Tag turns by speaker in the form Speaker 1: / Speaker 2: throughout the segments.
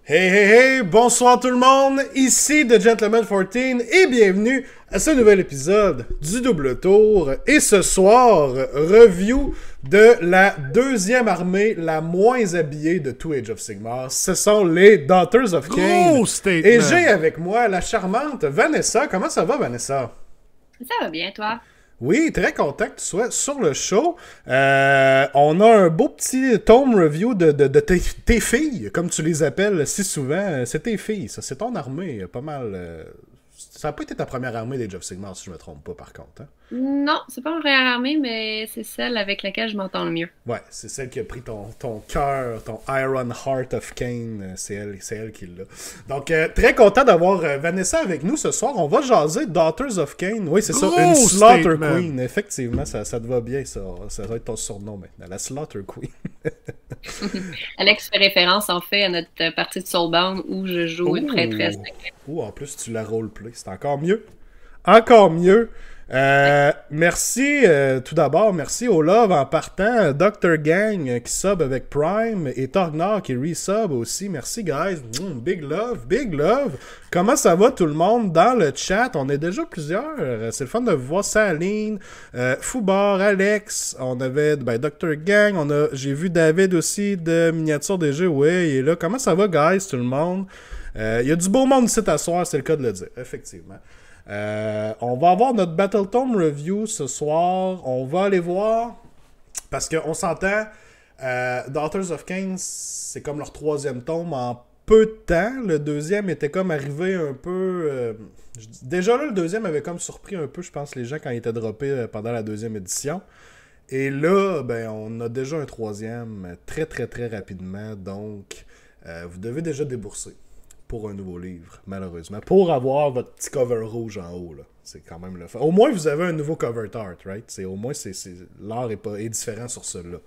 Speaker 1: Hey hey hey, bonsoir tout le monde, ici The Gentleman 14 et bienvenue à ce nouvel épisode du Double Tour. Et ce soir, review de la deuxième armée la moins habillée de tout Age of Sigmar. Ce sont les Daughters of Cain.
Speaker 2: Gros statement.
Speaker 1: Et j'ai avec moi la charmante Vanessa. Comment ça va, Vanessa?
Speaker 3: Ça va bien, toi?
Speaker 1: Oui, très content que tu sois sur le show. On a un beau petit tome review de tes filles, comme tu les appelles si souvent. C'est tes filles, ça. C'est ton armée, pas mal. Ça n'a pas été ta première armée des Age of Sigmar, si je me trompe pas, par contre. Hein?
Speaker 3: Non, c'est pas ma première armée, mais c'est celle avec laquelle je m'entends le mieux.
Speaker 1: Ouais, c'est celle qui a pris ton cœur, ton Iron Heart of Cain. C'est elle qui l'a. Donc, très content d'avoir Vanessa avec nous ce soir. On va jaser Daughters of Cain. Oui, c'est ça,
Speaker 2: Gros
Speaker 1: une Slaughter
Speaker 2: statement.
Speaker 1: Queen. Effectivement, ça te va bien, ça. Ça va être ton surnom maintenant, la Slaughter Queen.
Speaker 3: Alex fait référence, en fait, à notre partie de Soulbound où je joue une prêtresse.
Speaker 1: Ouh, en plus, tu la roleplay. C'est encore mieux. Encore mieux. Merci, tout d'abord, merci au Love en partant, Dr. Gang qui sub avec Prime et Torgnard qui resub aussi. Merci, guys. Big love, big love. Comment ça va tout le monde dans le chat? On est déjà plusieurs. C'est le fun de vous voir. Saline, Foubar, Alex. On avait Dr. Gang. J'ai vu David aussi de Miniature des Jeux. Ouais, il est là. Comment ça va, guys, tout le monde? Il y a du beau monde ici à soir, c'est le cas de le dire, effectivement. On va avoir notre Battletome Review ce soir. On va aller voir, parce qu'on s'entend, Daughters of Cain, c'est comme leur troisième tome en peu de temps. Le deuxième était comme arrivé un peu... déjà là, le deuxième avait comme surpris un peu, je pense, les gens quand il était droppé pendant la deuxième édition. Et là, ben, on a déjà un troisième très très très rapidement. Donc, vous devez déjà débourser pour un nouveau livre, malheureusement. Pour avoir votre petit cover rouge en haut, là. C'est quand même le fun. Au moins, vous avez un nouveau cover art, right? Au moins, l'art est différent sur celui-là.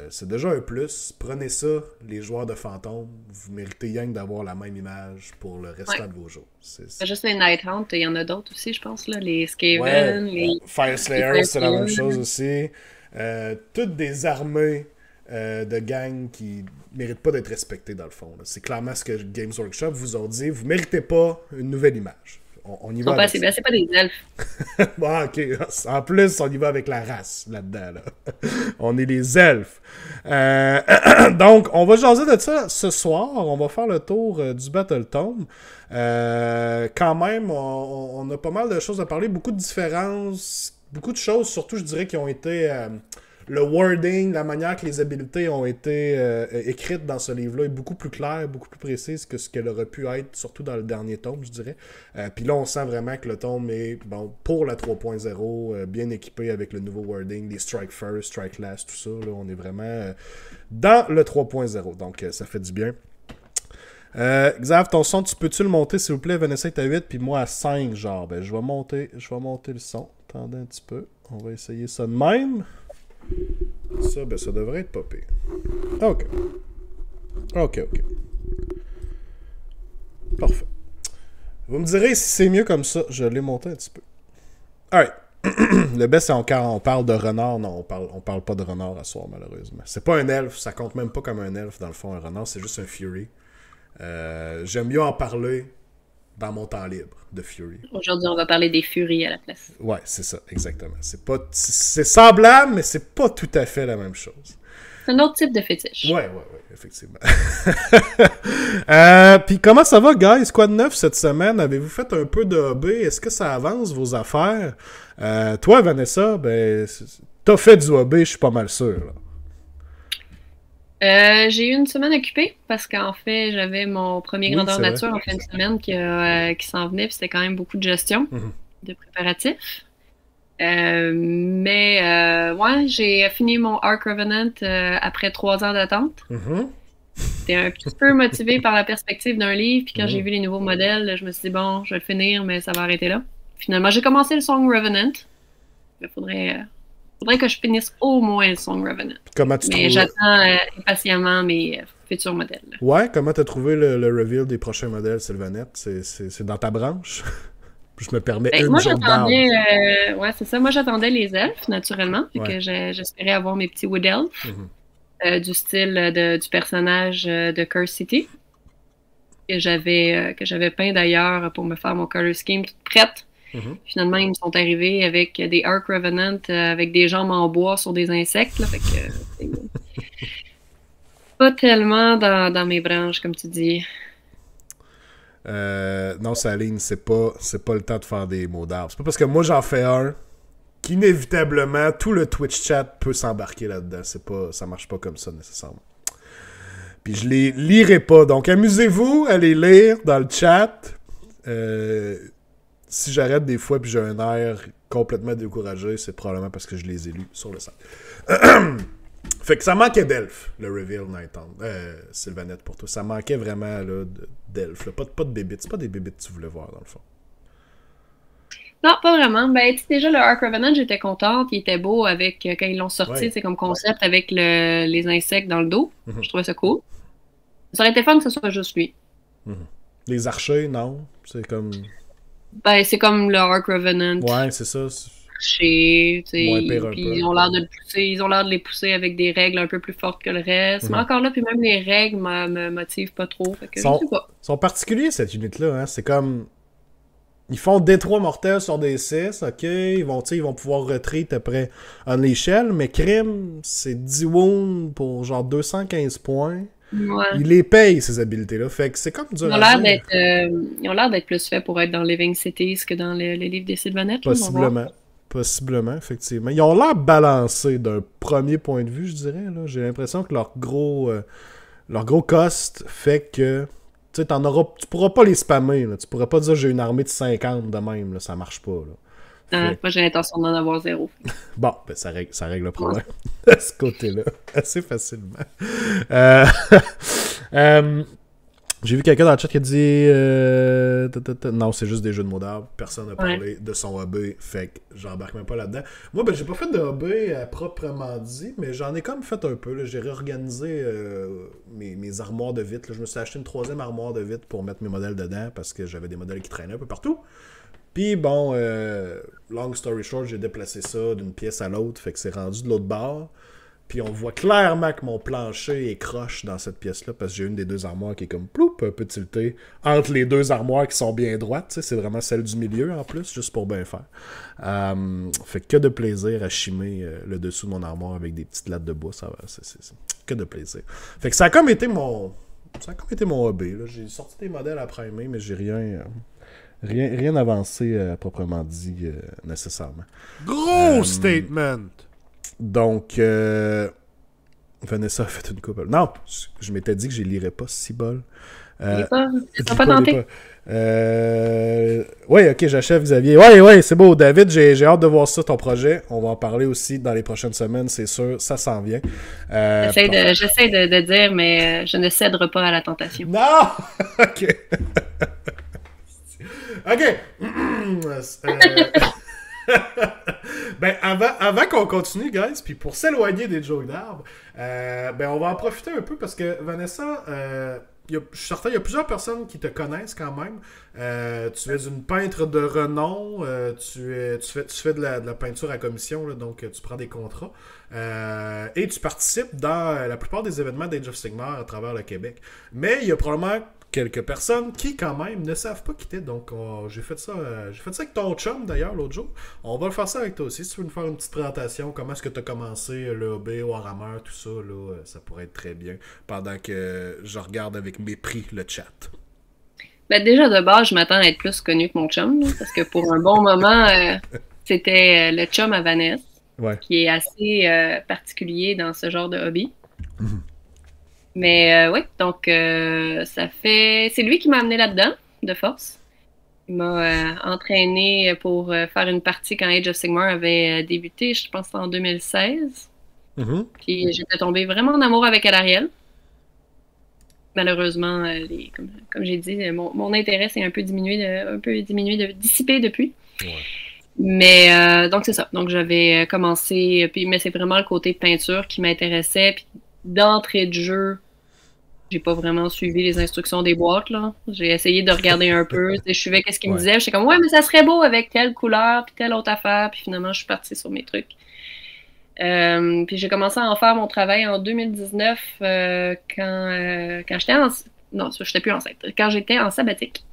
Speaker 1: C'est déjà un plus. Prenez ça, les joueurs de fantômes. Vous méritez rien que d'avoir la même image pour le restant de vos jours.
Speaker 3: Pas juste les Nighthound, il y en a d'autres aussi, je pense, là. Les Skaven, les
Speaker 1: Fireslayer, c'est la même chose aussi. Toutes des armées de gangs qui méritent pas d'être respectées dans le fond. Là. C'est clairement ce que Games Workshop vous ont dit. Vous méritez pas une nouvelle image. On y va.
Speaker 3: C'est pas des elfes.
Speaker 1: Bon, ok. En plus, on y va avec la race là-dedans. Là. On est les elfes. Donc, on va jaser de ça ce soir. On va faire le tour du Battletome. Quand même, on a pas mal de choses à parler. Beaucoup de différences. Beaucoup de choses, surtout, je dirais, qui ont été... le wording, la manière que les habiletés ont été écrites dans ce livre-là est beaucoup plus claire, beaucoup plus précise que ce qu'elle aurait pu être, surtout dans le dernier tome, je dirais. Puis là, on sent vraiment que le tome est, bon, pour la 3.0, bien équipé avec le nouveau wording, les strike first, strike last, tout ça. Là, on est vraiment dans le 3.0, donc ça fait du bien. Xav, ton son, peux-tu le monter, s'il vous plaît? Vanessa est à 8, puis moi à 5, genre. Ben, je vais monter le son. Attendez un petit peu. On va essayer ça de même. Ça, ben, ça devrait être pas pire. OK. Parfait. Vous me direz si c'est mieux comme ça. Je l'ai monté un petit peu. Alright. Le best, c'est quand on parle de renard. Non, on parle pas de renard à soir, malheureusement. C'est pas un elfe. Ça compte même pas comme un elfe, dans le fond, un renard. C'est juste un Fury. J'aime mieux en parler dans mon temps libre de Fury.
Speaker 3: Aujourd'hui, on va parler des Furies à la place.
Speaker 1: Ouais, c'est ça, exactement. C'est semblable, mais c'est pas tout à fait la même chose.
Speaker 3: C'est un autre type de fétiche.
Speaker 1: Ouais, effectivement. Puis comment ça va, guys? Quoi de neuf cette semaine? Avez-vous fait un peu de hobby? Est-ce que ça avance, vos affaires? Toi, Vanessa, ben, t'as fait du hobby, je suis pas mal sûr. Là.
Speaker 3: J'ai eu une semaine occupée parce qu'en fait, j'avais mon premier grandeur nature en fin de semaine qui s'en venait, puis c'était quand même beaucoup de gestion, de préparatifs. Ouais, j'ai fini mon Ark Revenant après 3 ans d'attente. J'étais un petit peu motivée par la perspective d'un livre, puis quand j'ai vu les nouveaux modèles, je me suis dit, bon, je vais le finir, mais ça va arrêter là. Finalement, j'ai commencé le Song Revenant. Il faudrait que je finisse au moins le Song Revenant. Mais j'attends impatiemment mes futurs modèles.
Speaker 1: Ouais, comment t'as trouvé le reveal des prochains modèles, Sylvanette? C'est dans ta branche? Je me permets
Speaker 3: moi, j'attendais... ouais, c'est ça. Moi, j'attendais les elfes, naturellement. Puis que j'espérais avoir mes petits Wood Elves du style du personnage de Curse City. que j'avais peint d'ailleurs pour me faire mon color scheme toute prête. Finalement, ils me sont arrivés avec des Arc Revenant avec des jambes en bois sur des insectes. Là, fait que c'est pas tellement dans mes branches, comme tu dis.
Speaker 1: Non, Saline, c'est pas le temps de faire des mots d'arbre. C'est pas parce que moi j'en fais un qu'inévitablement tout le Twitch chat peut s'embarquer là-dedans. Ça marche pas comme ça nécessairement. Puis je les lirai pas. Donc amusez-vous à les lire dans le chat. Si j'arrête des fois puis j'ai un air complètement découragé, c'est probablement parce que je les ai lus sur le site. Fait que ça manquait d'elfes, le reveal Nighthaunt. Sylvanette pour toi. Ça manquait vraiment là, d'elfes. Pas de bébites. C'est pas des bébites que tu voulais voir dans le fond.
Speaker 3: Non, pas vraiment. Ben, tu sais, déjà, le Arc Revenant, j'étais contente. Il était beau avec, quand ils l'ont sorti, c'est comme concept avec les insectes dans le dos. Je trouvais ça cool. Ça aurait été fun que ce soit juste lui.
Speaker 1: Les archers, non. C'est comme...
Speaker 3: Ben, c'est comme le Arc Revenant.
Speaker 1: Ouais, c'est ça.
Speaker 3: Puis
Speaker 1: Moins
Speaker 3: ils ont l'air de le pousser. Ils ont l'air de les pousser avec des règles un peu plus fortes que le reste. Mais encore là, puis même les règles me motivent pas trop. Fait que je sais pas.
Speaker 1: Ils sont particuliers, cette unité-là. Hein? C'est comme... Ils font D3 mortels sur des 6, ok? Ils vont pouvoir retreat après Unleashell, mais Crime, c'est 10 wounds pour genre 215 points.
Speaker 3: Ouais.
Speaker 1: Ils les payent, ces habilités-là. Fait que c'est comme dur à dire.
Speaker 3: Ils ont l'air d'être plus faits pour être dans Living Cities que dans les livres des Sylvanettes.
Speaker 1: Possiblement, effectivement. Ils ont l'air balancés d'un premier point de vue, je dirais. Là. J'ai l'impression que leur gros cost fait que tu pourras pas les spammer. Là. Tu pourras pas dire j'ai une armée de 50 de même. Là. Ça marche pas. Là.
Speaker 3: Moi, j'ai l'intention d'en avoir 0.
Speaker 1: Bon, ben ça règle le problème de ce côté-là, assez facilement. J'ai vu quelqu'un dans le chat qui a dit non, c'est juste des jeux de mots d'arbre. Personne n'a parlé de son hobby, fait que j'embarque même pas là-dedans. Moi, ben j'ai pas fait de hobby proprement dit, mais j'en ai comme fait un peu. Là. J'ai réorganisé mes armoires de vitre. Là. Je me suis acheté une 3e armoire de vitre pour mettre mes modèles dedans parce que j'avais des modèles qui traînaient un peu partout. Puis bon, long story short, j'ai déplacé ça d'une pièce à l'autre, fait que c'est rendu de l'autre bord. Puis on voit clairement que mon plancher est croche dans cette pièce-là, parce que j'ai une des deux armoires qui est comme ploup, un peu tiltée, entre les deux armoires qui sont bien droites. C'est vraiment celle du milieu en plus, juste pour bien faire. Fait que de plaisir à chimer le dessous de mon armoire avec des petites lattes de bois, ça va. C'est que de plaisir. Fait que ça a comme été mon hobby. Là. J'ai sorti des modèles à primer, mais j'ai rien avancé proprement dit nécessairement.
Speaker 2: Gros statement!
Speaker 1: Donc, Vanessa a fait une couple. Non, je m'étais dit que je les lirais pas, si bol.
Speaker 3: T'as pas tenté?
Speaker 1: Oui, ok, j'achève, Xavier. Oui, c'est beau. David, j'ai hâte de voir ça, ton projet. On va en parler aussi dans les prochaines semaines, c'est sûr. Ça s'en vient.
Speaker 3: J'essaie de dire, mais je ne cèderai pas à la tentation.
Speaker 1: Non! Ok. Ok. Ben, avant qu'on continue, guys, puis pour s'éloigner des jokes d'arbres, ben, on va en profiter un peu parce que Vanessa, je suis certain, il y a plusieurs personnes qui te connaissent quand même. Tu es une peintre de renom, tu fais de la peinture à commission, là, donc tu prends des contrats. Et tu participes dans la plupart des événements d'Age of Sigmar à travers le Québec. Mais il y a probablement quelques personnes qui, quand même, ne savent pas quitter. Donc, j'ai fait ça avec ton chum, d'ailleurs, l'autre jour. On va le faire ça avec toi aussi. Si tu veux nous faire une petite présentation, comment est-ce que tu as commencé le hobby, Warhammer, tout ça, là, ça pourrait être très bien. Pendant que je regarde avec mépris le chat.
Speaker 3: Ben, déjà, de base, je m'attends à être plus connu que mon chum, là, parce que pour un bon moment, c'était le chum à Vanessa, qui est assez particulier dans ce genre de hobby. Mais oui, donc c'est lui qui m'a amené là-dedans, de force. Il m'a entraîné pour faire une partie quand Age of Sigmar avait débuté, je pense en 2016. Puis j'étais tombée vraiment en amour avec Alarielle. Malheureusement, comme j'ai dit, mon intérêt s'est un peu dissipé depuis. Ouais. Mais donc c'est ça. Donc j'avais commencé, mais c'est vraiment le côté peinture qui m'intéressait. Puis d'entrée de jeu, j'ai pas vraiment suivi les instructions des boîtes, là. J'ai essayé de regarder un peu. Je suivais qu'est-ce qu'ils me disaient. J'étais comme, ouais, mais ça serait beau avec telle couleur, puis telle autre affaire. Puis finalement, je suis partie sur mes trucs. Puis j'ai commencé à en faire mon travail en 2019 quand j'étais non, je n'étais plus enceinte. Quand j'étais en sabbatique,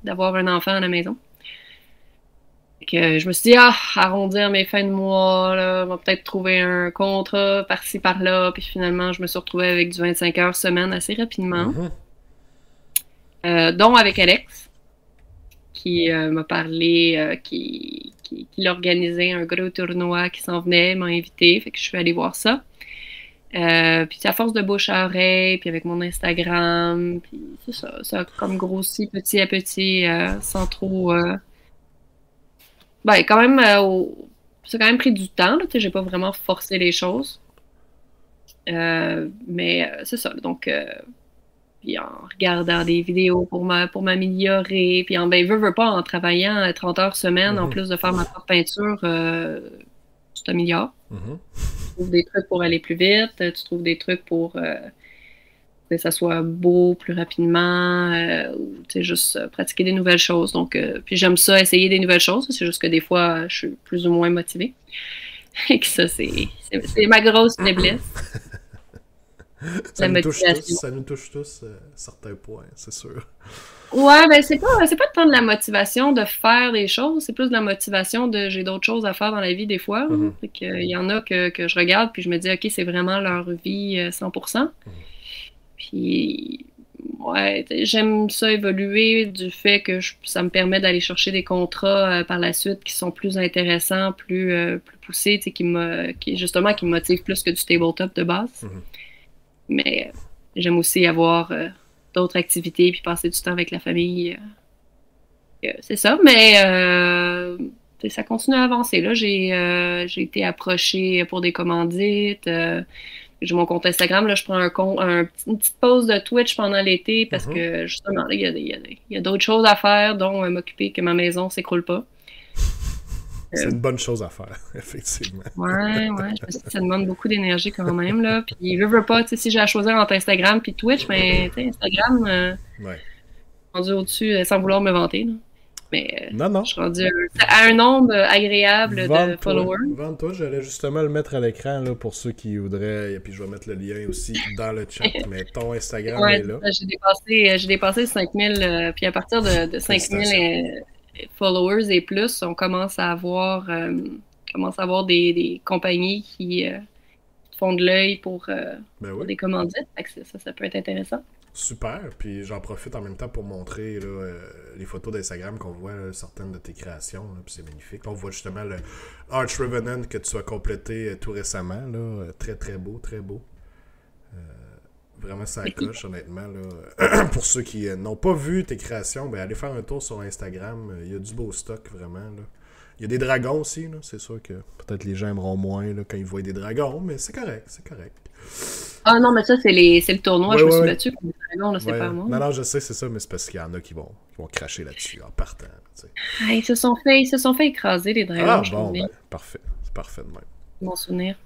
Speaker 3: d'avoir un enfant à la maison. Que je me suis dit, arrondir mes fins de mois, là, on va peut-être trouver un contrat par-ci, par-là. Puis finalement, je me suis retrouvée avec du 25 heures semaine assez rapidement. Dont avec Alex, qui m'a parlé, qui organisait un gros tournoi qui s'en venait, m'a invité. Fait que je suis allée voir ça. Puis à force de bouche à oreille, puis avec mon Instagram, puis c'est ça. Ça a comme grossi petit à petit, sans trop... Ben, quand même, ça a quand même pris du temps. Là, j'ai pas vraiment forcé les choses. Mais c'est ça. Donc, puis en regardant des vidéos pour m'améliorer, puis veux pas, en travaillant 30 heures semaine, en plus de faire ma propre peinture, tu t'améliores. Tu trouves des trucs pour aller plus vite, tu trouves des trucs pour que ça soit beau plus rapidement, ou juste pratiquer des nouvelles choses. Donc, puis j'aime ça, essayer des nouvelles choses. C'est juste que des fois, je suis plus ou moins motivée. Et que ça, c'est ma grosse faiblesse.
Speaker 1: Ça nous touche tous certains points, c'est sûr.
Speaker 3: Ouais, ben c'est pas tant de la motivation de faire des choses, c'est plus de la motivation de j'ai d'autres choses à faire dans la vie des fois. Fait que, il y en a que je regarde puis je me dis ok, c'est vraiment leur vie 100%. Puis ouais, j'aime ça évoluer du fait que ça me permet d'aller chercher des contrats par la suite qui sont plus intéressants, plus poussés, qui me motivent plus que du tabletop de base. Mais j'aime aussi avoir d'autres activités puis passer du temps avec la famille. C'est ça, mais ça continue à avancer. Là, j'ai été approchée pour des commandites. J'ai mon compte Instagram. Là, je prends une petite pause de Twitch pendant l'été parce que justement, là, il y a d'autres choses à faire, dont m'occuper que ma maison ne s'écroule pas.
Speaker 1: C'est une bonne chose à faire, effectivement.
Speaker 3: Ouais, ça demande beaucoup d'énergie quand même, là. Puis, veux pas, si j'ai à choisir entre Instagram puis Twitch, mais Instagram, rendu au-dessus, sans vouloir me vanter, là. Mais
Speaker 1: non.
Speaker 3: Je suis rendu à un nombre agréable de followers.
Speaker 1: Vente-toi, j'allais justement le mettre à l'écran là, pour ceux qui voudraient, et puis je vais mettre le lien aussi dans le chat, mais ton Instagram est là.
Speaker 3: J'ai dépassé 5000, puis à partir de 5000 followers et plus, on commence à avoir des compagnies qui font de l'œil pour des commandites. Ça peut être intéressant.
Speaker 1: Super, puis j'en profite en même temps pour montrer là, les photos d'Instagram qu'on voit, là, certaines de tes créations, là, puis c'est magnifique. Là, on voit justement le Arch Revenant que tu as complété tout récemment, là, très très beau, très beau. Vraiment ça coche, honnêtement. Là. Pour ceux qui n'ont pas vu tes créations, ben allez faire un tour sur Instagram, il y a du beau stock, vraiment. Là. Il y a des dragons aussi, là. C'est sûr que peut-être les gens aimeront moins là, quand ils voient des dragons, mais c'est correct, c'est correct.
Speaker 3: Ah non, mais ça, c'est le tournoi, je me suis battu pour les dragons, là, c'est pas moi.
Speaker 1: Non, je sais, c'est ça, mais c'est parce qu'il y en a qui vont cracher là-dessus en partant.
Speaker 3: Ils se sont fait écraser, les dragons.
Speaker 1: Parfait. C'est parfait de même.
Speaker 3: Mon souvenir.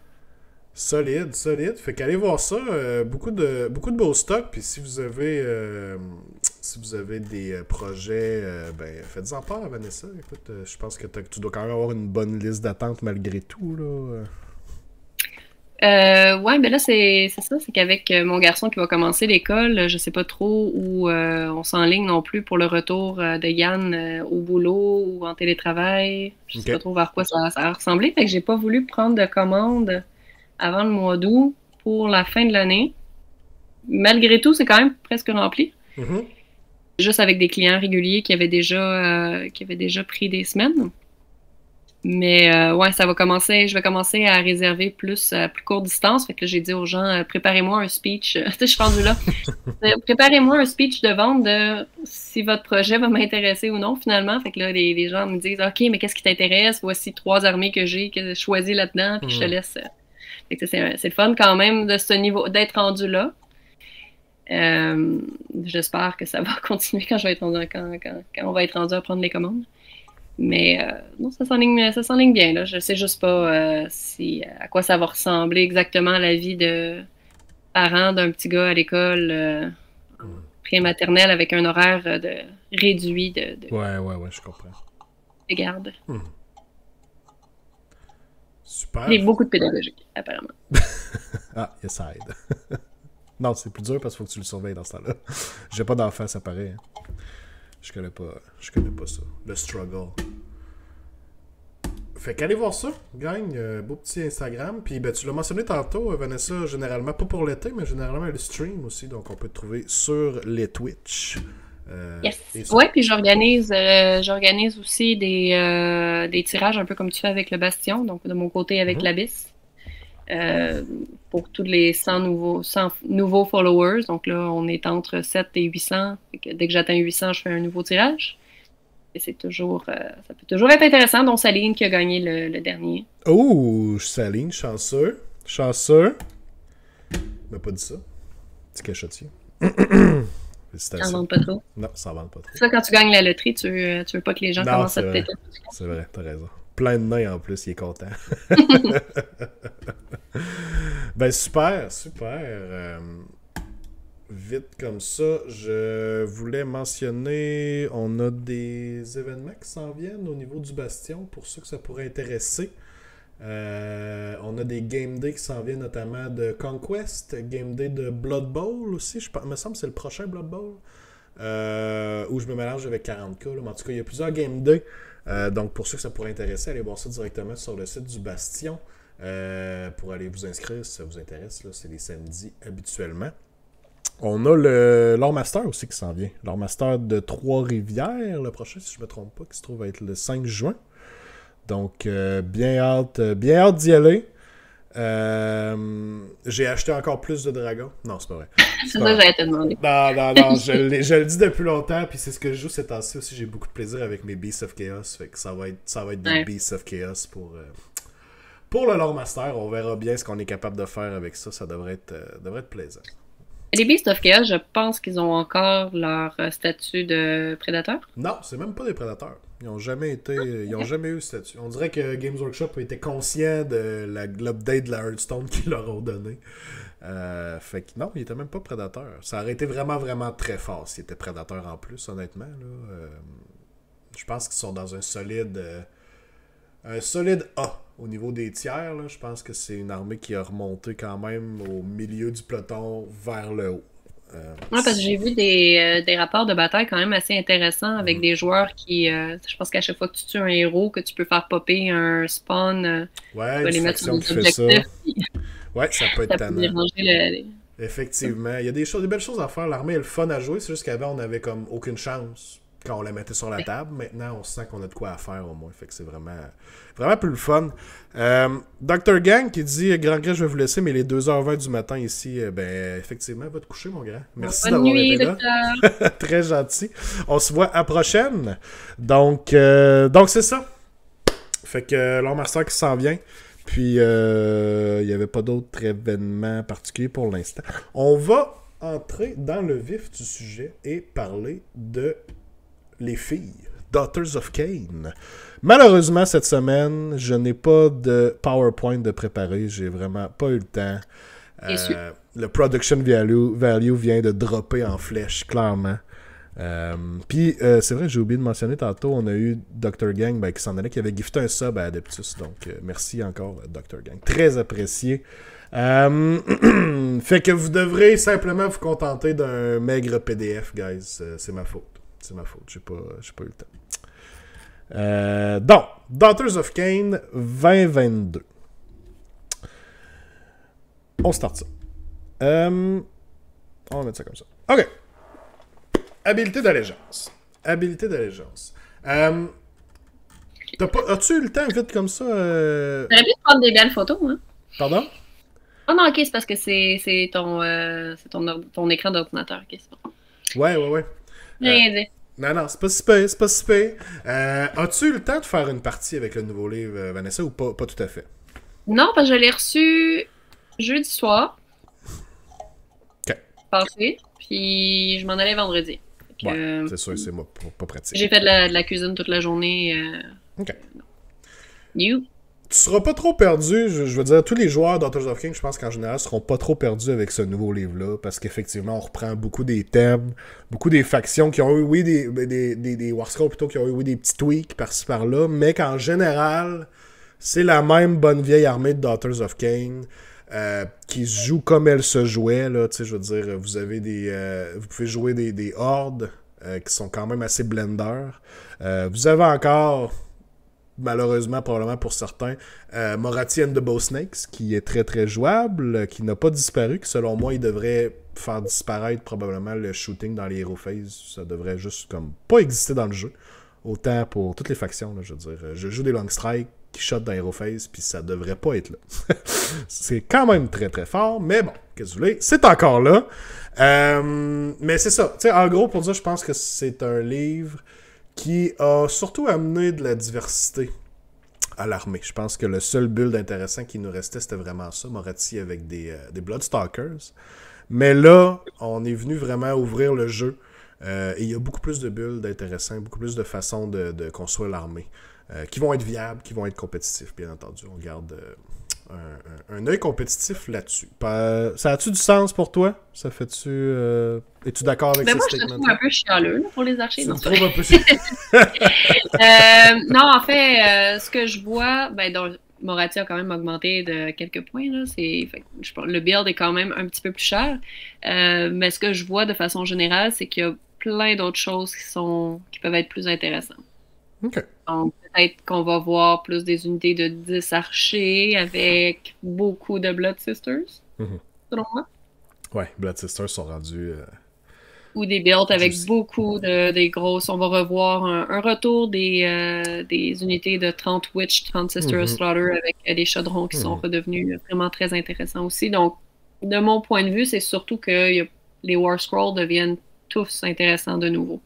Speaker 1: Solide. Fait qu'allez voir ça. Beaucoup de beaux stocks. Puis si vous avez des projets, faites-en part à Vanessa. Écoute, je pense que tu dois quand même avoir une bonne liste d'attente malgré tout, là.
Speaker 3: Ouais, ben là, c'est ça, c'est qu'avec mon garçon qui va commencer l'école, je sais pas trop où on s'enligne non plus pour le retour de Yann au boulot ou en télétravail. Je sais pas trop vers quoi ça va ressembler. Fait que j'ai pas voulu prendre de commande avant le mois d'août pour la fin de l'année. Malgré tout, c'est quand même presque rempli. Juste avec des clients réguliers qui avaient déjà pris des semaines. Mais ça va commencer. Je vais commencer à réserver plus à plus courte distance. Fait que là, j'ai dit aux gens, préparez-moi un speech. Je suis rendue là. Préparez-moi un speech de vente de si votre projet va m'intéresser ou non, finalement. Fait que là, les gens me disent, OK, mais qu'est-ce qui t'intéresse? Voici 3 armées que j'ai choisies là-dedans. Puis je te laisse. Fait que c'est le fun quand même de ce niveau, d'être rendu là. J'espère que ça va continuer quand on va être rendu à prendre les commandes. Mais non, ça s'enligne bien. Là. Je sais juste pas à quoi ça va ressembler exactement la vie de parent d'un petit gars à l'école pré-maternelle avec un horaire réduit de
Speaker 1: je comprends.
Speaker 3: De garde.
Speaker 1: Super.
Speaker 3: Il y a beaucoup de pédagogique, apparemment.
Speaker 1: Ah, yes, ça aide. Non, c'est plus dur parce qu'il faut que tu le surveilles dans ce temps-là. J'ai pas d'enfant, ça paraît. Hein. Je connais pas ça. Le struggle. Fait qu'allez voir ça, gang. Beau petit Instagram. Puis ben, tu l'as mentionné tantôt, Vanessa, généralement, pas pour l'été, mais généralement le stream aussi. Donc on peut te trouver sur les Twitch.
Speaker 3: Yes. Ouais, puis j'organise aussi des tirages un peu comme tu fais avec le Bastion, donc de mon côté avec l'Abyss. Pour tous les 100 nouveaux followers. Donc là, on est entre 7 et 800. Dès que j'atteins 800, je fais un nouveau tirage. Et c'est toujours... ça peut toujours être intéressant, dont Saline qui a gagné le dernier.
Speaker 1: Oh, Saline, chanceux. Chanceux. Il m'a pas dit ça. Petit cachotier.
Speaker 3: Ça n'en vend pas trop.
Speaker 1: Non, ça n'en vend pas trop.
Speaker 3: Ça, quand tu gagnes la loterie, tu veux pas que les gens commencent à te péter.
Speaker 1: C'est vrai, t'as raison. Plein de mains en plus, il est content. Ben super. Vite comme ça, je voulais mentionner, on a des événements qui s'en viennent au niveau du Bastion, pour ceux que ça pourrait intéresser. On a des Game Day qui s'en viennent, notamment de Conquest, Game Day de Blood Bowl aussi, il me semble que c'est le prochain Blood Bowl, où je me mélange avec 40K, là. Mais en tout cas, il y a plusieurs Game Day, donc pour ceux que ça pourrait intéresser, allez voir ça directement sur le site du Bastion, pour aller vous inscrire si ça vous intéresse, là, c'est les samedis habituellement. On a le Lore Master aussi qui s'en vient, Lore Master de Trois-Rivières, le prochain si je ne me trompe pas, qui se trouve être le 5 juin. Donc, bien hâte d'y aller. J'ai acheté encore plus de dragons. Non, c'est pas vrai.
Speaker 3: C'est ça que j'allais te demander.
Speaker 1: Non, je le dis depuis longtemps, puis c'est ce que je joue ces temps-ci aussi. J'ai beaucoup de plaisir avec mes Beasts of Chaos. Fait que ça va être des Beasts of Chaos pour le Lore Master. On verra bien ce qu'on est capable de faire avec ça. Ça devrait être plaisant.
Speaker 3: Les Beasts of Chaos, je pense qu'ils ont encore leur statut de prédateur.
Speaker 1: Non, c'est même pas des prédateurs. Ils n'ont jamais eu ce statut. On dirait que Games Workshop était conscient de l'update de la Hearthstone qu'ils leur ont donné. Fait que non, ils étaient même pas prédateurs. Ça aurait été vraiment, vraiment très fort s'ils étaient prédateurs en plus, honnêtement. Là. Je pense qu'ils sont dans un solide A au niveau des tiers. Là. Je pense que c'est une armée qui a remonté quand même au milieu du peloton vers le haut.
Speaker 3: Ouais, parce que j'ai vu des rapports de bataille quand même assez intéressants avec des joueurs qui... je pense qu'à chaque fois que tu tues un héros, que tu peux faire popper un spawn, tu peux les mettre sur des objectifs.
Speaker 1: Ouais, ça peut être tannant.
Speaker 3: Le...
Speaker 1: Effectivement. Il y a des belles choses à faire. L'armée est le fun à jouer. C'est juste qu'avant, on n'avait comme aucune chance quand on la mettait sur la table. Maintenant, on sent qu'on a de quoi à faire au moins. Fait que c'est vraiment plus le fun. Dr. Gang qui dit « Grand Gré, je vais vous laisser, mais les 2h20 du matin ici, effectivement, va te coucher, mon grand. Merci d'avoir été là. Très gentil. On se voit à la prochaine. Donc c'est ça. Fait que Lore Master qui s'en vient. Puis, il n'y avait pas d'autres événements particuliers pour l'instant. On va entrer dans le vif du sujet et parler de les filles, Daughters of Khaine. Malheureusement, cette semaine, je n'ai pas de PowerPoint de préparer. J'ai vraiment pas eu le temps. Le production value vient de dropper en flèche, clairement. Puis, c'est vrai, j'ai oublié de mentionner tantôt, on a eu Dr. Gang qui s'en allait, qui avait gifté un sub à Adeptus. Donc, merci encore, Dr. Gang. Très apprécié. Fait que vous devrez simplement vous contenter d'un maigre PDF, guys. C'est ma faute. C'est ma faute. J'ai pas eu le temps. Donc, Daughters of Khaine 2022. On start ça. On va mettre ça comme ça. OK. Habilité d'allégeance. As-tu eu le temps vite comme ça?
Speaker 3: J'aurais pu prendre des belles photos, hein?
Speaker 1: Pardon?
Speaker 3: Oh non, ok, c'est parce que c'est ton écran d'ordinateur. Okay, c'est bon.
Speaker 1: Ouais.
Speaker 3: Rien dit.
Speaker 1: Non, c'est pas si pire. As-tu eu le temps de faire une partie avec le nouveau livre, Vanessa, ou pas tout à fait?
Speaker 3: Non, parce que je l'ai reçu jeudi soir.
Speaker 1: OK.
Speaker 3: Passé, puis je m'en allais vendredi.
Speaker 1: Ouais, c'est sûr, c'est pas pratique.
Speaker 3: J'ai fait de la cuisine toute la journée.
Speaker 1: OK.
Speaker 3: You?
Speaker 1: Tu seras pas trop perdu, je veux dire, tous les joueurs d'Daughters of Khaine, je pense qu'en général, seront pas trop perdus avec ce nouveau livre-là, parce qu'effectivement, on reprend beaucoup des thèmes, beaucoup des factions qui ont eu, oui, des Warscrolls plutôt, qui ont eu, oui, des petits tweaks par-ci par-là, mais qu'en général, c'est la même bonne vieille armée de Daughters of Khaine. qui se joue comme elle se jouait, là, je veux dire, vous avez vous pouvez jouer des hordes qui sont quand même assez blender. Vous avez encore, malheureusement, probablement pour certains, Moratti and the Bow Snakes, qui est très très jouable, qui n'a pas disparu, qui selon moi, il devrait faire disparaître probablement le shooting dans les Hero Phase. Ça devrait juste comme pas exister dans le jeu. Autant pour toutes les factions, là, je veux dire. Je joue des long strikes qui shot dans Hero Phase, puis ça devrait pas être là. C'est quand même très très fort, mais bon, qu'est-ce que vous voulez, c'est encore là. Mais c'est ça. En gros, pour dire, je pense que c'est un livre qui a surtout amené de la diversité à l'armée. Je pense que le seul build intéressant qui nous restait, c'était vraiment ça, Moratti avec des Bloodstalkers. Mais là, on est venu vraiment ouvrir le jeu. Et il y a beaucoup plus de builds intéressants, beaucoup plus de façons de construire l'armée, qui vont être viables, qui vont être compétitifs, bien entendu. On garde un œil compétitif là-dessus. Ça a-tu du sens pour toi? Ça fait-tu... es-tu d'accord avec ce statement?
Speaker 3: Moi, je te trouve un peu chialeux là, pour les archers.
Speaker 1: Tu
Speaker 3: non,
Speaker 1: me trouves un peu
Speaker 3: non, en fait, ce que je vois, Moratti a quand même augmenté de quelques points. Là. Le build est quand même un petit peu plus cher. Mais ce que je vois de façon générale, c'est qu'il y a plein d'autres choses qui peuvent être plus intéressantes.
Speaker 1: OK.
Speaker 3: Donc, peut-être qu'on va voir plus des unités de 10 archers avec beaucoup de Blood Sisters, selon moi.
Speaker 1: Ouais, Blood Sisters sont rendus...
Speaker 3: Ou des builds avec beaucoup des grosses. On va revoir un retour des unités de 30 Witch, 30 Sister of Slaughter avec des chaudrons qui sont redevenus vraiment très intéressants aussi. Donc, de mon point de vue, c'est surtout que les War Scrolls deviennent tous intéressants de nouveau.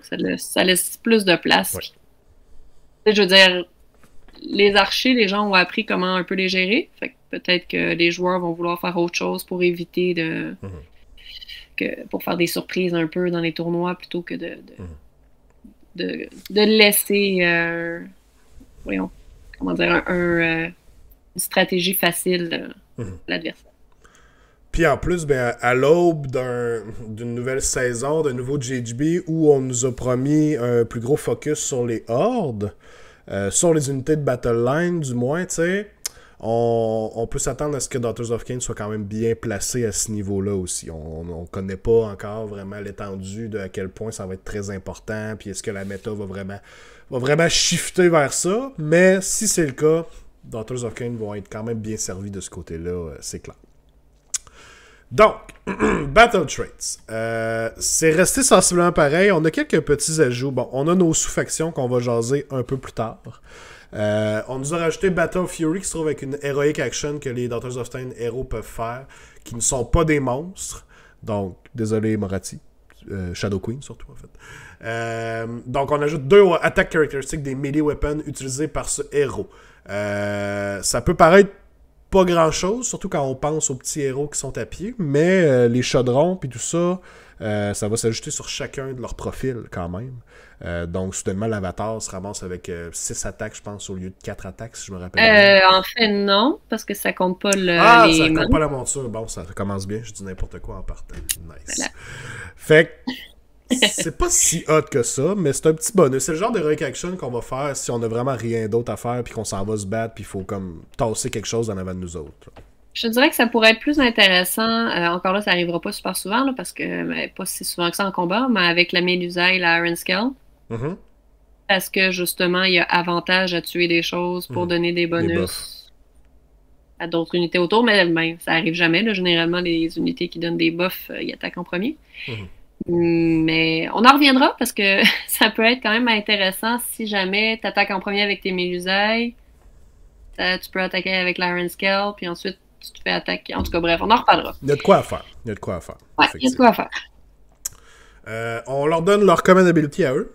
Speaker 3: Ça laisse plus de place.
Speaker 1: Ouais.
Speaker 3: Puis, je veux dire, les archers, les gens ont appris comment un peu les gérer. Fait que peut-être que les joueurs vont vouloir faire autre chose pour éviter pour faire des surprises un peu dans les tournois plutôt que de laisser voyons, comment dire, une stratégie facile à l'adversaire.
Speaker 1: Puis en plus, à l'aube d'une nouvelle saison, d'un nouveau JGB, où on nous a promis un plus gros focus sur les hordes, sur les unités de Battle Line, du moins, tu sais, on peut s'attendre à ce que Daughters of Khaine soit quand même bien placé à ce niveau-là aussi. On connaît pas encore vraiment l'étendue de à quel point ça va être très important, puis est-ce que la méta va vraiment shifter vers ça, mais si c'est le cas, Daughters of Khaine vont être quand même bien servis de ce côté-là, c'est clair. Donc, Battle Traits. C'est resté sensiblement pareil. On a quelques petits ajouts. Bon, on a nos sous-factions qu'on va jaser un peu plus tard. On nous a rajouté Battle Fury qui se trouve avec une Heroic Action que les Daughters of Khaine héros peuvent faire, qui ne sont pas des monstres. Donc, désolé Moratti. Shadow Queen surtout en fait. Donc, on ajoute 2 attaques caractéristiques des melee weapons utilisés par ce héros. Ça peut paraître pas grand chose, surtout quand on pense aux petits héros qui sont à pied, mais les chaudrons puis tout ça, ça va s'ajouter sur chacun de leurs profils quand même. Donc soudainement l'avatar se ramasse avec 6 attaques, je pense, au lieu de 4 attaques, si je me rappelle.
Speaker 3: En fait non, parce que ça compte pas
Speaker 1: ça compte pas la monture. Bon, ça commence bien, je dis n'importe quoi en partant. Nice. Voilà. Fait que c'est pas si hot que ça, mais c'est un petit bonus. C'est le genre d'heroic action qu'on va faire si on a vraiment rien d'autre à faire, puis qu'on s'en va se battre, puis il faut comme tasser quelque chose en avant de nous autres.
Speaker 3: Je dirais que ça pourrait être plus intéressant. Encore là, ça arrivera pas super souvent, là, parce que pas si souvent que ça en combat, mais avec la Melusai et la Iron Scale. Parce que justement, il y a avantage à tuer des choses pour donner des bonus à d'autres unités autour, mais ça arrive jamais. Là. Généralement, les unités qui donnent des buffs, ils attaquent en premier. Mais on en reviendra parce que ça peut être quand même intéressant si jamais tu attaques en premier avec tes Melusai, tu peux attaquer avec l'Iron Scale, puis ensuite tu te fais attaquer. En tout cas, bref, on en reparlera.
Speaker 1: Il y a de quoi à faire.
Speaker 3: Ouais, il y a de quoi à faire.
Speaker 1: On leur donne leur command ability à eux.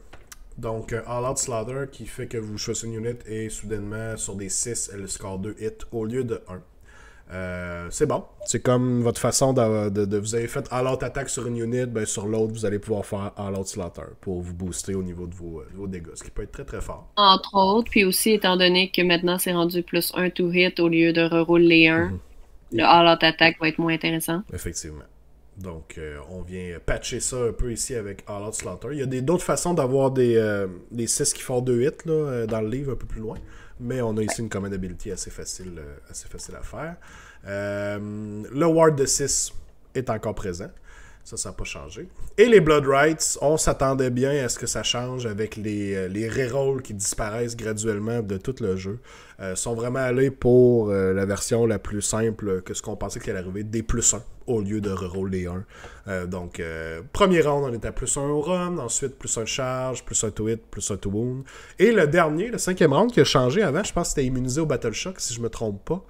Speaker 1: Donc, All Out Slaughter qui fait que vous choisissez une unit et soudainement, sur des 6, elle score 2 hits au lieu de 1. C'est bon. C'est comme votre façon de vous avez fait All Out Attack sur une unit, sur l'autre, vous allez pouvoir faire All Out Slaughter pour vous booster au niveau de vos dégâts, ce qui peut être très très fort.
Speaker 3: Entre autres, puis aussi étant donné que maintenant c'est rendu plus 1 to hit au lieu de reroule les 1, le All Out Attack va être moins intéressant.
Speaker 1: Effectivement. Donc, on vient patcher ça un peu ici avec All Out Slaughter. Il y a d'autres façons d'avoir des 6 qui font 2 hits là, dans le livre un peu plus loin. Mais on a ici une commandability assez facile à faire. Le Ward de 6 est encore présent. Ça n'a pas changé. Et les Blood Rights, on s'attendait bien à ce que ça change avec les rerolls qui disparaissent graduellement de tout le jeu. Sont vraiment allés pour la version la plus simple que ce qu'on pensait qu'il allait arriver, des +1 au lieu de reroll les 1. Donc, premier round, on était à +1 au run, ensuite +1 charge, +1 to hit, +1 to wound. Et le dernier, le 5e round qui a changé avant, je pense que c'était immunisé au Battle Shock, si je me trompe pas.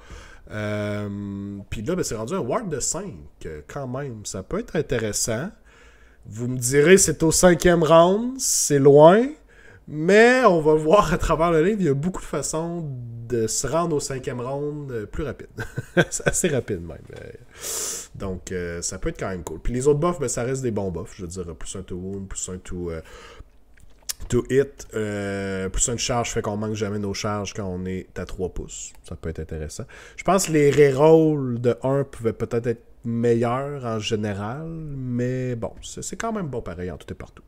Speaker 1: Puis là, c'est rendu un ward de 5 quand même. Ça peut être intéressant. Vous me direz, c'est au 5e round, c'est loin. Mais on va voir à travers le livre, il y a beaucoup de façons de se rendre au 5e round plus rapide. C'est assez rapide même. Donc, ça peut être quand même cool. Puis les autres buffs, ça reste des bons buffs. Je veux dire, +1 to wound, +1 to hit, +1 de charge fait qu'on manque jamais nos charges quand on est à 3 pouces. Ça peut être intéressant. Je pense que les rerolls de 1 pouvaient peut-être être meilleurs en général, mais bon, c'est quand même bon pareil en tout et partout.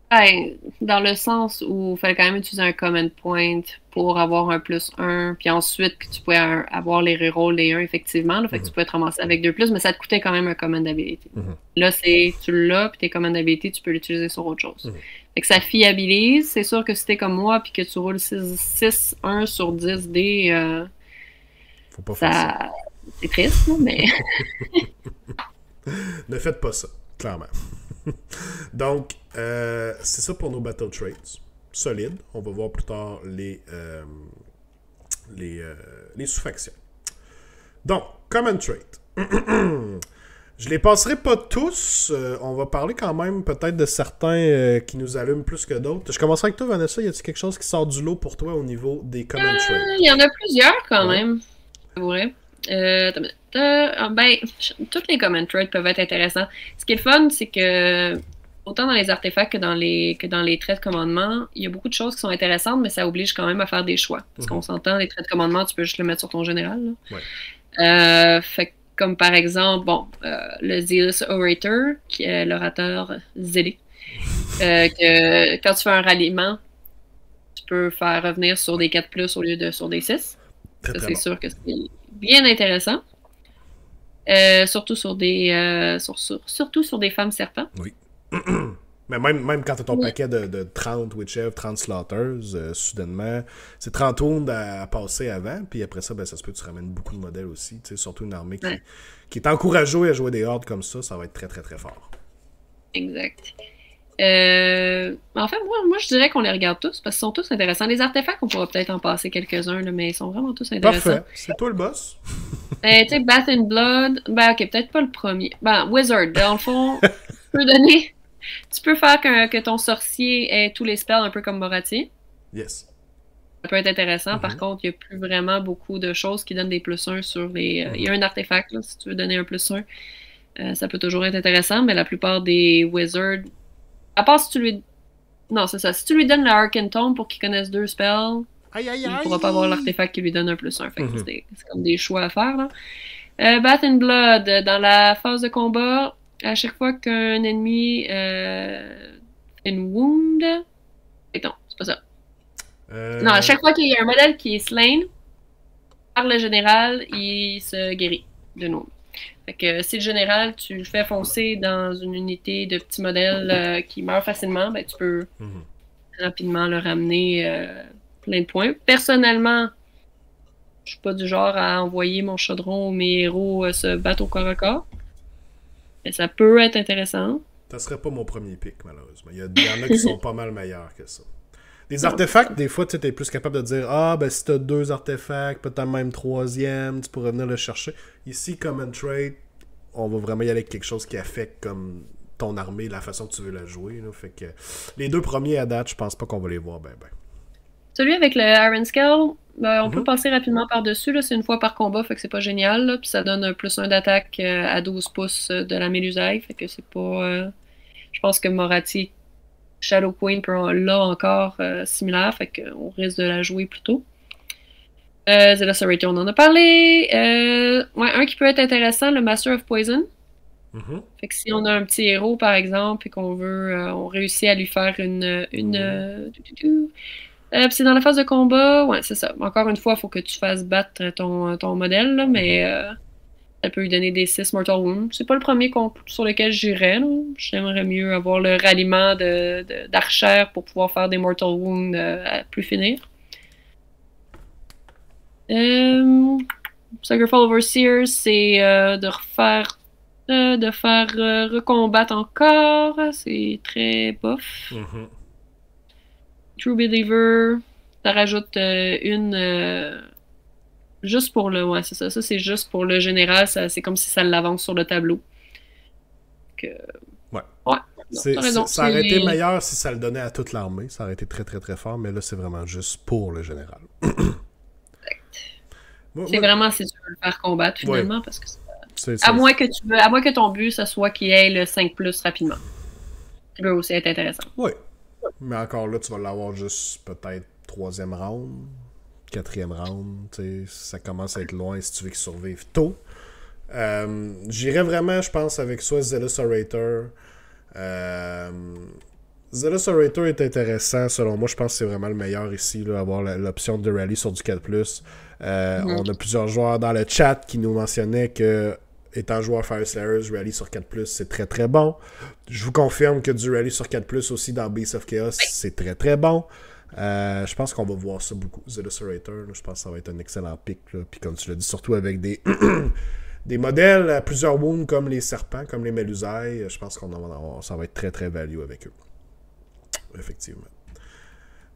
Speaker 3: Ben, dans le sens où il fallait quand même utiliser un command point pour avoir un +1, puis ensuite que tu pouvais avoir les rerolls les 1 effectivement, là, fait que tu pouvais te ramasser avec 2+, mais ça te coûtait quand même un command ability. Là, tu l'as, puis tes command ability, tu peux l'utiliser sur autre chose. Fait que ça fiabilise. C'est sûr que si t'es comme moi, puis que tu roules 6-1 sur 10 dés,
Speaker 1: faut pas faire ça.
Speaker 3: C'est triste, là, mais...
Speaker 1: Ne faites pas ça, clairement. Donc, c'est ça pour nos Battle Traits. Solides. On va voir plus tard les sous-factions. Donc, Common Trait. Je les passerai pas tous. On va parler quand même peut-être de certains qui nous allument plus que d'autres. Je commencerai avec toi, Vanessa. Y a-t-il quelque chose qui sort du lot pour toi au niveau des Common Traits?
Speaker 3: Il y en a plusieurs quand même. C'est vrai. Ben, tous les common traits peuvent être intéressants. Ce qui est le fun, c'est que autant dans les artefacts que dans les traits de commandement, il y a beaucoup de choses qui sont intéressantes, mais ça oblige quand même à faire des choix. Parce qu'on s'entend, les traits de commandement, tu peux juste le mettre sur ton général. Fait que, comme par exemple, le Zealous Orator, qui est l'orateur zélé. Que quand tu fais un ralliement, tu peux faire revenir sur des 4+ au lieu de sur des 6. Ça, c'est sûr que c'est bien intéressant. Surtout sur des surtout sur des femmes serpents.
Speaker 1: Oui. Mais même quand tu as ton paquet de 30 Witchev, 30 Slaughters, soudainement, c'est 30 wounds à passer avant, puis après ça, ça se peut que tu ramènes beaucoup de modèles aussi. Surtout une armée qui est encourageée à jouer des hordes comme ça va être très très très fort.
Speaker 3: Exact. En fait, moi je dirais qu'on les regarde tous, parce qu'ils sont tous intéressants. Les artefacts, on pourra peut-être en passer quelques-uns, là, mais ils sont vraiment tous intéressants.
Speaker 1: Parfait. C'est toi le boss.
Speaker 3: Tu sais, Bath and Blood, ok, peut-être pas le premier. Wizard, dans le fond, tu peux faire que ton sorcier ait tous les spells un peu comme Morathi.
Speaker 1: Yes.
Speaker 3: Ça peut être intéressant. Par contre, il n'y a plus vraiment beaucoup de choses qui donnent des +1 sur les... Il y a un artefact, là, si tu veux donner un +1. Ça peut toujours être intéressant, mais la plupart des Wizards... À part si tu lui... Non, c'est ça. Si tu lui donnes le Arcane Tome pour qu'il connaisse 2 spells, il ne pourra pas avoir l'artefact qui lui donne un +1. Fait que c'est comme des choix à faire, là. Bath and Blood, dans la phase de combat, à chaque fois qu'un ennemi fait une wound... Non, c'est pas ça. Non, à chaque fois qu'il y a un modèle qui est slain, par le général, il se guérit de nouveau. Fait que si le général, tu le fais foncer dans une unité de petits modèles qui meurent facilement, tu peux rapidement le ramener plein de points. Personnellement, je suis pas du genre à envoyer mon chaudron ou mes héros se battre au corps à corps. Mais ça peut être intéressant.
Speaker 1: Ça serait pas mon premier pick, malheureusement. Il y en a qui sont pas mal meilleurs que ça. Les artefacts, des fois, tu es plus capable de dire si tu as 2 artefacts, peut-être même 3e, tu pourrais venir le chercher. Ici, Common Trait, on va vraiment y aller avec quelque chose qui affecte comme ton armée, la façon que tu veux la jouer. Là. Fait que les 2 premiers à date, je pense pas qu'on va les voir ben.
Speaker 3: Celui avec le Iron Scale, on peut passer rapidement par-dessus. C'est une fois par combat, fait que c'est pas génial. Là, puis ça donne un +1 d'attaque à 12 pouces de la Mélusaille. Fait que c'est pas... je pense que Morathi, Shadow Queen peut là encore similaire. Fait qu'on risque de la jouer plus tôt. Zealous Orator, on en a parlé. Un qui peut être intéressant, le Master of Poison. Fait que si on a un petit héros, par exemple, et qu'on veut, on réussit à lui faire puis c'est dans la phase de combat, ouais, c'est ça. Encore une fois, il faut que tu fasses battre ton modèle, là, mais ça peut lui donner des 6 Mortal Wounds. C'est pas le premier sur lequel j'irais. J'aimerais mieux avoir le ralliement d'Archer pour pouvoir faire des Mortal Wounds à plus finir. Sacrifall Overseer, c'est de faire recombattre encore. C'est très bof. True Believer, ça rajoute une... juste pour le... Ouais, c'est ça. Ça, c'est juste pour le général. C'est comme si ça l'avance sur le tableau.
Speaker 1: Ouais.
Speaker 3: Non,
Speaker 1: ça aurait été meilleur si ça le donnait à toute l'armée. Ça aurait été très, très, très fort. Mais là, c'est vraiment juste pour le général.
Speaker 3: C'est vraiment si tu veux le faire combattre, finalement.
Speaker 1: Ouais.
Speaker 3: Parce que à moins que ton but, ce soit qu'il ait le 5+ rapidement. Ça peut aussi être intéressant.
Speaker 1: Oui. Mais encore là, tu vas l'avoir juste peut-être 3e round, 4e round. Ça commence à être loin si tu veux qu'il survive tôt. J'irais vraiment, je pense, avec soit Zealous Orator. Zealous Orator est intéressant. Selon moi, je pense que c'est vraiment le meilleur ici, là, avoir l'option de rally sur du 4+. On a plusieurs joueurs dans le chat qui nous mentionnaient que étant joueur Fire Slayers, rally sur 4+, c'est très très bon. Je vous confirme que du rally sur 4+, aussi dans Beasts of Chaos, c'est très très bon. Je pense qu'on va voir ça beaucoup. Zealous Orator, je pense que ça va être un excellent pick. Là. Puis comme tu l'as dit, surtout avec des des modèles à plusieurs wounds comme les serpents, comme les mélusailles, je pense ça va être très très value avec eux. Effectivement.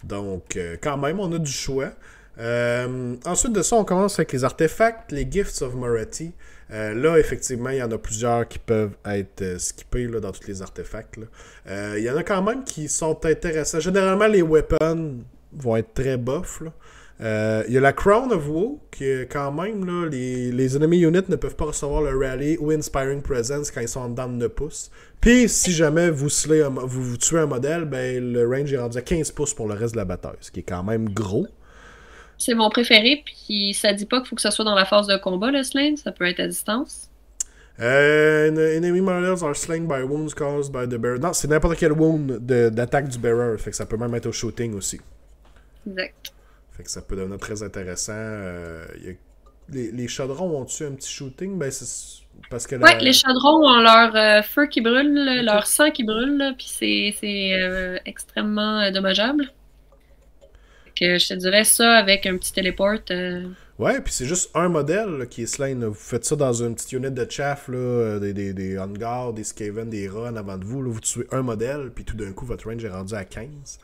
Speaker 1: Donc, quand même, on a du choix. Ensuite de ça, on commence avec les artefacts, les Gifts of Morathi. Là, effectivement, il y en a plusieurs qui peuvent être skippés là, dans tous les artefacts. Il y en a quand même qui sont intéressants. Généralement, les weapons vont être très buff. Il y a la Crown of Woe, qui est quand même, là, les enemy units ne peuvent pas recevoir le Rally ou Inspiring Presence quand ils sont en dedans de 9 pouces. Puis, si jamais vous tuez un modèle, ben, le range est rendu à 15 pouces pour le reste de la bataille, ce qui est quand même gros.
Speaker 3: C'est mon préféré, puis ça dit pas qu'il faut que ça soit dans la phase de combat, le slain, ça peut être à distance.
Speaker 1: Enemy models are slain by wounds caused by the bearer. Non, c'est n'importe quel wound d'attaque du bearer, fait que ça peut même être au shooting aussi.
Speaker 3: Exact.
Speaker 1: Fait que ça peut devenir très intéressant. Les chaudrons ont-tu un petit shooting? Ben, c'est parce que
Speaker 3: ouais, les chaudrons ont leur feu qui brûle, leur sang qui brûle, puis c'est extrêmement dommageable. Que je te dirais ça avec un petit téléport.
Speaker 1: Ouais, puis c'est juste un modèle là, qui est slain. Là. Vous faites ça dans une petite unit de chaff, là, des On-Guard, des Skaven, des Run avant de vous. Là, vous tuez un modèle, puis tout d'un coup, votre range est rendu à 15.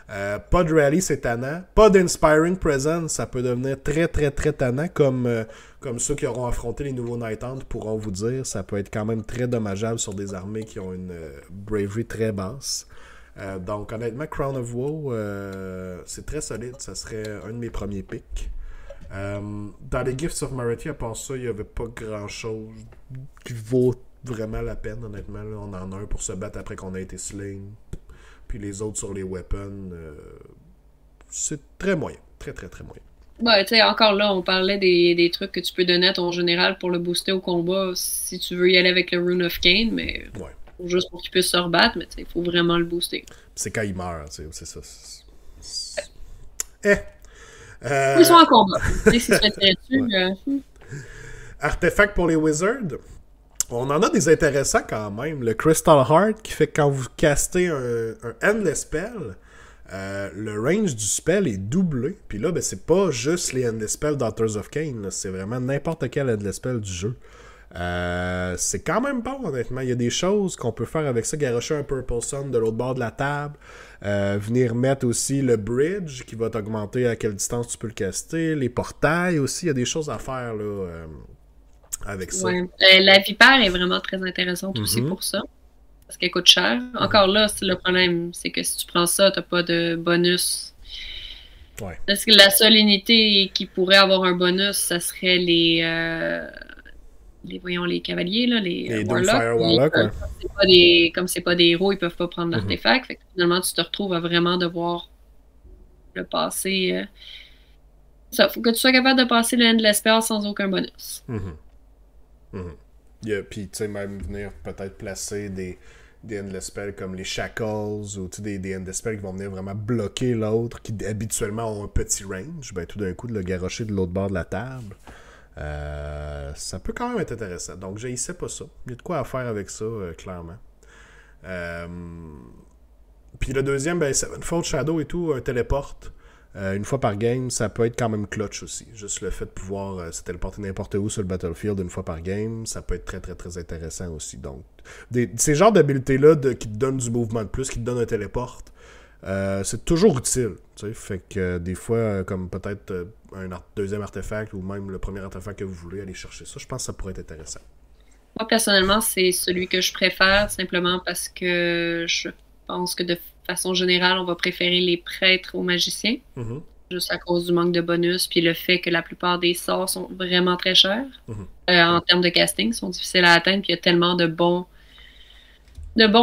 Speaker 1: Pas de rally, c'est tannant. Pas d'Inspiring Presence, ça peut devenir très, très, très tannant, comme ceux qui auront affronté les nouveaux Night Hunt pourront vous dire. Ça peut être quand même très dommageable sur des armées qui ont une bravery très basse. Donc, honnêtement, Crown of Woe, c'est très solide. Ça serait un de mes premiers picks. Dans les Gifts of Morathi, à part ça, il n'y avait pas grand-chose qui vaut vraiment la peine, honnêtement. Là, on en a un pour se battre après qu'on a été slain. Puis les autres sur les weapons, c'est très moyen. Très, très, très moyen.
Speaker 3: Ouais, tu sais, encore là, on parlait des trucs que tu peux donner à ton général pour le booster au combat si tu veux y aller avec le Rune of Cain, mais
Speaker 1: ouais.
Speaker 3: Juste pour qu'il puisse se rebattre, mais il faut vraiment le booster.
Speaker 1: C'est quand il meurt, c'est ça.
Speaker 3: Ils sont en combat. Si tu fais tirer dessus,
Speaker 1: Artefact pour les Wizards. On en a des intéressants quand même. Le Crystal Heart qui fait que quand vous castez un Endless Spell, le range du spell est doublé. Puis là, ben, c'est pas juste les Endless Spells Daughters of Cain. C'est vraiment n'importe quel Endless Spell du jeu. C'est quand même bon, honnêtement. Il y a des choses qu'on peut faire avec ça. Garocher un Purple Sun de l'autre bord de la table. Venir mettre aussi le Bridge qui va t'augmenter à quelle distance tu peux le caster. Les portails aussi. Il y a des choses à faire là, avec ça.
Speaker 3: Ouais. La Vipère est vraiment très intéressante aussi pour ça. Parce qu'elle coûte cher. Encore là, c'est le problème. C'est que si tu prends ça, t'as pas de bonus.
Speaker 1: Ouais.
Speaker 3: Parce que la seule unité qui pourrait avoir un bonus, ça serait les cavaliers, là, les
Speaker 1: Warlocks.
Speaker 3: Comme c'est pas des héros, ils peuvent pas prendre l'artefact. Fait que finalement, tu te retrouves à vraiment devoir le passer. Ça, faut que tu sois capable de passer le Endless Spell sans aucun bonus.
Speaker 1: Puis, tu sais, même venir peut-être placer des endless spells comme les shackles ou des endless spells qui vont venir vraiment bloquer l'autre, qui habituellement ont un petit range. Ben, tout d'un coup, de le garrocher de l'autre bord de la table. Ça peut quand même être intéressant. Donc, j'haïssais pas ça. Il y a de quoi à faire avec ça, clairement. Puis le deuxième, ben, Sevenfold Shadow et tout, un téléporte. Une fois par game, ça peut être quand même clutch aussi. Juste le fait de pouvoir se téléporter n'importe où sur le battlefield une fois par game, ça peut être très très très intéressant aussi. Donc, ces genres d'habilités-là qui te donnent du mouvement de plus, qui te donnent un téléporte, c'est toujours utile. Fait que des fois, comme peut-être un deuxième artefact ou même le premier artefact que vous voulez, aller chercher ça, je pense que ça pourrait être intéressant.
Speaker 3: Moi, personnellement, c'est celui que je préfère, simplement parce que je pense que de façon générale, on va préférer les prêtres aux magiciens, juste à cause du manque de bonus, puis le fait que la plupart des sorts sont vraiment très chers en termes de casting, sont difficiles à atteindre, puis il y a tellement de bons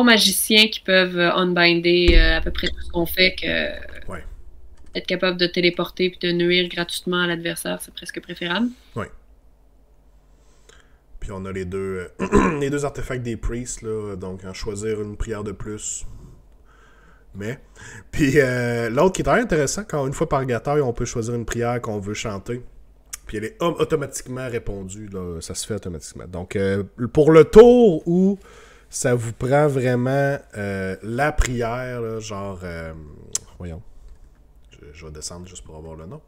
Speaker 3: magiciens qui peuvent unbinder à peu près tout ce qu'on fait que être capable de téléporter puis de nuire gratuitement à l'adversaire, c'est presque préférable.
Speaker 1: Oui. Puis on a les deux artefacts des priests, là, donc en choisir une prière de plus. Mais. Puis l'autre qui est très intéressant, quand une fois par bataille, on peut choisir une prière qu'on veut chanter. Puis elle est automatiquement répondue, là, ça se fait automatiquement. Donc pour le tour où ça vous prend vraiment la prière, là, genre. Voyons. Je vais descendre juste pour avoir le nom.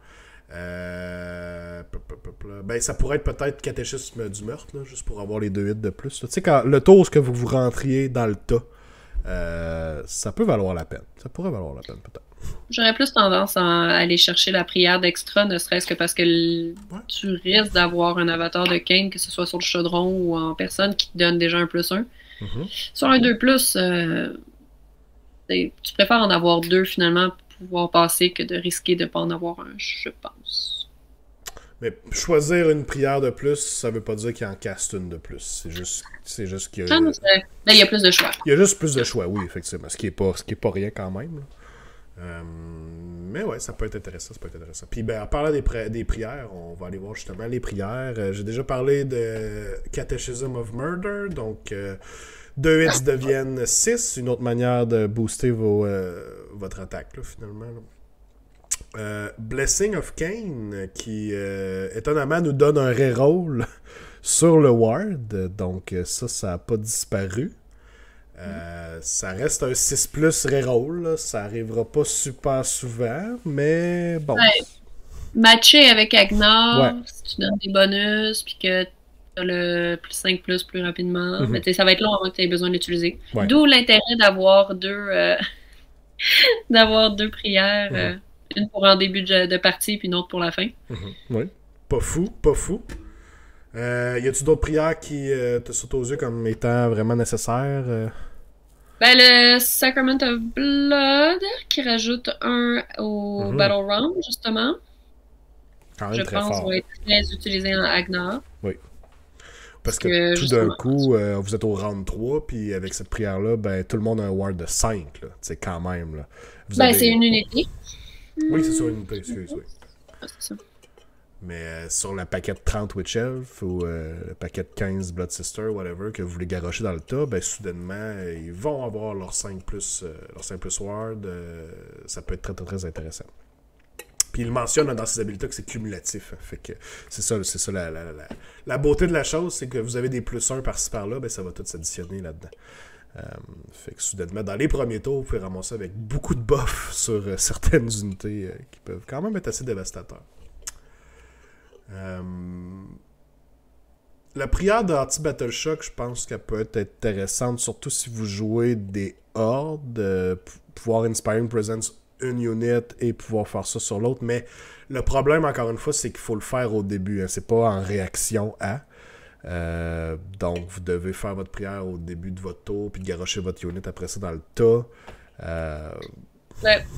Speaker 1: Ben, ça pourrait être peut-être catéchisme du meurtre, là, juste pour avoir les 2 hits de plus. Tu sais, quand le tour où vous rentriez dans le tas, ça peut valoir la peine. Ça pourrait valoir la peine, peut-être.
Speaker 3: J'aurais plus tendance à aller chercher la prière d'extra, ne serait-ce que parce que tu risques d'avoir un avatar de Kane, que ce soit sur le chaudron ou en personne, qui te donne déjà un +1. Sur un 2+, tu préfères en avoir 2 finalement pour pouvoir passer que de risquer de ne pas en avoir un, je pense.
Speaker 1: Mais choisir une prière de plus, ça veut pas dire qu'il en caste une de plus. C'est juste qu'il y a...
Speaker 3: Là, il y a plus de choix.
Speaker 1: Il y a juste plus de choix, oui, effectivement. Ce qui est pas rien quand même. Mais ouais, ça peut être intéressant. Puis ben, en parlant des prières, on va aller voir justement les prières. J'ai déjà parlé de Catechism of Murder, donc 2 hits deviennent 6, une autre manière de booster votre attaque, là, finalement. Blessing of Cain, qui étonnamment nous donne un reroll sur le ward, donc ça n'a pas disparu. Ça reste un 6+ reroll, là. Ça arrivera pas super souvent, mais bon.
Speaker 3: Ouais. Matcher avec Agnar, si tu donnes des bonus, puis que tu as le +5+ plus rapidement, mais ça va être long avant que tu aies besoin de l'utiliser. D'où l'intérêt d'avoir deux prières, une pour en début de partie, puis une autre pour la fin.
Speaker 1: Oui, pas fou. Y a-tu d'autres prières qui te sautent aux yeux comme étant vraiment nécessaires?
Speaker 3: Ben, le Sacrament of Blood, qui rajoute 1 au Battle Round, justement.
Speaker 1: Quand même
Speaker 3: je
Speaker 1: très
Speaker 3: pense
Speaker 1: fort.
Speaker 3: Va être très utilisé en Agnar.
Speaker 1: Oui. Parce que tout d'un coup, vous êtes au round 3, puis avec cette prière-là, ben, tout le monde a un ward de 5, là. C'est quand même, là.
Speaker 3: C'est une unité.
Speaker 1: Oui, c'est sur une unité, excuse, oui.
Speaker 3: C'est ça.
Speaker 1: Mais sur la paquette 30 Witch Elf ou le paquette 15 Blood Sister, whatever, que vous voulez garrocher dans le tas, ben soudainement, ils vont avoir leur 5+ ward. Ça peut être très très très intéressant. Puis il mentionne dans ses habiletés que c'est cumulatif. Fait que c'est ça la beauté de la chose, c'est que vous avez des +1 par-ci par-là, ben ça va tout s'additionner là-dedans. Fait que soudainement, dans les premiers tours, vous pouvez ramasser avec beaucoup de buffs sur certaines unités qui peuvent quand même être assez dévastateurs. La prière d'anti-Battle Shock, je pense qu'elle peut être intéressante, surtout si vous jouez des hordes, pouvoir Inspiring Presence une unit et pouvoir faire ça sur l'autre. Mais le problème, encore une fois, c'est qu'il faut le faire au début. Hein, c'est pas en réaction à. Donc, vous devez faire votre prière au début de votre tour, puis garrocher votre unit après ça dans le tas.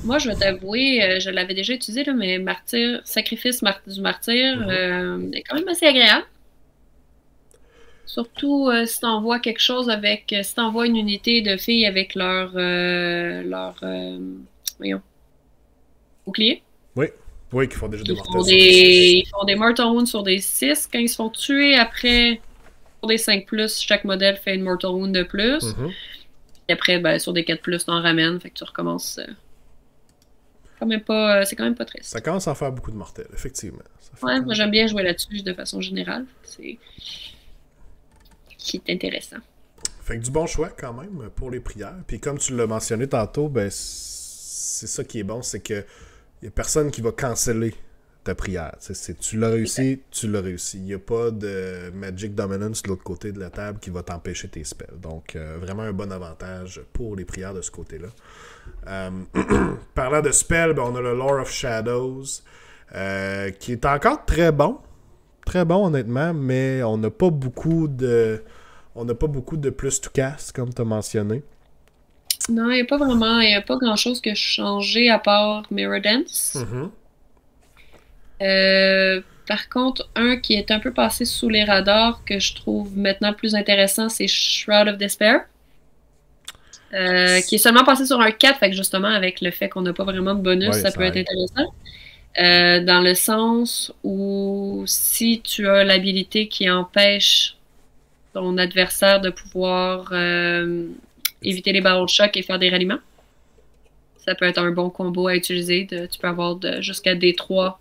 Speaker 3: Moi, je vais t'avouer, je l'avais déjà utilisé, là, mais sacrifice du martyr est quand même assez agréable. Surtout si t'envoies quelque chose avec... si t'envoies une unité de filles avec leur bouclier.
Speaker 1: Oui, qui font déjà des mortels.
Speaker 3: Ils font des mortal wounds sur des 6. Quand ils se font tuer après Sur des 5+, chaque modèle fait une Mortal Wound de plus. Et après, ben, sur des 4+, t'en ramènes. Fait que tu recommences. C'est quand même pas triste.
Speaker 1: Ça commence à faire beaucoup de mortels, effectivement.
Speaker 3: Ouais, moi j'aime bien jouer là-dessus de façon générale. C'est qui est intéressant.
Speaker 1: Fait que du bon choix quand même pour les prières. Puis comme tu l'as mentionné tantôt, ben c'est ça qui est bon, c'est que y a personne qui va canceller ta prière. Tu l'as réussi, tu l'as réussi. Il n'y a pas de Magic Dominance de l'autre côté de la table qui va t'empêcher tes spells. Donc vraiment un bon avantage pour les prières de ce côté-là. Parlant de spells, ben, on a le Lore of Shadows qui est encore très bon. Très bon honnêtement, mais on n'a pas beaucoup de plus to cast, comme tu as mentionné.
Speaker 3: Non, il n'y a pas grand-chose que je changeais à part Mirror Dance. Par contre, un qui est un peu passé sous les radars, que je trouve maintenant plus intéressant, c'est Shroud of Despair. Qui est seulement passé sur un 4, fait que justement, avec le fait qu'on n'a pas vraiment de bonus, ça peut être intéressant. Dans le sens où si tu as l'habilité qui empêche ton adversaire de pouvoir éviter les battle shocks et faire des ralliements, ça peut être un bon combo à utiliser. Tu peux avoir jusqu'à D3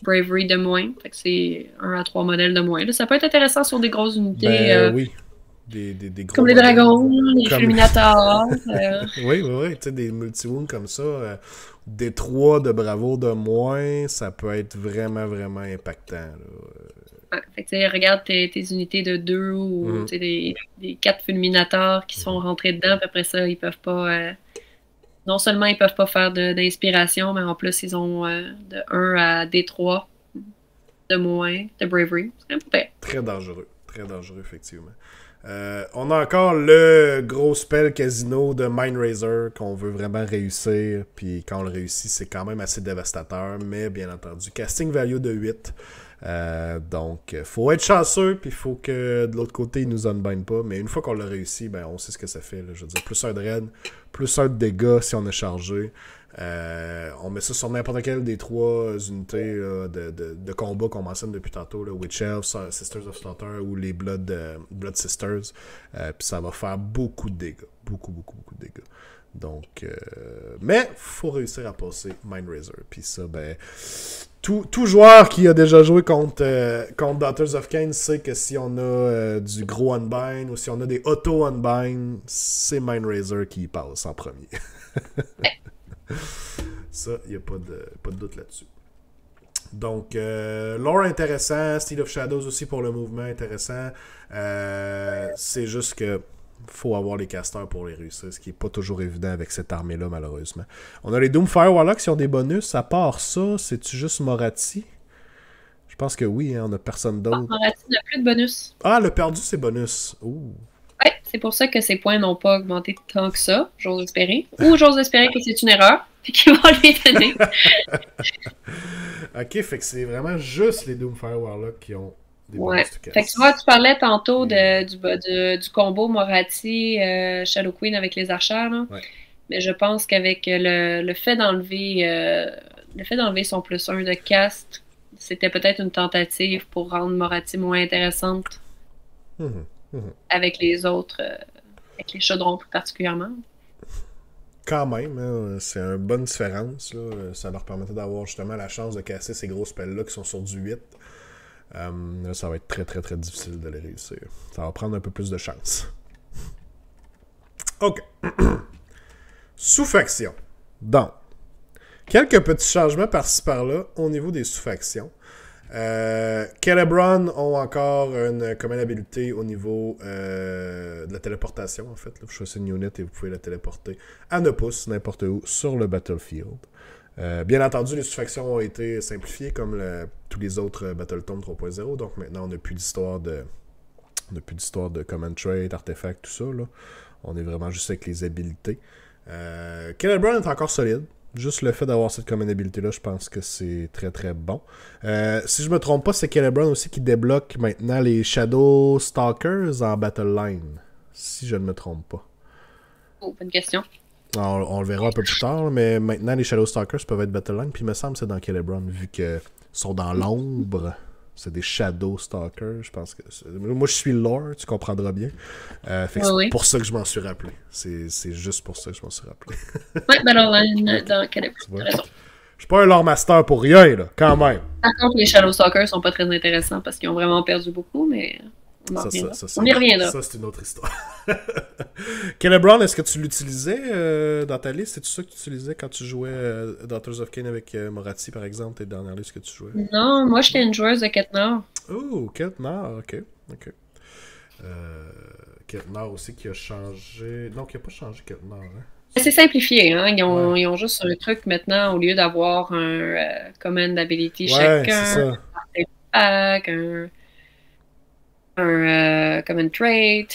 Speaker 3: Bravery de moins. Fait que c'est 1 à 3 modèles de moins. Là, ça peut être intéressant sur des grosses unités.
Speaker 1: Oui. Des gros
Speaker 3: comme les dragons, les fulminators.
Speaker 1: Oui. Tu sais, des multi-wounds comme ça. Des 3 de bravo de moins, ça peut être vraiment, vraiment impactant. Là.
Speaker 3: Fait que, regarde tes unités de 2 ou des 4 fulminators qui se font rentrer dedans. Puis après ça, ils peuvent pas... non seulement ils peuvent pas faire d'inspiration, mais en plus, ils ont de 1 à D3 de moins de bravery. C'est quand même pas
Speaker 1: très dangereux, effectivement. On a encore le gros spell casino de Mindrazor qu'on veut vraiment réussir. Puis quand on le réussit, c'est quand même assez dévastateur. Mais bien entendu, casting value de 8. Donc, faut être chanceux. Puis il faut que de l'autre côté, il nous unbind pas. Mais une fois qu'on l'a réussi, ben, on sait ce que ça fait. Là. Je veux dire, plus 1 de raid, plus 1 de dégâts si on est chargé. On met ça sur n'importe quelle des 3 unités là, de combat qu'on mentionne depuis tantôt, là, Witch Elves, Sisters of Slaughter ou les Blood Sisters. Puis ça va faire beaucoup de dégâts. Beaucoup de dégâts. Donc, mais faut réussir à passer Mindrazor. Puis ça, ben, tout joueur qui a déjà joué contre Daughters of Khaine sait que si on a du gros unbind ou si on a des auto-unbind, c'est Mindrazor qui passe en premier. Ça, il n'y a pas de doute là-dessus. Donc, lore intéressant, Steel of Shadows aussi pour le mouvement intéressant. C'est juste que faut avoir les casters pour les réussir, ce qui n'est pas toujours évident avec cette armée-là, malheureusement. On a les Doomfire Warlocks qui ont des bonus. À part ça, c'est-tu juste Morathi? Je pense que oui, hein, on n'a personne d'autre.
Speaker 3: Morathi n'a plus de bonus.
Speaker 1: Ah, le perdu, c'est bonus. Ouh.
Speaker 3: Ouais, c'est pour ça que ses points n'ont pas augmenté tant que ça, j'ose espérer. Ou j'ose espérer que c'est une erreur, puis qu'ils vont lui donner.
Speaker 1: Ok, fait que c'est vraiment juste les Doomfire Warlocks qui ont des bonus to cast.
Speaker 3: Fait que tu vois, tu parlais tantôt du combo Morathi Shadow Queen avec les archers, là.
Speaker 1: Ouais.
Speaker 3: Mais je pense qu'avec le fait d'enlever son +1 de cast, c'était peut-être une tentative pour rendre Morathi moins intéressante. Avec les autres, avec les chaudrons plus particulièrement.
Speaker 1: Quand même, hein, c'est une bonne différence. Là. Ça leur permettait d'avoir justement la chance de casser ces gros spells-là qui sont sur du 8. Là, ça va être très très très difficile de les réussir. Ça va prendre un peu plus de chance. Ok. Sous-faction. Donc, quelques petits changements par-ci par-là au niveau des sous-factions. Celebron ont encore une common habilité au niveau de la téléportation en fait. Là, vous choisissez une unit et vous pouvez la téléporter à 9 pouces n'importe où sur le battlefield. Bien entendu, les sous-factions ont été simplifiées comme tous les autres Battletome 3.0, donc maintenant on n'a plus d'histoire de command trait, artefacts, tout ça. Là. On est vraiment juste avec les habilités. Celebron est encore solide. Juste le fait d'avoir cette common habilité-là, je pense que c'est très très bon. Si je me trompe pas, c'est Celebron aussi qui débloque maintenant les Shadow Stalkers en Battle Line. Si je ne me trompe pas.
Speaker 3: Oh, bonne question.
Speaker 1: Alors, on le verra un peu plus tard, mais maintenant les Shadow Stalkers peuvent être Battle Line, puis il me semble que c'est dans Celebron, vu qu'ils sont dans l'ombre. C'est des Shadow Stalkers, je pense que... Moi, je suis lore, tu comprendras bien. Fait que c'est pour ça que je m'en suis rappelé. C'est juste pour ça que je m'en suis rappelé.
Speaker 3: Ouais, Battleline dans Caleb.
Speaker 1: Je suis pas un lore master pour rien, là, quand même.
Speaker 3: Par contre, les Shadow Stalkers sont pas très intéressants parce qu'ils ont vraiment perdu beaucoup, mais on y reviendra.
Speaker 1: Ça, c'est une autre histoire. Celebrawn, est-ce que tu l'utilisais dans ta liste? C'est-tu ça que tu utilisais quand tu jouais Daughters of Cain avec Moratti, par exemple, tes dernières listes que tu jouais?
Speaker 3: Non, moi, j'étais une joueuse de Ketnar.
Speaker 1: Oh, Ketnar, ok. Ketnar aussi qui a changé... Non, qui a pas changé Ketnar, hein?
Speaker 3: C'est simplifié, hein? Ils ont juste un truc maintenant, au lieu d'avoir un command ability chacun, un command trait.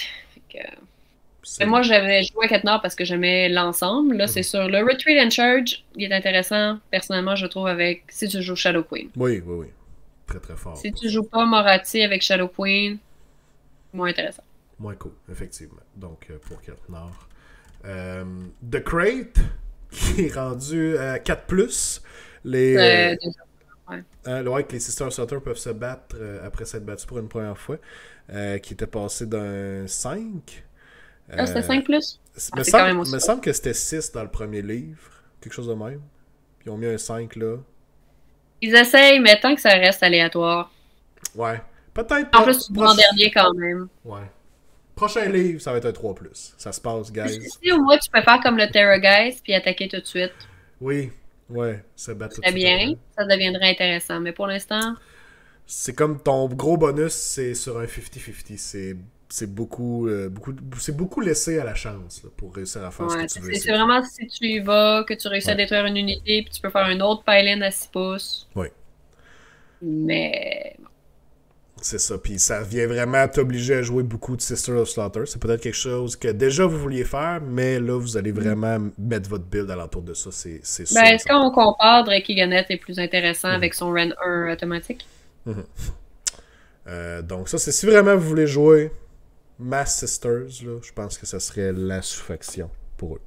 Speaker 3: Mais moi, j'avais joué à Ketnar parce que j'aimais l'ensemble. Là, c'est sûr. Le Retreat and Charge, il est intéressant, personnellement, je trouve, avec si tu joues Shadow Queen.
Speaker 1: Oui. Très, très fort.
Speaker 3: Si tu joues pas Moratti avec Shadow Queen, moins intéressant.
Speaker 1: Moins cool, effectivement. Donc, pour Ketnar. The Crate, qui est rendu à 4+. Que les Sisters Sutter peuvent se battre après s'être battus pour une première fois, qui était passé d'un 5.
Speaker 3: C'était 5+?
Speaker 1: Me semble que c'était 6 dans le premier livre, quelque chose de même. Puis ils ont mis un 5 là.
Speaker 3: Ils essayent, mais tant que ça reste aléatoire.
Speaker 1: Ouais. Peut-être.
Speaker 3: En plus, tu prends en dernier quand même.
Speaker 1: Ouais. Prochain livre, ça va être un 3+. Ça se passe, guys.
Speaker 3: Si au moins tu peux faire comme le Terrorgeist puis attaquer tout de suite.
Speaker 1: Oui. Ouais, se battre tout de
Speaker 3: suite. Bien, ça deviendrait intéressant. Mais pour l'instant...
Speaker 1: C'est comme ton gros bonus, c'est sur un 50-50. C'est beaucoup laissé à la chance là, pour réussir à faire ce que tu veux.
Speaker 3: C'est vraiment si tu y vas, que tu réussis à détruire une unité, puis tu peux faire un autre pile-in à 6 pouces.
Speaker 1: Oui.
Speaker 3: Mais...
Speaker 1: C'est ça, puis ça vient vraiment t'obliger à jouer beaucoup de Sister of Slaughter. C'est peut-être quelque chose que déjà vous vouliez faire, mais là, vous allez vraiment mettre votre build alentour de ça, c'est sûr.
Speaker 3: Ben, est-ce qu'on compare, Drake Gannett est plus intéressant avec son Ren 1 automatique?
Speaker 1: Donc ça, c'est si vraiment vous voulez jouer Mass Sisters, là, je pense que ça serait la sous-faction pour eux.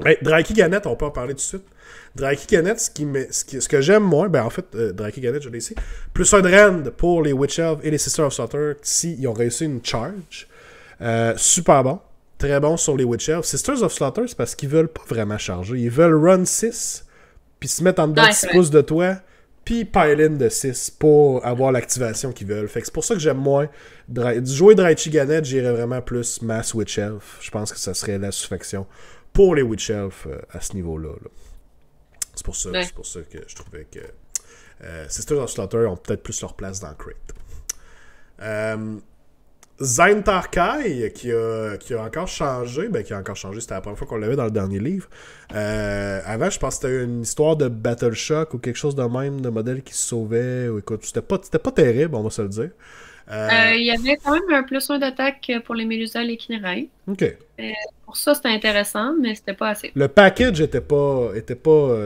Speaker 1: Ben, Drake Gannett, on peut en parler tout de suite. Drake Gannett, ce que j'aime moins, ben en fait, Drake Gannett, je l'ai ici, plus un de rend pour les Witch Elves et les Sisters of Slaughter, s'ils ont réussi une charge. Super bon. Très bon sur les Witch Elves. Sisters of Slaughter, c'est parce qu'ils veulent pas vraiment charger. Ils veulent run 6, puis se mettre en dedans de 6 pouces de toi, puis pile-in de 6 pour avoir l'activation qu'ils veulent. Fait que c'est pour ça que j'aime moins. Jouer Drake Gannett, j'irais vraiment plus Mass Witch Elf. Je pense que ça serait la sous-faction pour les Witch Elf à ce niveau-là. Là. C'est pour ça que je trouvais que Sisters of Slaughter ont peut-être plus leur place dans le crate. Zain Tarkai, qui a encore changé, c'était la première fois qu'on l'avait dans le dernier livre. Avant, je pense que c'était une histoire de Battle Shock ou quelque chose de même, de modèle qui se sauvait. Écoute, c'était pas terrible, on va se le dire.
Speaker 3: Il y avait quand même un +1 d'attaque pour les Mélusa et les Kinerai.
Speaker 1: OK.
Speaker 3: Pour ça, c'était intéressant, mais c'était pas assez.
Speaker 1: Le package était pas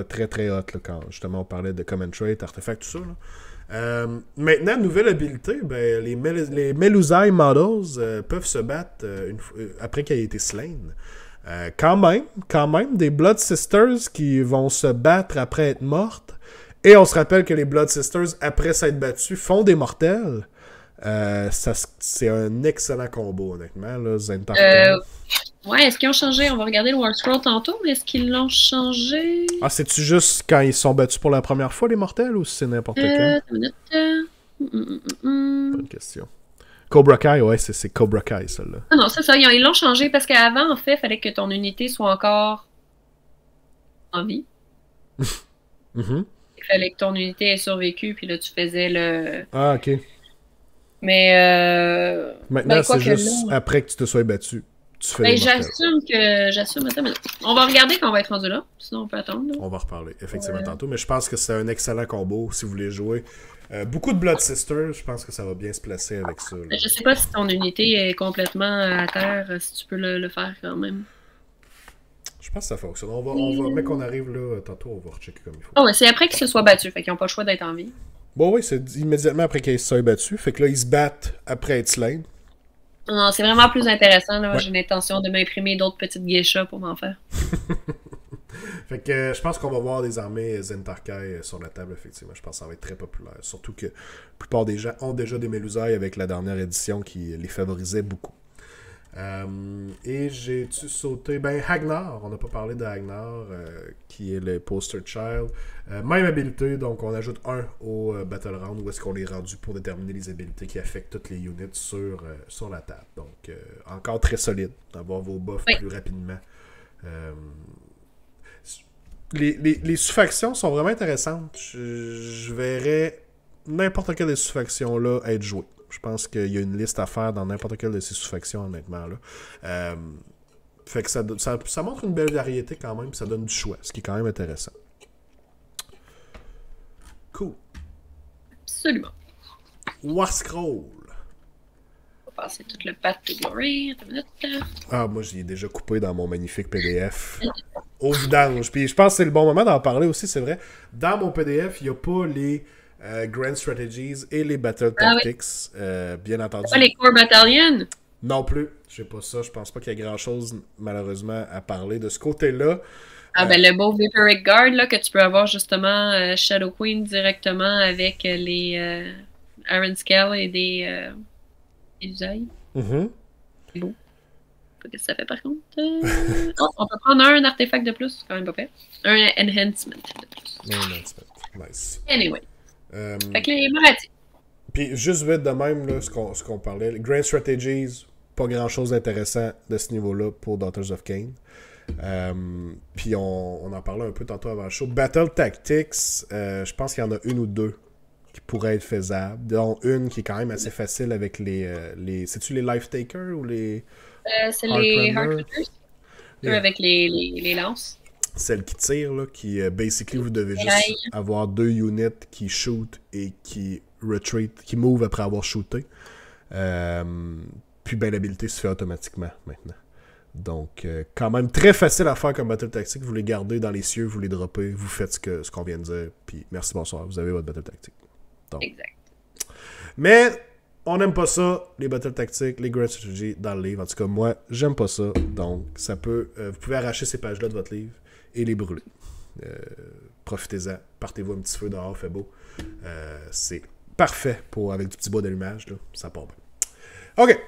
Speaker 1: très très hot là, quand justement on parlait de Common Trait, artefacts, tout ça. Là. Maintenant, nouvelle habilité, ben, les Melusai Models peuvent se battre après qu'elle ait été slain. Quand même, des Blood Sisters qui vont se battre après être mortes. Et on se rappelle que les Blood Sisters, après s'être battues, font des mortels. C'est un excellent combo, honnêtement. Là,
Speaker 3: ouais, est-ce qu'ils ont changé? On va regarder le War Scroll tantôt, mais est-ce qu'ils l'ont changé?
Speaker 1: Ah, c'est-tu juste quand ils sont battus pour la première fois, les mortels, ou c'est n'importe quand? Bonne question. Cobra Kai, ouais, c'est Cobra Kai, celle-là.
Speaker 3: Ah non, c'est ça, ils l'ont changé parce qu'avant, en fait, il fallait que ton unité soit encore en vie. Il fallait que ton unité ait survécu, puis là, tu faisais le...
Speaker 1: Ah, ok.
Speaker 3: Mais
Speaker 1: maintenant, c'est juste là, après que tu te sois battu. Tu fais
Speaker 3: j'assume. Attends, on va regarder quand on va être rendu là. Sinon, on peut attendre. Là.
Speaker 1: On va reparler, effectivement, tantôt. Mais je pense que c'est un excellent combo si vous voulez jouer. Beaucoup de Blood Sisters, je pense que ça va bien se placer avec ça. Là.
Speaker 3: Je sais pas si ton unité est complètement à terre, si tu peux le faire quand même.
Speaker 1: Je pense que ça fonctionne. On va, mais qu'on arrive là, tantôt, on va rechecker comme il faut.
Speaker 3: Oh, ouais, c'est après qu'ils se soient battus, fait qu'ils n'ont pas le choix d'être en vie.
Speaker 1: Bon, oui, c'est immédiatement après qu'ils se soient battus. Fait que là, ils se battent après être slain.
Speaker 3: Non, c'est vraiment plus intéressant. Là. Ouais. J'ai l'intention de m'imprimer d'autres petites geishas pour m'en faire.
Speaker 1: Fait que je pense qu'on va voir des armées Zentarkai sur la table, effectivement. Je pense que ça va être très populaire. Surtout que la plupart des gens ont déjà des Melusai avec la dernière édition qui les favorisait beaucoup. Et j'ai-tu sauté... Ben, Hagnar, on n'a pas parlé de Hagnar, qui est le poster child. Même habilité, donc on ajoute un au Battle Round, où est-ce qu'on est rendu pour déterminer les habilités qui affectent toutes les units sur la table. Donc, encore très solide, d'avoir vos buffs plus rapidement. Les sous-factions sont vraiment intéressantes. Je verrais n'importe quelle des sous-factions-là être jouée. Je pense qu'il y a une liste à faire dans n'importe quelle de ces sous-factions, honnêtement. Là. Fait que ça montre une belle variété quand même, puis ça donne du choix, ce qui est quand même intéressant. Cool.
Speaker 3: Absolument.
Speaker 1: War Scroll.
Speaker 3: On va passer tout le path to glory. Attends une minute.
Speaker 1: Ah, moi, j'y ai déjà coupé dans mon magnifique PDF. Au vidange. Puis je pense que c'est le bon moment d'en parler aussi, c'est vrai. Dans mon PDF, il n'y a pas les Grand Strategies et les Battle Tactics, bien entendu.
Speaker 3: Pas les Core Battalions?
Speaker 1: Non plus. Je sais pas ça. Je pense pas qu'il y a grand-chose, malheureusement, à parler de ce côté-là.
Speaker 3: Ben le beau Vaporic Guard, là, que tu peux avoir justement Shadow Queen directement avec les Iron Scale et des usailles. C'est beau. Qu'est-ce que ça fait par contre? On peut prendre un artefact de plus, c'est quand même pas fait. Un enhancement de plus.
Speaker 1: Un enhancement. Nice.
Speaker 3: Anyway. Fait que les Moratis.
Speaker 1: Puis juste vite de même, là, ce qu'on parlait. Les Grand Strategies, pas grand-chose d'intéressant de ce niveau-là pour Daughters of Cain. Puis on en parlait un peu tantôt avant le show. Battle Tactics, je pense qu'il y en a une ou deux qui pourraient être faisables. Dont une qui est quand même assez facile avec les c'est-tu les Life Takers ou les...
Speaker 3: c'est les Heartrunners. Avec les lances.
Speaker 1: Celle qui tire, là, qui basically vous devez juste avoir 2 units qui shoot et qui retreat, qui move après avoir shooté. Puis ben l'habilité se fait automatiquement maintenant. Donc quand même très facile à faire comme Battle Tactique. Vous les gardez dans les cieux, vous les droppez, vous faites ce qu'on vient de dire, puis merci, bonsoir, vous avez votre Battle Tactique. Donc.
Speaker 3: Exact.
Speaker 1: Mais on n'aime pas ça, les Battle Tactiques, les Grand Strategy dans le livre. En tout cas, moi, j'aime pas ça. Donc, ça peut... vous pouvez arracher ces pages-là de votre livre et les brûler. Profitez-en. Partez-vous un petit feu dehors, fait beau. C'est parfait avec du petit bois d'allumage. Là. Ça part bien. OK.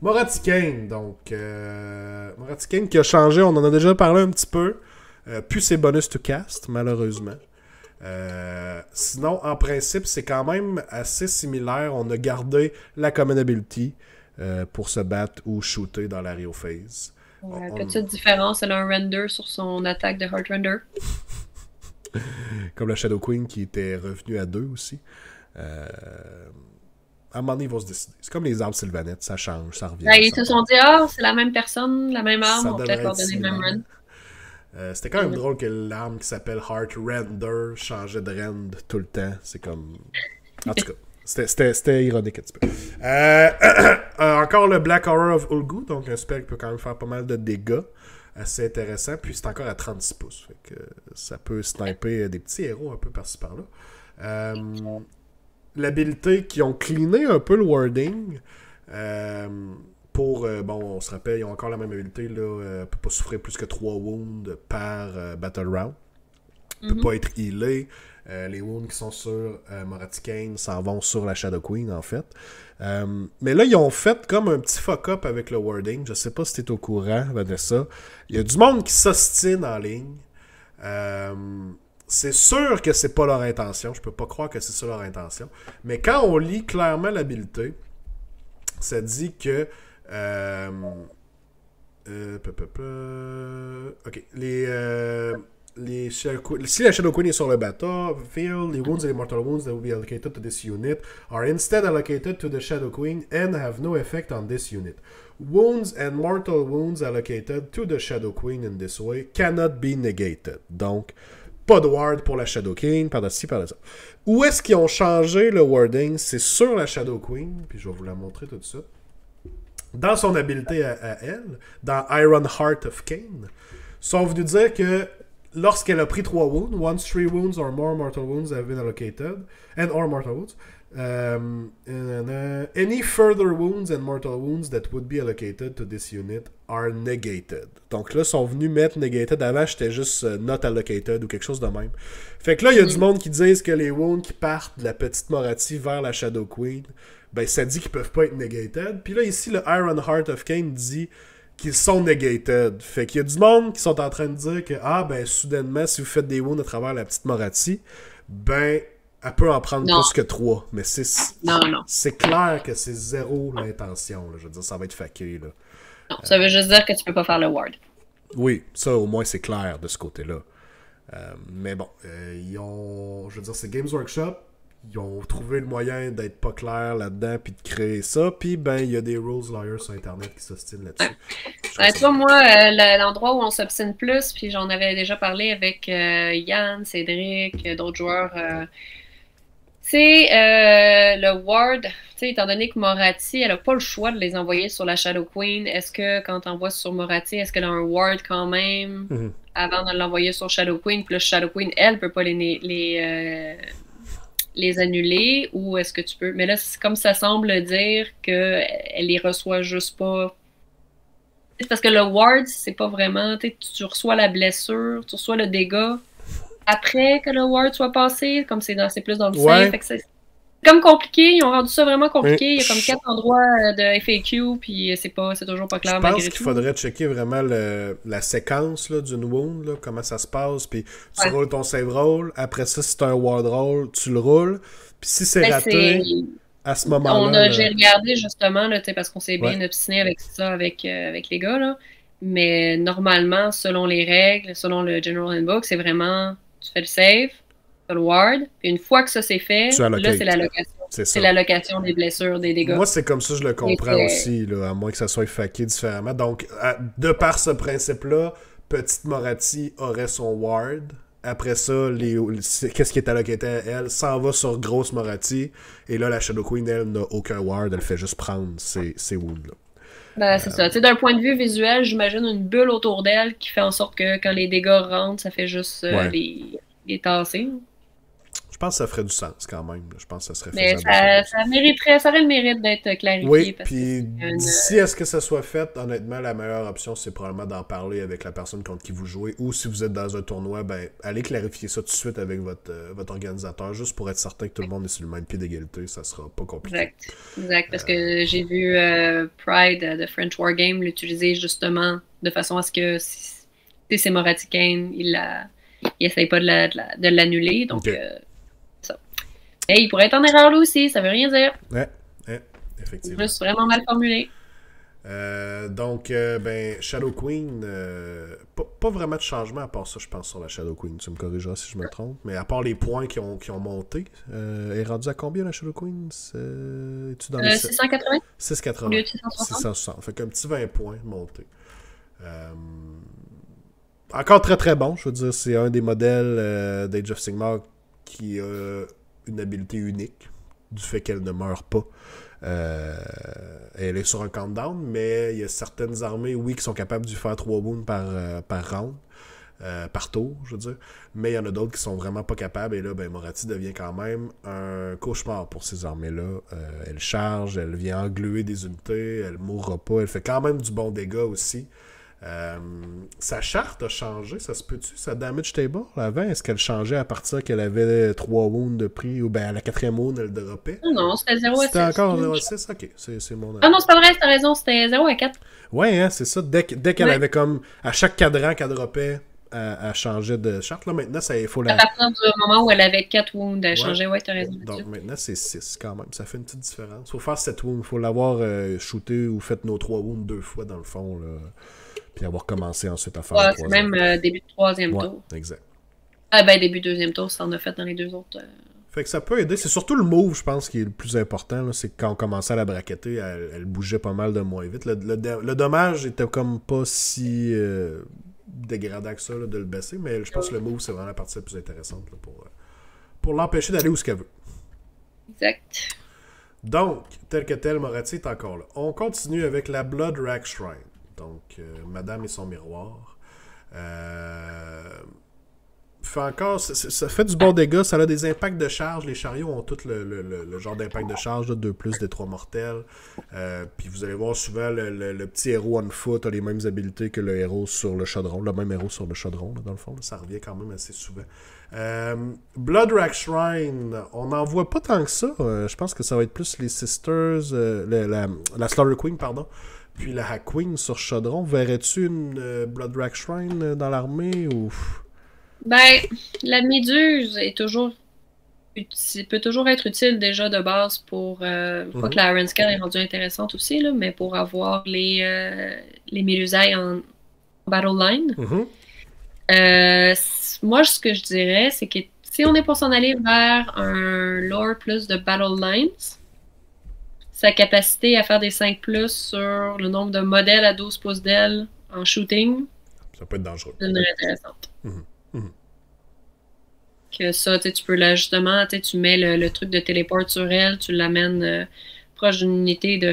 Speaker 1: Morathi-Khaine. Donc, Morathi-Khaine qui a changé. On en a déjà parlé un petit peu. Plus ses bonus to cast, malheureusement. Sinon, en principe, c'est quand même assez similaire. On a gardé la common ability pour se battre ou shooter dans l'Ario Phase.
Speaker 3: Petite différence, elle a un render sur son attaque de Heart Render.
Speaker 1: Comme la Shadow Queen qui était revenue à 2 aussi. À un moment donné, ils vont se décider. C'est comme les armes sylvanettes, ça change, ça revient.
Speaker 3: Ils se sont dit, c'est la même personne, la même arme, on peut peut-être leur donner le même run.
Speaker 1: C'était quand même drôle que l'arme qui s'appelle Heart Render changeait de rend tout le temps. C'est comme... En tout cas, c'était ironique un petit peu. Encore le Black Horror of Ulgu, donc un spell qui peut quand même faire pas mal de dégâts. Assez intéressant. Puis c'est encore à 36 pouces. Fait que ça peut sniper des petits héros un peu par-ci par-là. L'habilité qui ont cleané un peu le wording. On se rappelle, ils ont encore la même habilité, là, peut pas souffrir plus que 3 wounds par Battle Round. Peut pas être healé. Les wounds qui sont sur Morathi-Khaine s'en vont sur la Shadow Queen, en fait. Mais là, ils ont fait comme un petit fuck-up avec le wording. Je sais pas si t'es au courant, Vanessa. Il y a du monde qui s'ostine en ligne. C'est sûr que c'est pas leur intention. Je peux pas croire que c'est ça leur intention. Mais quand on lit clairement l'habilité, ça dit que ok. Si la Shadow Queen est sur le battlefield, les wounds et les mortal wounds that will be allocated to this unit are instead allocated to the Shadow Queen and have no effect on this unit. Wounds and mortal wounds allocated to the Shadow Queen in this way cannot be negated. Donc, pas de ward pour la Shadow Queen, par-ci, par-là. Où est-ce qu'ils ont changé le wording? C'est sur la Shadow Queen, puis je vais vous la montrer tout de suite. Dans son habileté à elle, dans Iron Heart of Cain, sont venus dire que lorsqu'elle a pris 3 wounds, once 3 wounds or more mortal wounds have been allocated, and or mortal wounds, any further wounds and mortal wounds that would be allocated to this unit are negated. Donc là, ils sont venus mettre negated. Avant, j'étais juste not allocated ou quelque chose de même. Fait que là, il y a du monde qui disent que les wounds qui partent de la petite Morathi vers la Shadow Queen, ben ça dit qu'ils peuvent pas être negated. Puis là, ici, le Iron Heart of Cain dit qu'ils sont negated. Fait qu'il y a du monde qui sont en train de dire que, ben soudainement, si vous faites des wounds à travers la petite Morathi, ben elle peut en prendre plus que 3, mais c'est clair que c'est zéro l'intention. Là. Je veux dire, ça va être faké. Là.
Speaker 3: Non, ça veut juste dire que tu peux pas faire le ward.
Speaker 1: Oui, ça au moins c'est clair de ce côté-là. Mais bon, ils ont... Je veux dire, c'est Games Workshop. Ils ont trouvé le moyen d'être pas clair là-dedans puis de créer ça. Puis ben, il y a des rules lawyers sur Internet qui s'ostinent là-dessus.
Speaker 3: Ouais. Tu vois, moi, l'endroit où on s'obstine plus, puis j'en avais déjà parlé avec Yann, Cédric, d'autres joueurs... c'est le ward, tu sais, étant donné que Morathi, elle a pas le choix de les envoyer sur la Shadow Queen. Est-ce que quand t'envoies sur Morathi, est-ce qu'elle a un ward quand même avant de l'envoyer sur Shadow Queen? Puis le Shadow Queen, elle peut pas les annuler, ou est-ce que tu peux... Mais là, c'est comme ça semble dire qu'elle les reçoit juste pas. C'est parce que le ward, c'est pas vraiment... Tu reçois la blessure, tu reçois le dégât après que le ward soit passé, comme c'est plus dans le save. Fait que c'est comme compliqué, ils ont rendu ça vraiment compliqué. Il y a comme 4 endroits de FAQ, puis c'est toujours pas clair.
Speaker 1: Je pense qu'il faudrait checker vraiment la séquence d'une wound, là, comment ça se passe, puis tu roules ton save roll. Après ça, si t'as un ward roll, tu le roules. Puis si c'est raté, à ce moment-là...
Speaker 3: J'ai regardé justement, là, parce qu'on s'est bien obstiné avec ça, avec les gars, là. Mais normalement, selon les règles, selon le General Handbook, c'est vraiment... Tu fais le save, tu fais le ward, puis une fois que ça c'est fait, là c'est l'allocation. C'est l'allocation des blessures, des dégâts.
Speaker 1: Moi, c'est comme ça que je le comprends aussi, là, à moins que ça soit faké différemment. Donc, de par ce principe-là, Petite Morathi aurait son ward. Après ça, qu'est-ce qui est alloqué à elle s'en va sur Grosse Morathi. Et là, la Shadow Queen, elle, n'a aucun ward. Elle fait juste prendre ces wounds-là.
Speaker 3: Ben, c'est ça. D'un point de vue visuel, j'imagine une bulle autour d'elle qui fait en sorte que quand les dégâts rentrent, ça fait juste les tasser.
Speaker 1: Je pense que ça ferait du sens quand même. Je pense que ça serait
Speaker 3: faisable. Mais ça aurait le mérite d'être clarifié.
Speaker 1: Oui, puis d'ici à ce que ça soit fait, honnêtement, la meilleure option, c'est probablement d'en parler avec la personne contre qui vous jouez. Ou si vous êtes dans un tournoi, ben allez clarifier ça tout de suite avec votre organisateur, juste pour être certain que tout le monde est sur le même pied d'égalité. Ça sera pas compliqué. Exact.
Speaker 3: Parce que j'ai vu Pride de French Wargame l'utiliser justement de façon à ce que si c'est Morathi Kane, il essaye pas de l'annuler. Donc, et il pourrait être en erreur là aussi, ça veut rien dire.
Speaker 1: Ouais, effectivement.
Speaker 3: Juste vraiment mal formulé.
Speaker 1: Donc, Shadow Queen, pas vraiment de changement à part ça, je pense, sur la Shadow Queen. Tu me corrigeras si je me trompe. Mais à part les points qui ont monté, elle est rendue à combien la Shadow Queen? Es-tu dans les
Speaker 3: 680?
Speaker 1: 680. 660. Fait qu'un petit 20 points monté. Encore très très bon, je veux dire, c'est un des modèles d'Age of Sigmar qui a une habilité unique du fait qu'elle ne meurt pas. Elle est sur un countdown, mais il y a certaines armées, oui, qui sont capables de faire 3 wounds par round, par tour, je veux dire, mais il y en a d'autres qui sont vraiment pas capables, et là, Morathi devient quand même un cauchemar pour ces armées-là. Elle charge, elle vient engluer des unités, elle mourra pas, elle fait quand même du bon dégât aussi. Sa charte a changé, ça se peut-tu? Sa damage table avant, est-ce qu'elle changeait à partir qu'elle avait 3 wounds de prix ou à la 4e wound elle droppait?
Speaker 3: Non, c'était 0 à 6.
Speaker 1: C'était encore 0 à 6? Ok, c'est mon avis.
Speaker 3: Ah non, c'est pas vrai, t'as raison, c'était 0 à 4.
Speaker 1: Ouais, hein, c'est ça. Dès qu'elle avait comme, à chaque cadran qu'elle droppait, elle changeait de charte. Là, maintenant, il faut la...
Speaker 3: À partir du moment où elle avait 4 wounds, elle changeait, t'as raison.
Speaker 1: Donc maintenant, c'est 6 quand même. Ça fait une petite différence. Faut faire 7 wounds. Faut l'avoir shooté ou fait nos 3 wounds 2 fois dans le fond, là. Puis avoir commencé ensuite à faire le
Speaker 3: troisième. C'est même début de 3e tour.
Speaker 1: Exact.
Speaker 3: Début 2e tour, ça en a fait dans les 2 autres.
Speaker 1: Fait que ça peut aider. C'est surtout le move, je pense, qui est le plus important. Là. C'est que quand on commençait à la braqueter, elle bougeait pas mal de moins vite. Le dommage était comme pas si dégradant que ça là, de le baisser, mais je pense que le move, c'est vraiment la partie la plus intéressante là, pour l'empêcher d'aller où ce qu'elle veut.
Speaker 3: Exact.
Speaker 1: Donc, tel que tel, Morathi est encore là. On continue avec la Blood Rack Shrine. Donc, Madame et son miroir. fait encore, ça fait du bon dégât, ça a des impacts de charge. Les chariots ont tout le genre d'impact de charge, là, 2+, des 3 mortels. Puis vous allez voir souvent le petit héros on foot a les mêmes habilités que le héros sur le chaudron. Le même héros sur le chaudron, là, dans le fond. Là, ça revient quand même assez souvent. Bloodrack Shrine, on n'en voit pas tant que ça. Je pense que ça va être plus les Sisters, la Slaughter Queen, pardon. Puis la Hack Queen sur chaudron. Verrais-tu une Bloodrack Shrine dans l'armée ou...
Speaker 3: Ben, la méduse peut toujours être utile déjà de base pour pas que la Iron Scale est rendue intéressante aussi, là, mais pour avoir les mélusailles en battle line. Moi, ce que je dirais, c'est que si on est pour s'en aller vers un lore plus de battle lines, sa capacité à faire des 5+ sur le nombre de modèles à 12 pouces d'aile en shooting,
Speaker 1: ça peut être dangereux.
Speaker 3: C'est intéressante. Que ça, tu peux là, justement, tu mets le truc de téléport sur elle, tu l'amènes proche d'une unité de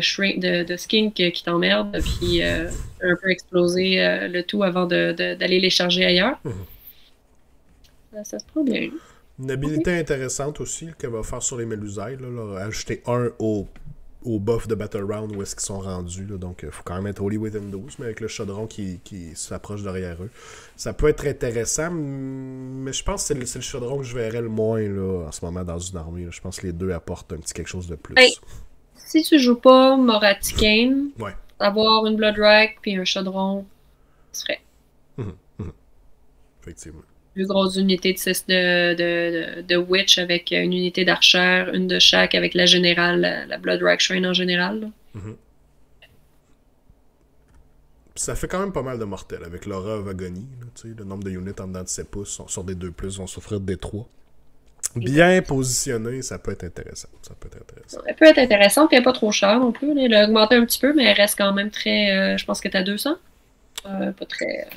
Speaker 3: skink qui t'emmerde, puis un peu exploser le tout avant d'aller les charger ailleurs. Ça se prend bien.
Speaker 1: Une habilité intéressante aussi qu'elle va faire sur les Mélusailles, là, ajouter 1 au buff de Battle Round où est-ce qu'ils sont rendus. Là, donc, il faut quand même être Holy Within 12, mais avec le chaudron qui s'approche derrière eux. Ça peut être intéressant, mais je pense que c'est le chaudron que je verrais le moins là, en ce moment dans une armée. Là. Je pense que les deux apportent un petit quelque chose de plus.
Speaker 3: Hey, si tu joues pas Moratikane,
Speaker 1: ouais.
Speaker 3: avoir une Bloodrack puis un chaudron, ce serait.
Speaker 1: Effectivement.
Speaker 3: Plus grosse unité de 6 de Witch avec une unité d'archère, une de chaque avec la générale, la Bloodrack Shrine en général.
Speaker 1: Ça fait quand même pas mal de mortels avec l'Aura of Agony. Là, le nombre de units en dedans de 7 pouces sur des 2+, vont souffrir des 3. Bien positionné, ça peut être intéressant. Ça peut être
Speaker 3: intéressant, puis elle n'est pas trop chère non plus. Elle a augmenté un petit peu, mais elle reste quand même très... je pense que tu as 200. Pas très...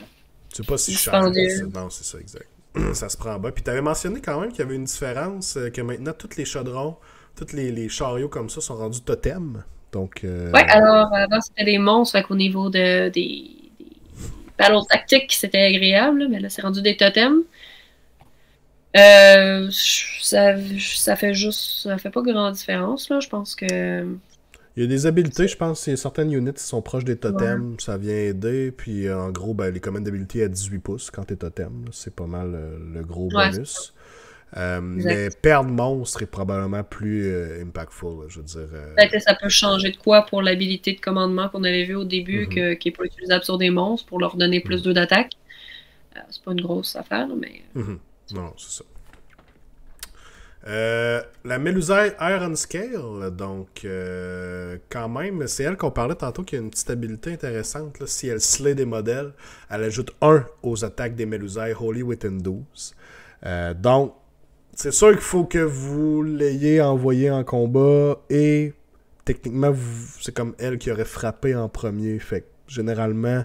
Speaker 1: c'est pas si cher. Non, c'est ça, exact. Ça se prend bas. Puis tu avais mentionné quand même qu'il y avait une différence, que maintenant, tous les chaudrons, tous les chariots comme ça sont rendus totems. Donc,
Speaker 3: ouais, alors avant, c'était des monstres, au niveau des battles tactiques, c'était agréable, mais là, c'est rendu des totems. Ça fait pas grande différence, là. Je pense que...
Speaker 1: Il y a des habiletés, je pense, certaines units qui sont proches des totems, ça vient aider. Puis en gros, les commandes d'habilité à 18 pouces quand t'es totem, là, c'est pas mal le gros bonus. Mais perdre monstre est probablement plus impactful, là, je veux dire.
Speaker 3: Ça peut changer de quoi pour l'habilité de commandement qu'on avait vu au début, qui est pas utilisable sur des monstres pour leur donner plus 2 d'attaque. C'est pas une grosse affaire, mais...
Speaker 1: Non, c'est ça. La Mélusaille Iron Scale, donc quand même, c'est elle qu'on parlait tantôt qui a une petite habilité intéressante. Là. Si elle slay des modèles, elle ajoute 1 aux attaques des Mélusailles Holy Within 12. Donc, c'est sûr qu'il faut que vous l'ayez envoyé en combat et techniquement, c'est comme elle qui aurait frappé en premier. Fait que généralement,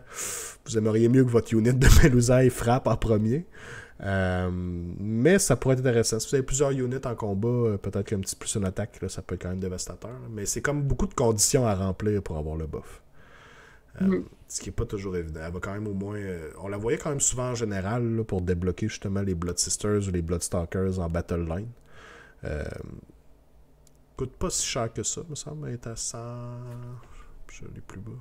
Speaker 1: vous aimeriez mieux que votre unit de Mélusaille frappe en premier. Mais ça pourrait être intéressant. Si vous avez plusieurs units en combat, peut-être qu'un petit plus une attaque, là, ça peut être quand même dévastateur. Là. Mais c'est comme beaucoup de conditions à remplir pour avoir le buff. Ce qui n'est pas toujours évident. Elle va quand même au moins... on la voyait quand même souvent en général là, pour débloquer justement les Blood Sisters ou les Bloodstalkers en Battle Line. Coûte pas si cher que ça, me semble. Elle est à 100... Je l'ai plus bas.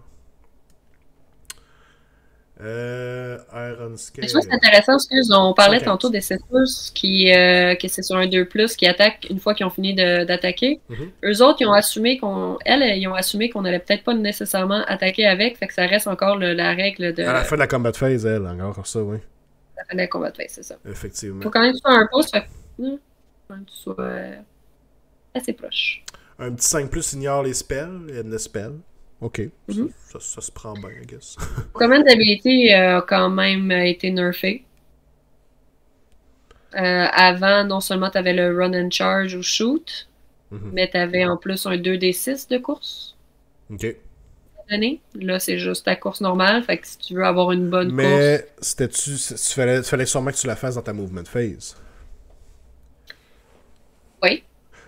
Speaker 1: Iron Scale.
Speaker 3: Je trouve que c'est intéressant parce qu'on parlait tantôt des Sisters que c'est sur un 2+, qui attaquent une fois qu'ils ont fini d'attaquer. Eux autres, ils ont assumé qu'on allait peut-être pas nécessairement attaquer avec, fait que ça reste encore la règle de...
Speaker 1: À la fin de la combat phase, elle, encore ça, oui.
Speaker 3: À la fin de la combat phase, c'est ça.
Speaker 1: Effectivement.
Speaker 3: Faut quand même que tu sois un pouce, fait que tu sois assez proche.
Speaker 1: Un petit 5+, ignore les spells, il y a de spells. Ok, ça se prend bien, I guess.
Speaker 3: Command d'habilité a quand même été nerfé. Avant, non seulement tu avais le run and charge ou shoot, mais tu avais en plus un 2d6 de course.
Speaker 1: Ok.
Speaker 3: Là, c'est juste ta course normale, fait que si tu veux avoir une bonne course...
Speaker 1: Mais fallait sûrement que tu la fasses dans ta movement phase.
Speaker 3: Oui.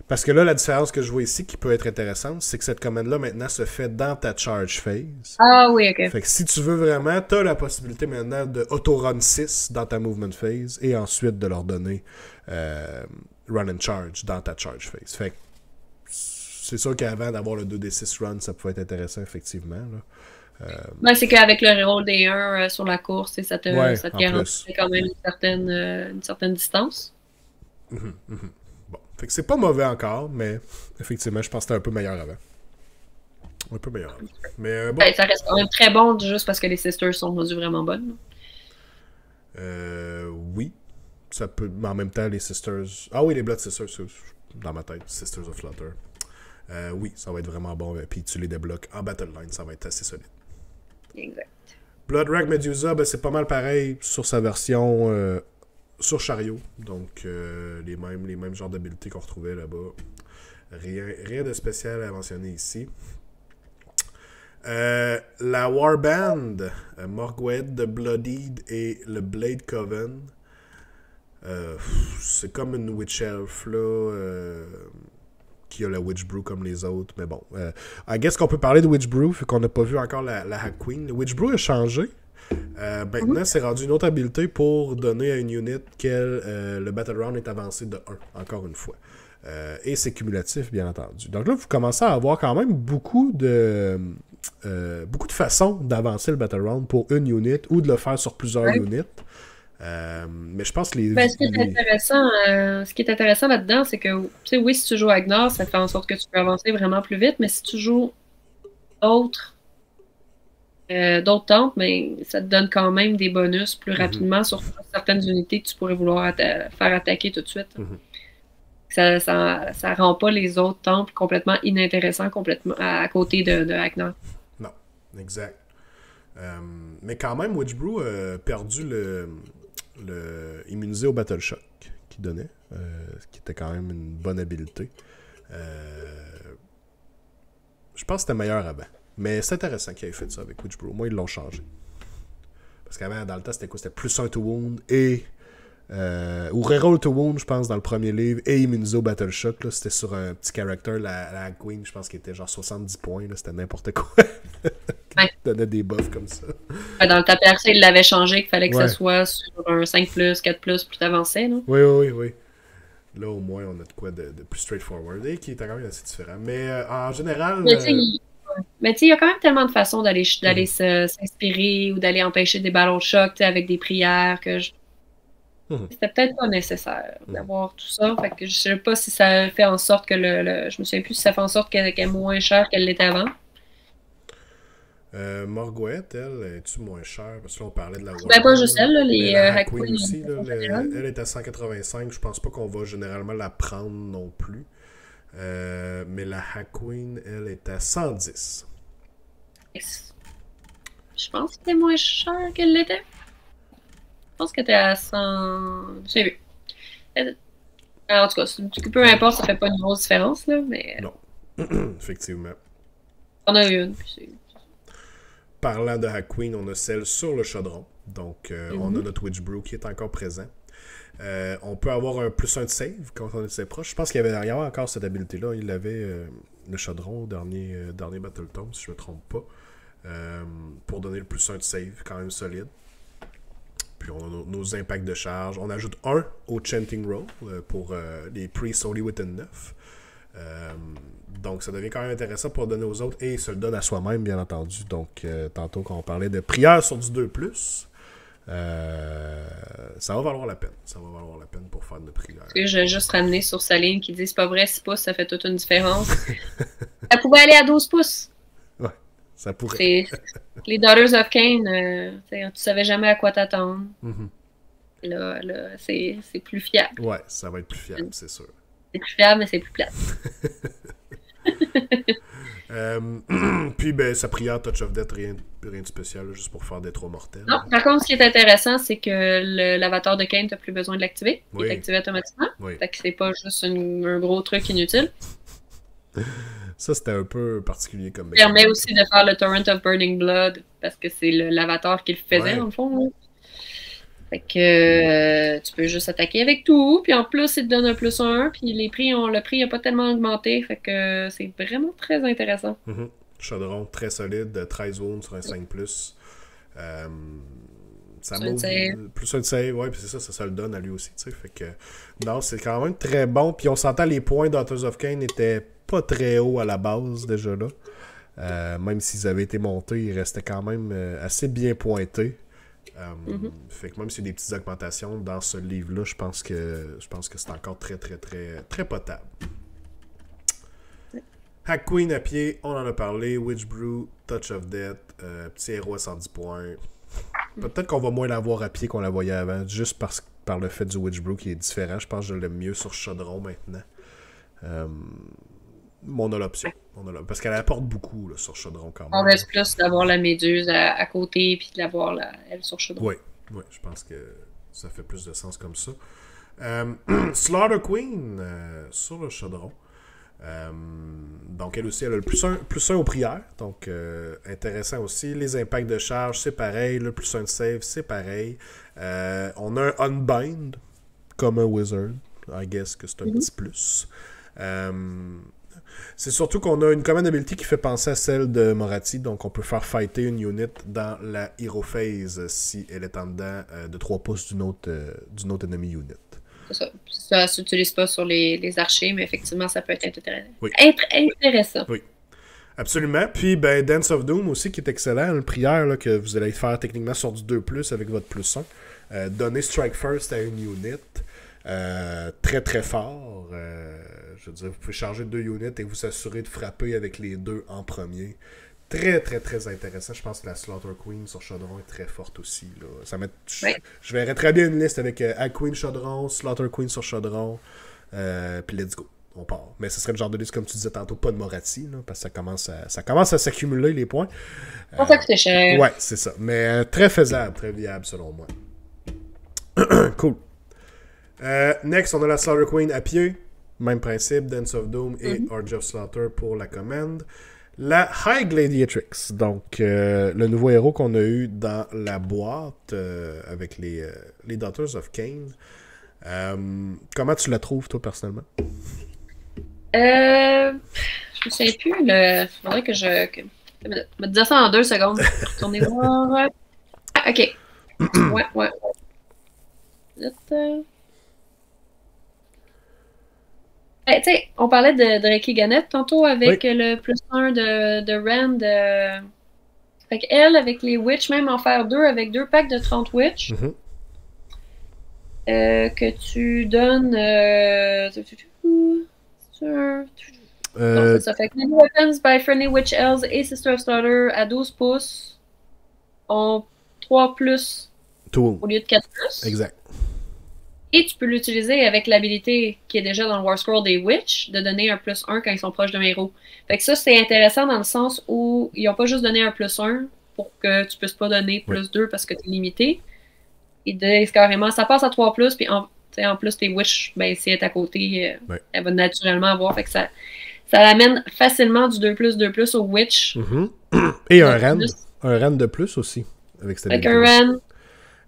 Speaker 1: Parce que là, la différence que je vois ici qui peut être intéressante, c'est que cette commande-là, maintenant, se fait dans ta charge phase.
Speaker 3: Ah oui, ok.
Speaker 1: Fait que si tu veux vraiment, tu as la possibilité maintenant de auto-run 6 dans ta movement phase et ensuite de leur donner run and charge dans ta charge phase. Fait que c'est sûr qu'avant d'avoir le 2d6 run, ça pouvait être intéressant, effectivement. Là.
Speaker 3: Ben, c'est qu'avec le reroll des 1 sur la course, ça te garantit quand même une certaine distance.
Speaker 1: Bon, fait que c'est pas mauvais encore, mais effectivement, je pense que c'était un peu meilleur avant. Un peu meilleur avant. Mais bon.
Speaker 3: Ben, ça reste quand même très bon, juste parce que les sisters sont rendues vraiment bonnes.
Speaker 1: Oui. Ça peut. Mais en même temps, les sisters. Ah oui, les Blood Sisters, dans ma tête. Sisters of Slaughter. Oui, ça va être vraiment bon. Puis tu les débloques en Battle Line, ça va être assez solide.
Speaker 3: Exact.
Speaker 1: Bloodwrack Medusa, ben, c'est pas mal pareil sur sa version sur chariot. Donc, les mêmes genres d'habilités qu'on retrouvait là-bas. Rien de spécial à mentionner ici. La Warband, Morgwed, The Bloodied et le Blade Coven. C'est comme une Witch Elf, là. Qui a la Witch Brew comme les autres, mais bon. I guess qu'on peut parler de Witch Brew, vu qu'on n'a pas vu encore la Hack Queen. Le Witch Brew a changé. Maintenant, c'est rendu une autre habilité pour donner à une unit le Battle Round est avancé de 1, encore une fois. Et c'est cumulatif, bien entendu. Donc là, vous commencez à avoir quand même beaucoup de façons d'avancer le Battle Round pour une unit ou de le faire sur plusieurs units. Mais je pense que
Speaker 3: ce qui est intéressant là-dedans, c'est que, tu sais, oui, si tu joues Agnar, ça fait en sorte que tu peux avancer vraiment plus vite, mais si tu joues d'autres temples, mais ça te donne quand même des bonus plus rapidement sur certaines unités que tu pourrais vouloir faire attaquer tout de suite. Ça rend pas les autres temples complètement inintéressants à côté de Agnar.
Speaker 1: Non, exact. Mais quand même, Witch Brew a perdu le immunisé au Battle Shock qu'il donnait, ce qui était quand même une bonne habilité. Je pense que c'était meilleur avant. Mais c'est intéressant qu'ils aient fait ça avec Witch Brew. Moi, ils l'ont changé. Parce qu'avant, dans le temps, c'était quoi? C'était plus 1 to wound et... ou reroll to wound, je pense, dans le premier livre, et immunisé au Battle Shock. Là, c'était sur un petit character, la Queen, je pense qu'il était genre 70 points. Là, c'était n'importe quoi. Il donnait des buffs comme ça.
Speaker 3: Dans le TPRC, il l'avait changé, qu'il fallait que ça soit sur un 5+, 4+, plus t'avançais.
Speaker 1: Oui. Là, au moins, on a de quoi de plus straightforward et qui est quand même assez différent. Mais en général...
Speaker 3: Mais tu sais, il y a quand même tellement de façons d'aller s'inspirer ou d'aller empêcher des battle shocks avec des prières que c'était peut-être pas nécessaire d'avoir tout ça. Fait que je sais pas si ça fait en sorte que je me souviens plus si ça fait en sorte qu'elle est moins chère qu'elle l'était avant.
Speaker 1: Morgwet, elle, est-tu moins chère? Parce que là, on parlait de la Warhammer.
Speaker 3: Ben, pas juste elle, là, les
Speaker 1: Hack Queen aussi. Là, elle est à 185. Je pense pas qu'on va généralement la prendre non plus. Mais la Hack Queen, elle est à 110.
Speaker 3: Je pense que c'était moins cher qu'elle l'était. Je pense qu'elle était à 100... J'ai vu. En tout cas, peu importe, ça fait pas une grosse différence, là, mais...
Speaker 1: Non. Effectivement.
Speaker 3: On a une, puis c'est...
Speaker 1: Parlant de Hack Queen, on a celle sur le chaudron. Donc, on a notre Witch Brew qui est encore présent. On peut avoir un +1 de save quand on est assez proche. Je pense qu'il y avait encore cette habilité-là. Il avait le chaudron au dernier Battle Tome, si je ne me trompe pas. Pour donner le +1 de save, quand même solide. Puis on a nos impacts de charge. On ajoute 1 au Chanting Roll pour les Priests Only Within 9. Donc ça devient quand même intéressant pour donner aux autres et il se le donne à soi-même, bien entendu. Donc tantôt quand on parlait de prière sur du 2+, ça va valoir la peine. Ça va valoir la peine pour faire de prière.
Speaker 3: Je vais juste ramener sur sa ligne qui dit c'est pas vrai, 6 pouces, ça fait toute une différence. Ça pouvait aller à 12 pouces.
Speaker 1: Ouais, ça pourrait.
Speaker 3: Les Daughters of Cain, tu savais jamais à quoi t'attendre. Là, c'est plus fiable.
Speaker 1: Ouais, ça va être plus fiable, c'est sûr.
Speaker 3: C'est plus fiable, mais c'est plus plate.
Speaker 1: Puis, ben, sa prière Touch of Death, rien de spécial, juste pour faire des 3 mortels.
Speaker 3: Non, par contre, ce qui est intéressant, c'est que l'avatar de Cain, t'as plus besoin de l'activer. Il est activé automatiquement. Fait que c'est pas juste un gros truc inutile.
Speaker 1: Ça, c'était un peu particulier comme
Speaker 3: ça permet aussi de faire le Torrent of Burning Blood, parce que c'est l'avatar qui le faisait, dans le fond. Fait que tu peux juste attaquer avec tout, puis en plus, il te donne un +1, puis le prix n'a pas tellement augmenté, fait que c'est vraiment très intéressant.
Speaker 1: Chaudron très solide, 13 wounds sur un 5+. Ça plus un de save, ouais, puis c'est ça le donne à lui aussi, tu sais. Fait que, non, c'est quand même très bon. Puis on s'entend, les points d'Authors of Kane n'étaient pas très hauts à la base, déjà là. Même s'ils avaient été montés, ils restaient quand même assez bien pointés. Fait que même s'il y a des petites augmentations dans ce livre-là, je pense que c'est encore très, très, très, très potable. Hack Queen à pied, on en a parlé. Witch Brew, Touch of Death, petit héros à 110 points. Peut-être qu'on va moins l'avoir à pied qu'on la voyait avant, juste par le fait du Witch Brew qui est différent. Je pense que je l'aime mieux sur Chaudron maintenant. Mais on a l'option. Parce qu'elle apporte beaucoup là, sur Chaudron quand même.
Speaker 3: On reste plus d'avoir la méduse à côté puis de l'avoir elle sur Chaudron.
Speaker 1: Oui, je pense que ça fait plus de sens comme ça. Slaughter Queen sur le Chaudron. Donc elle aussi, elle a le +1 aux prières, donc intéressant aussi. Les impacts de charge, c'est pareil. Le +1 de save, c'est pareil. On a un Unbind comme un Wizard. I guess que c'est un petit plus. C'est surtout qu'on a une command ability qui fait penser à celle de Moratti, donc on peut faire fighter une unit dans la Hero Phase si elle est en dedans de 3 pouces d'une autre enemy unit.
Speaker 3: C'est ça. Ça s'utilise pas sur les archers, mais effectivement, ça peut être intéressant.
Speaker 1: Oui.
Speaker 3: Intéressant.
Speaker 1: Oui. Absolument. Puis, Dance of Doom aussi, qui est excellent. Une prière là, que vous allez faire techniquement sur du 2+, avec votre +1. Donner Strike First à une unit. Très, très fort. Je veux dire, vous pouvez charger 2 units et vous assurer de frapper avec les 2 en premier. Très, très, très intéressant. Je pense que la Slaughter Queen sur Chaudron est très forte aussi. Là. Je verrais très bien une liste avec Hack Queen Chaudron, Slaughter Queen sur Chaudron, puis let's go. On part. Mais ce serait le genre de liste, comme tu disais tantôt, pas de Moratti, là, parce que ça commence à s'accumuler les points.
Speaker 3: C'est pour ça que c'est cher.
Speaker 1: Ouais, c'est ça. Mais très faisable, très viable selon moi. Cool. Next, on a la Slaughter Queen à pied. Même principe, Dance of Doom et Orgy of Slaughter pour la commande. La High Gladiatrix, donc le nouveau héros qu'on a eu dans la boîte avec les Daughters of Kane. Comment tu la trouves, toi, personnellement?
Speaker 3: Je me souviens plus. Il faudrait que je me dire ça en 2 secondes. Retournez voir. Ah, ok. Ouais. Tu sais, on parlait de Ricky Gannett tantôt avec le +1 de Rand. Fait qu'elle, avec les Witch, même en faire 2 avec 2 packs de 30 Witch, que tu donnes. Non, c'est ça. Fait que les weapons by Friendly Witch Elves et Sister of Slaughter à 12 pouces ont 3+ au lieu de 4+.
Speaker 1: Exact.
Speaker 3: Et tu peux l'utiliser avec l'habilité qui est déjà dans le War Scroll des Witch, de donner un +1 quand ils sont proches d'un héros. Fait que ça, c'est intéressant dans le sens où ils n'ont pas juste donné un +1 pour que tu puisses pas donner +2 parce que tu es limité. Ils disent carrément, ça passe à 3+, puis en plus, tes Witch, ben, si elle est à côté, elle va naturellement avoir. Fait que ça l'amène facilement du 2+2+ au Witch.
Speaker 1: Et un Ren de plus aussi. Avec
Speaker 3: un Ren.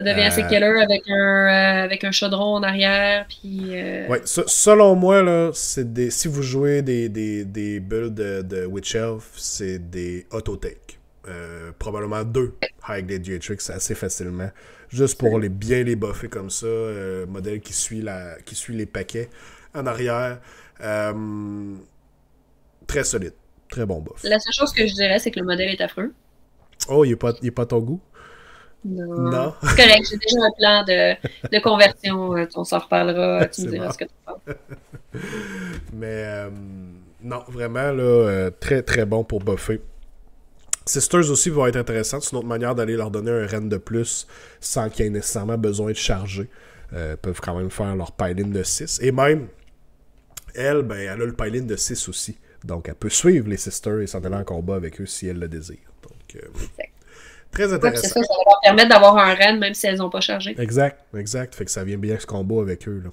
Speaker 3: Ça devient assez killer avec un chaudron en arrière. Puis,
Speaker 1: ouais, selon moi, là, si vous jouez des builds de Witch Elf, c'est des auto-take. Probablement 2 High Gladiatrix assez facilement. Juste pour bien les buffer comme ça. Modèle qui suit les paquets en arrière. Très solide. Très bon buff.
Speaker 3: La seule chose que je dirais, c'est que le modèle est affreux.
Speaker 1: Oh, il est pas à ton goût?
Speaker 3: Non. C'est correct, j'ai déjà un plan de conversion. On s'en reparlera. Tu me diras ce que tu penses.
Speaker 1: Mais non, vraiment, là, très très bon pour buffer. Sisters aussi vont être intéressantes. C'est une autre manière d'aller leur donner un Ren de plus sans qu'il y ait nécessairement besoin de charger. Peuvent quand même faire leur pile-in de 6. Et même, elle a le pile-in de 6 aussi. Donc, elle peut suivre les Sisters et s'en aller en combat avec eux si elle le désire. Donc, très intéressant.
Speaker 3: C'est ça va leur permettre d'avoir un Ren même si elles n'ont pas chargé.
Speaker 1: Exact. Fait que ça vient bien ce combat avec eux. Là.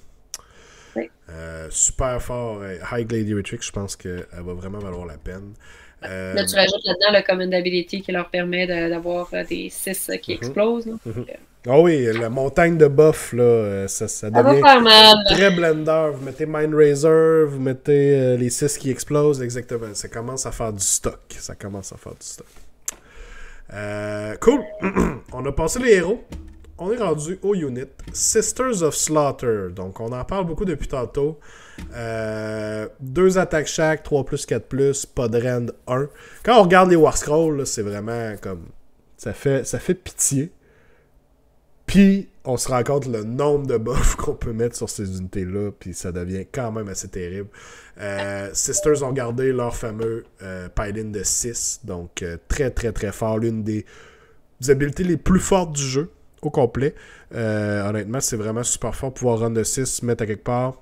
Speaker 3: Oui.
Speaker 1: Super fort. High Gladiatrix, je pense qu'elle va vraiment valoir la peine.
Speaker 3: Là, tu rajoutes là-dedans le Command Ability qui leur permet d'avoir des 6 qui explosent.
Speaker 1: Ah oui, la montagne de buff, là, ça
Speaker 3: va
Speaker 1: devient
Speaker 3: faire mal.
Speaker 1: très blender. Vous mettez Mind Razor, vous mettez les 6 qui explosent, exactement. Ça commence à faire du stock. Cool. On a passé les héros. On est rendu au unit. Sisters of Slaughter. Donc, on en parle beaucoup depuis tantôt. 2 attaques chaque, 3+, 4+, pas de rend 1. Quand on regarde les War Scrolls, là, c'est vraiment comme... Ça fait pitié. Puis, on se rend compte le nombre de buffs qu'on peut mettre sur ces unités-là, puis ça devient quand même assez terrible. Sisters ont gardé leur fameux Paladin de 6, donc très très très fort. L'une des habilités les plus fortes du jeu, au complet. Honnêtement, c'est vraiment super fort pouvoir run de 6, mettre à quelque part,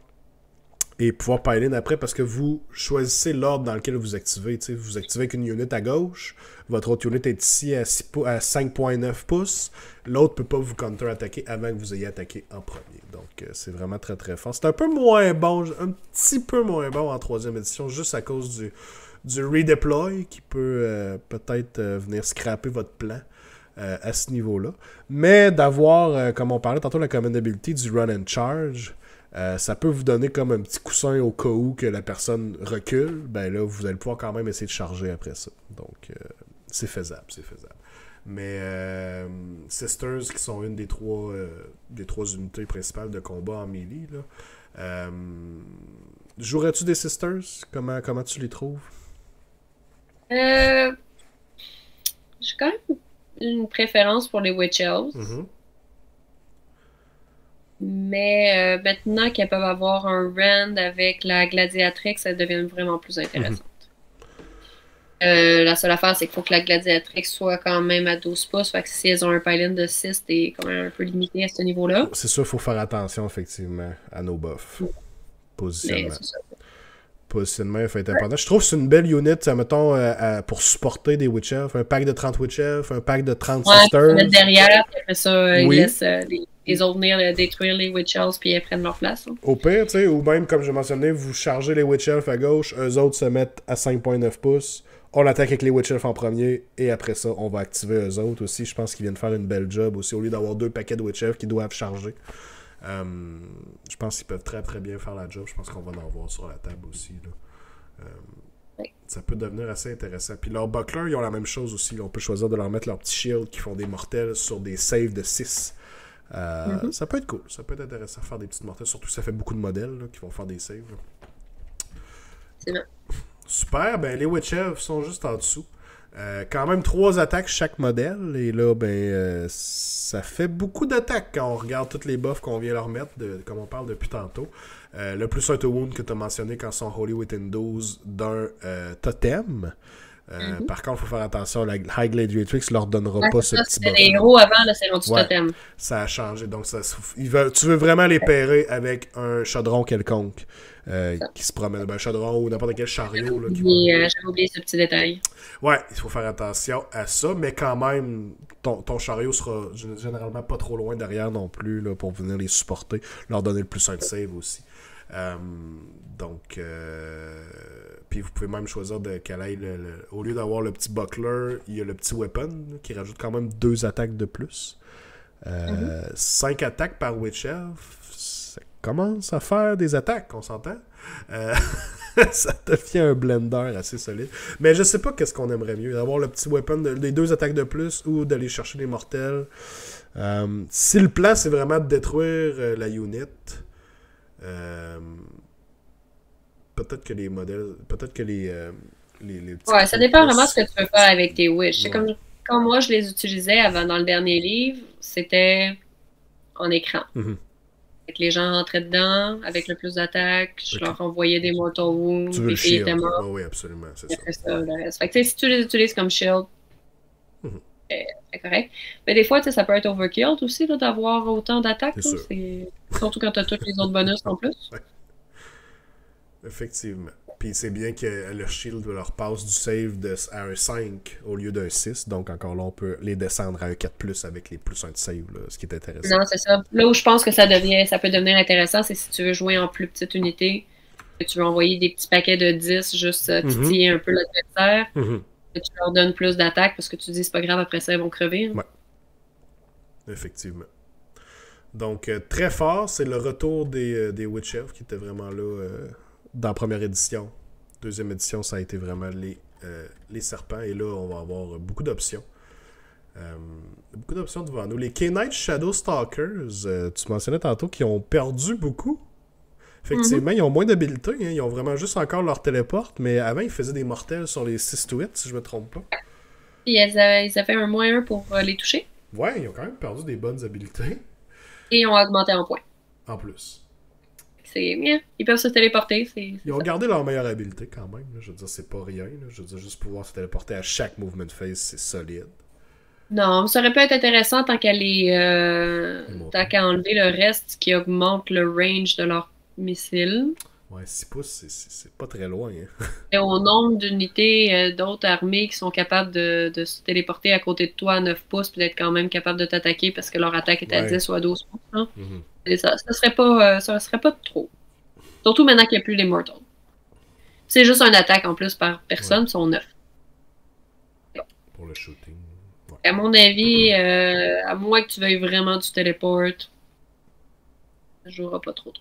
Speaker 1: et pouvoir Paladin après, parce que vous choisissez l'ordre dans lequel vous activez. T'sais, vous activez avec une unit à gauche, votre autre unit est ici à 5.9 pouces, l'autre peut pas vous counter-attaquer avant que vous ayez attaqué en premier. Donc c'est vraiment très très fort. C'est un peu moins bon, un petit peu moins bon en 3e édition, juste à cause du redeploy qui peut peut-être venir scraper votre plan à ce niveau-là. Mais d'avoir, comme on parlait tantôt, la command ability du run and charge, ça peut vous donner comme un petit coussin au cas où que la personne recule. Ben là, vous allez pouvoir quand même essayer de charger après ça. Donc, c'est faisable. Mais Sisters, qui sont une des trois unités principales de combat en melee, là, jouerais-tu des Sisters? Comment tu les trouves?
Speaker 3: J'ai quand même une préférence pour les Witch Elves.
Speaker 1: Mm-hmm.
Speaker 3: Mais maintenant qu'elles peuvent avoir un rend avec la gladiatrix, elles deviennent vraiment plus intéressantes. La seule affaire, c'est qu'il faut que la gladiatrix soit quand même à 12 pouces. Fait que si elles ont un pylon de 6, t'es quand même un peu limité à ce niveau-là.
Speaker 1: C'est sûr, il faut faire attention, effectivement, à nos buffs. Positionnement. Positionnement fait être important. Je trouve que c'est une belle unit, mettons, pour supporter des Witch Elves. Un pack de 30 Witch Elves, un pack de 30 Sisters.
Speaker 3: Mettre derrière, puis après ça, ils laissent les autres venir détruire les Witch Elves, puis ils prennent leur place. Hein.
Speaker 1: Au pire, tu sais, ou même, comme je mentionnais, vous chargez les Witch Elves à gauche, eux autres se mettent à 5.9 pouces. On attaque avec les Witch Elves en premier, et après ça, on va activer eux autres aussi. Je pense qu'ils viennent faire une belle job aussi, au lieu d'avoir 2 paquets de Witch Elves qui doivent charger. Je pense qu'ils peuvent très très bien faire la job. Je pense qu'on va en voir sur la table aussi, là. Ça peut devenir assez intéressant. Puis leurs bucklers, ils ont la même chose aussi. Là, on peut choisir de leur mettre leurs petits shields qui font des mortels sur des saves de 6. Ça peut être cool. Ça peut être intéressant de faire des petites mortels. Surtout que ça fait beaucoup de modèles là, qui vont faire des saves. Là.
Speaker 3: C'est bien.
Speaker 1: Super. Ben, les Witch Elves sont juste en dessous. Quand même 3 attaques chaque modèle. Et là, ça fait beaucoup d'attaques quand on regarde toutes les buffs qu'on vient leur mettre, comme on parle depuis tantôt. Le plus un to wound que tu as mentionné quand ils sont Holy Within 12 d'un totem. Par contre, il faut faire attention, la High Gladiatrix leur donnera pas ce petit buff.
Speaker 3: Les héros avant, là, c'est rendu totem.
Speaker 1: Ça a changé. Donc, tu veux vraiment les pairer avec un chaudron quelconque qui se promène. Un chaudron ou n'importe quel chariot. Là,
Speaker 3: J'avais oublié ce petit détail.
Speaker 1: Ouais, il faut faire attention à ça, mais quand même, ton chariot sera généralement pas trop loin derrière non plus là, pour venir les supporter, leur donner le plus 1 de save aussi. Puis vous pouvez même choisir qu'elle aille au lieu d'avoir le petit buckler, il y a le petit weapon là, qui rajoute quand même 2 attaques de plus. 5 attaques par Witch Elf, ça commence à faire des attaques, on s'entend. Ça devient un blender assez solide. Mais je sais pas qu'est-ce qu'on aimerait mieux, d'avoir le petit weapon, des 2 attaques de plus ou d'aller chercher les mortels. Si le plan c'est vraiment de détruire la unit, peut-être que les modèles, peut-être que les petits...
Speaker 3: Ouais, ça dépend vraiment de ce que tu veux faire avec tes Wish. C'est comme quand moi je les utilisais avant dans le dernier livre, c'était en écran. Avec les gens rentraient dedans, avec le plus d'attaques, je leur envoyais des Mortal Wounds,
Speaker 1: tu veux
Speaker 3: puis ils étaient morts.
Speaker 1: Oui, absolument, c'est
Speaker 3: ça. Le reste. Fait que si tu les utilises comme shield, c'est correct. Mais des fois, ça peut être overkill aussi d'avoir autant d'attaques. Surtout quand tu as tous les autres bonus en plus.
Speaker 1: Ouais. Effectivement. Puis c'est bien que le shield leur passe du save à un 5 au lieu d'un 6. Donc encore là, on peut les descendre à un 4+, avec les plus 1 de save, là, ce qui est intéressant.
Speaker 3: Non, c'est ça. Là où je pense que ça peut devenir intéressant, c'est si tu veux jouer en plus petite unité, que tu veux envoyer des petits paquets de 10, juste titiller un peu l'adversaire, que tu leur donnes plus d'attaque parce que tu dis c'est pas grave, après ça, ils vont crever. Hein.
Speaker 1: Ouais. Effectivement. Donc, très fort, c'est le retour des Witch Elves qui étaient vraiment là dans la première édition. Deuxième édition, ça a été vraiment les serpents. Et là, on va avoir beaucoup d'options. Beaucoup d'options devant nous. Les K-Knight Shadow Stalkers, tu mentionnais tantôt qu'ils ont perdu beaucoup. Effectivement, ils ont moins d'habilité. Hein. Ils ont vraiment juste encore leur téléporte. Mais avant, ils faisaient des mortels sur les 6-8, si je me trompe pas.
Speaker 3: Puis ils avaient un -1 pour les toucher.
Speaker 1: Ouais, ils ont quand même perdu des bonnes habilités.
Speaker 3: Et ils ont augmenté en points.
Speaker 1: En plus.
Speaker 3: Ils peuvent se téléporter.
Speaker 1: Ils ont gardé leur meilleure habilité quand même. Là. Je veux dire, c'est pas rien. Là. Je veux dire, juste pouvoir se téléporter à chaque movement phase, c'est solide.
Speaker 3: Non, ça aurait pu être intéressant tant qu'à enlever le reste qui augmente le range de leur missile.
Speaker 1: Ouais, 6 pouces, c'est pas très loin. Hein.
Speaker 3: Et au nombre d'unités d'autres armées qui sont capables de se téléporter à côté de toi à 9 pouces puis d'être quand même capables de t'attaquer parce que leur attaque est à 10 ou à 12 pouces. Hein? Et ça serait pas trop. Surtout maintenant qu'il n'y a plus les Mortals. C'est juste une attaque en plus par personne, ils sont 9.
Speaker 1: Pour le shooting. Ouais.
Speaker 3: À mon avis, à moins que tu veuilles vraiment du téléport, ça jouera pas trop.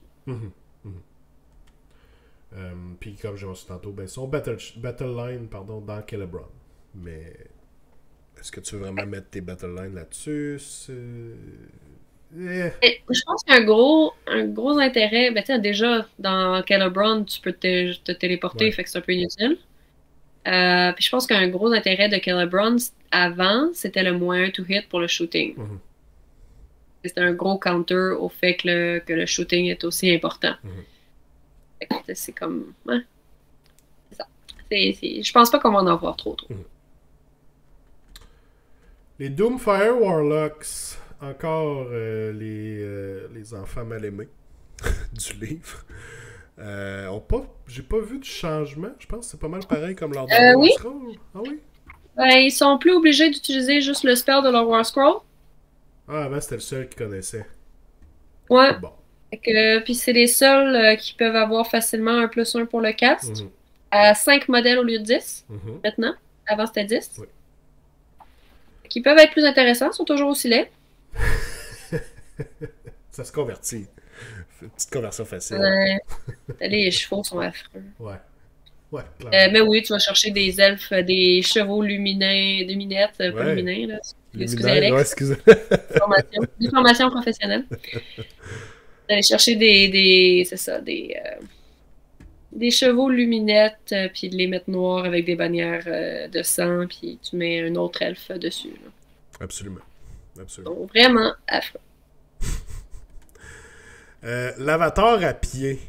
Speaker 1: Puis comme j'ai mentionné tantôt, ben, son battle line dans Celebron. Mais est-ce que tu veux vraiment mettre tes battle lines là-dessus?
Speaker 3: Je pense qu'il y a un gros intérêt. Ben, déjà, dans Celebron, tu peux te téléporter, fait que c'est un peu inutile. Puis je pense qu'un gros intérêt de Celebron avant, c'était le -1 to hit pour le shooting. C'était un gros counter au fait que le shooting est aussi important. C'est comme. Ouais. C'est ça. Je pense pas qu'on va en avoir trop.
Speaker 1: Les Doomfire Warlocks, encore les enfants mal aimés du livre. J'ai pas vu de changement. Je pense que c'est pas mal pareil comme lors de War
Speaker 3: oui.
Speaker 1: Scroll. Ah oui?
Speaker 3: Ils sont plus obligés d'utiliser juste le spell de leur War Scroll.
Speaker 1: Ah, avant c'était le seul qui connaissait.
Speaker 3: Ouais.
Speaker 1: Bon.
Speaker 3: Puis c'est les seuls qui peuvent avoir facilement un +1 pour le cast. À 5 modèles au lieu de 10, maintenant. Avant c'était 10.
Speaker 1: Oui.
Speaker 3: Qui peuvent être plus intéressants, sont toujours aussi laids.
Speaker 1: Ça se convertit. Petite conversion facile.
Speaker 3: Les chevaux sont affreux.
Speaker 1: Ouais.
Speaker 3: Mais oui, tu vas chercher des elfes, des chevaux luminettes, pas luminins, là. Excusez Alex.
Speaker 1: Ouais, excusez.
Speaker 3: Des formations professionnelles. D'aller chercher des chevaux luminettes, puis de les mettre noirs avec des bannières de sang, puis tu mets un autre elfe dessus. Là.
Speaker 1: Absolument.
Speaker 3: Donc, vraiment affreux.
Speaker 1: L'avatar à pied.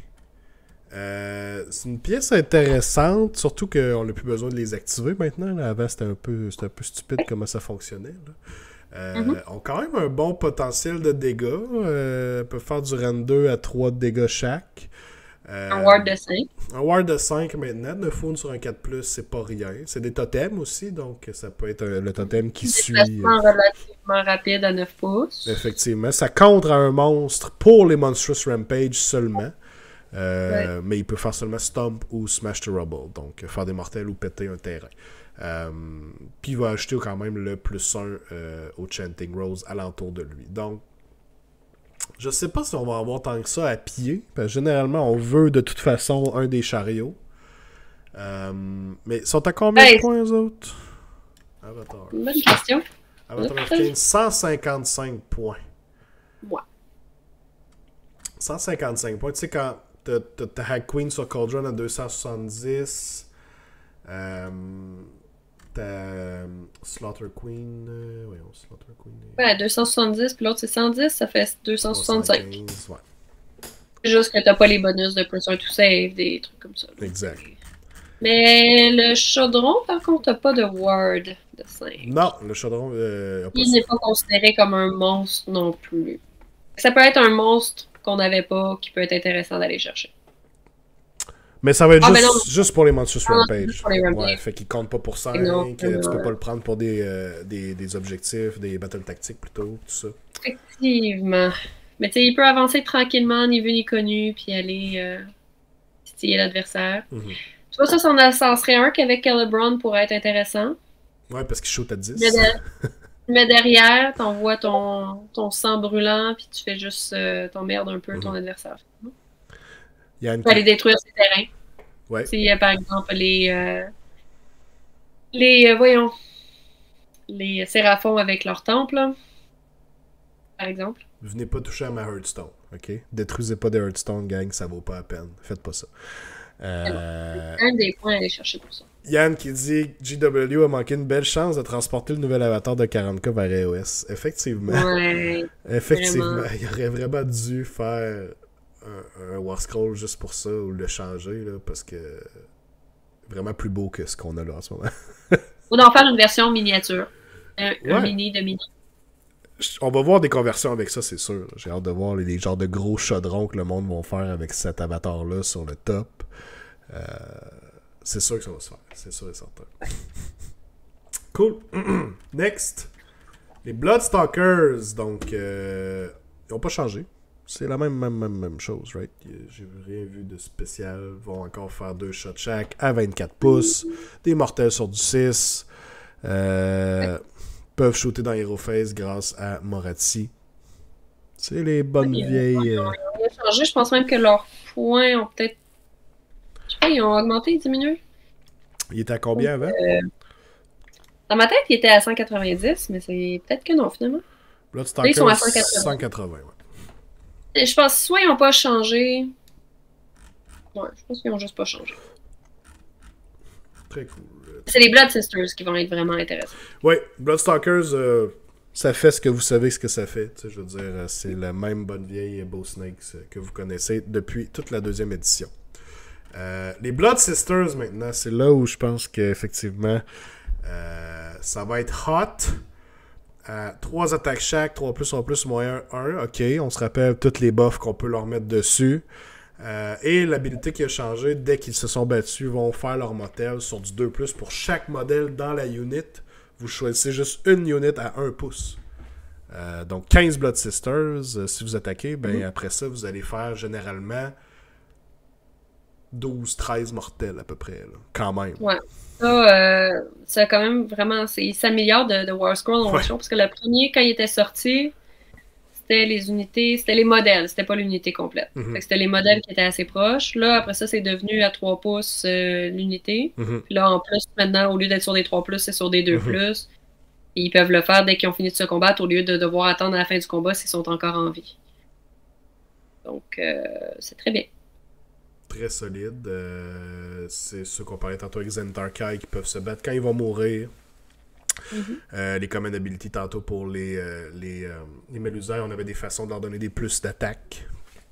Speaker 1: C'est une pièce intéressante, surtout qu'on n'a plus besoin de les activer maintenant. Là. Avant, c'était un peu stupide comment ça fonctionnait. Ont quand même un bon potentiel de dégâts. Peuvent faire du rend 2 à 3 de dégâts chaque.
Speaker 3: Un ward de 5.
Speaker 1: Un ward de 5 maintenant. 9 wounds sur un 4+, c'est pas rien. C'est des totems aussi, donc ça peut être le totem qui suit.
Speaker 3: Relativement rapide à 9 pouces.
Speaker 1: Effectivement. Ça contre un monstre pour les Monstrous Rampage seulement. Mais il peut faire seulement Stomp ou Smash to Rubble. Donc faire des mortels ou péter un terrain. Puis il va ajouter quand même le +1 au Chanting Rose alentour de lui. Donc, je sais pas si on va avoir tant que ça à pied. Parce que généralement, on veut de toute façon un des chariots. Mais ils sont à combien de points, eux autres? Avatar.
Speaker 3: Bonne question.
Speaker 1: Avatar of Kane, 155 points.
Speaker 3: Ouais.
Speaker 1: 155 points. Tu sais, quand t'as Hag Queen sur Cauldron à 270... t'as Slaughter Queen. Slaughter Queen.
Speaker 3: Ouais, 270, puis l'autre c'est 110, ça fait 265.
Speaker 1: 215, ouais.
Speaker 3: C'est juste que t'as pas les bonus de +1 to save, des trucs comme ça. Là.
Speaker 1: Exact.
Speaker 3: Mais le chaudron, par contre, t'as pas de ward de 5.
Speaker 1: Non, le chaudron.
Speaker 3: Il n'est pas considéré comme un monstre non plus. Ça peut être un monstre qu'on n'avait pas, qui peut être intéressant d'aller chercher.
Speaker 1: Mais ça va être
Speaker 3: ben non.
Speaker 1: juste pour les Monstrous Rampage.
Speaker 3: Juste pour les Rampage.
Speaker 1: Ouais, fait qu'ils comptent pas pour 5,
Speaker 3: Non,
Speaker 1: tu peux pas le prendre pour des objectifs, des battles tactiques plutôt, tout ça.
Speaker 3: Effectivement. Mais tu sais, il peut avancer tranquillement, ni vu ni connu, puis aller titiller l'adversaire.
Speaker 1: Mhm.
Speaker 3: Tu vois, ça serait un qu'avec Celebrun pourrait être intéressant.
Speaker 1: Ouais, parce qu'il shoot à 10.
Speaker 3: Mais derrière, t'envoies ton sang brûlant, puis tu fais juste t'emmerdes un peu ton adversaire. Tu peux aller détruire ses terrains.
Speaker 1: Ouais.
Speaker 3: Tu sais, par exemple, les Séraphons avec leur temple, là, par exemple.
Speaker 1: Venez pas toucher à ma Hearthstone, ok? Détruisez pas des Hearthstone, gang, ça vaut pas la peine. Faites pas ça.
Speaker 3: Un des points à aller chercher pour ça.
Speaker 1: Yann qui dit GW a manqué une belle chance de transporter le nouvel avatar de 40K vers EOS. Effectivement.
Speaker 3: Ouais.
Speaker 1: Effectivement.
Speaker 3: Vraiment.
Speaker 1: Il aurait vraiment dû faire un War Scroll juste pour ça ou le changer, là, parce que vraiment plus beau que ce qu'on a là en ce moment.
Speaker 3: Ou d'en faire une version miniature. Un mini de mini.
Speaker 1: On va voir des conversions avec ça, c'est sûr. J'ai hâte de voir les genres de gros chaudrons que le monde va faire avec cet avatar-là sur le top. C'est sûr que ça va se faire. C'est sûr et certain. Cool. Next. Les Bloodstalkers, donc, ils n'ont pas changé. C'est la même chose, right? J'ai rien vu de spécial. Ils vont encore faire 2 shots chaque à 24 pouces. Des mortels sur du 6. Peuvent shooter dans Hero Phase grâce à Morazzi. C'est les bonnes vieilles...
Speaker 3: Ils ont changé. Je pense même que leurs points ont peut-être... Je sais pas, ils ont augmenté, diminué.
Speaker 1: Il était à combien avant?
Speaker 3: Dans ma tête, il était à 190, mais c'est peut-être que non, finalement.
Speaker 1: Bloodstalkers,
Speaker 3: ils sont à 180.
Speaker 1: 180, ouais.
Speaker 3: Et je pense soit ils n'ont pas changé. Ouais, je pense qu'ils n'ont juste pas changé.
Speaker 1: Très cool.
Speaker 3: C'est les Blood Sisters qui vont être vraiment intéressants.
Speaker 1: Oui, Bloodstalkers, ça fait ce que vous savez ce que ça fait. Tu sais, je veux dire, c'est la même bonne vieille Bow Snakes que vous connaissez depuis toute la 2e édition. Les Blood Sisters, maintenant, c'est là où je pense qu'effectivement, ça va être hot. 3 attaques chaque, 3 plus, 1 plus, moins 1. Ok, on se rappelle toutes les buffs qu'on peut leur mettre dessus. Et l'habilité qui a changé, dès qu'ils se sont battus, vont faire leur motel sur du 2+. Pour chaque modèle dans la unit, vous choisissez juste une unit à 1 pouce. Donc 15 Blood Sisters, si vous attaquez, ben après ça, vous allez faire généralement 12-13 mortels à peu près, là, quand même.
Speaker 3: Ouais. Ça quand même vraiment... Il s'améliore de War Scroll en version, parce que le premier, quand il était sorti, c'était les unités, c'était les modèles, c'était pas l'unité complète. Fait que c'était les modèles qui étaient assez proches. Là, après ça, c'est devenu à 3 pouces l'unité. Puis là, en plus, maintenant, au lieu d'être sur des 3 c'est sur des 2 plus. Et ils peuvent le faire dès qu'ils ont fini de se combattre, au lieu de devoir attendre à la fin du combat s'ils sont encore en vie. Donc, c'est très bien.
Speaker 1: Très solide. C'est ceux qu'on parlait tantôt avec Zentarkai qui peuvent se battre quand ils vont mourir. Les common ability tantôt pour les Mélusaires, on avait des façons de leur donner des plus d'attaque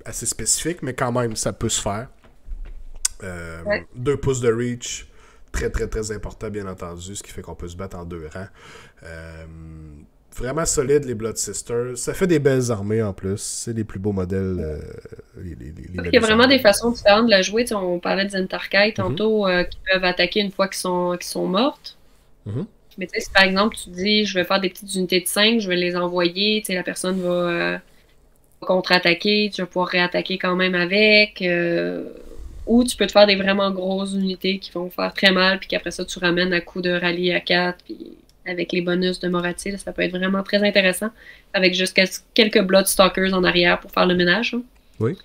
Speaker 1: assez spécifiques, mais quand même ça peut se faire. 2 pouces de reach, très très très important bien entendu, ce qui fait qu'on peut se battre en 2 rangs. Vraiment solide les Blood Sisters, ça fait des belles armées en plus, c'est les plus beaux modèles. Il
Speaker 3: y a vraiment des façons différentes de la jouer. T'sais, on parlait de Zentarkai tantôt qui peuvent attaquer une fois qu'ils sont mortes. Mais tu sais, si par exemple tu dis je vais faire des petites unités de 5, je vais les envoyer, la personne va contre-attaquer, tu vas pouvoir réattaquer quand même avec. Ou tu peux te faire des vraiment grosses unités qui vont faire très mal, puis qu'après ça tu ramènes à coup de rallye à 4, puis avec les bonus de Morazzi, ça peut être vraiment très intéressant. Avec juste quelques Bloodstalkers en arrière pour faire le ménage. Hein.
Speaker 1: Oui.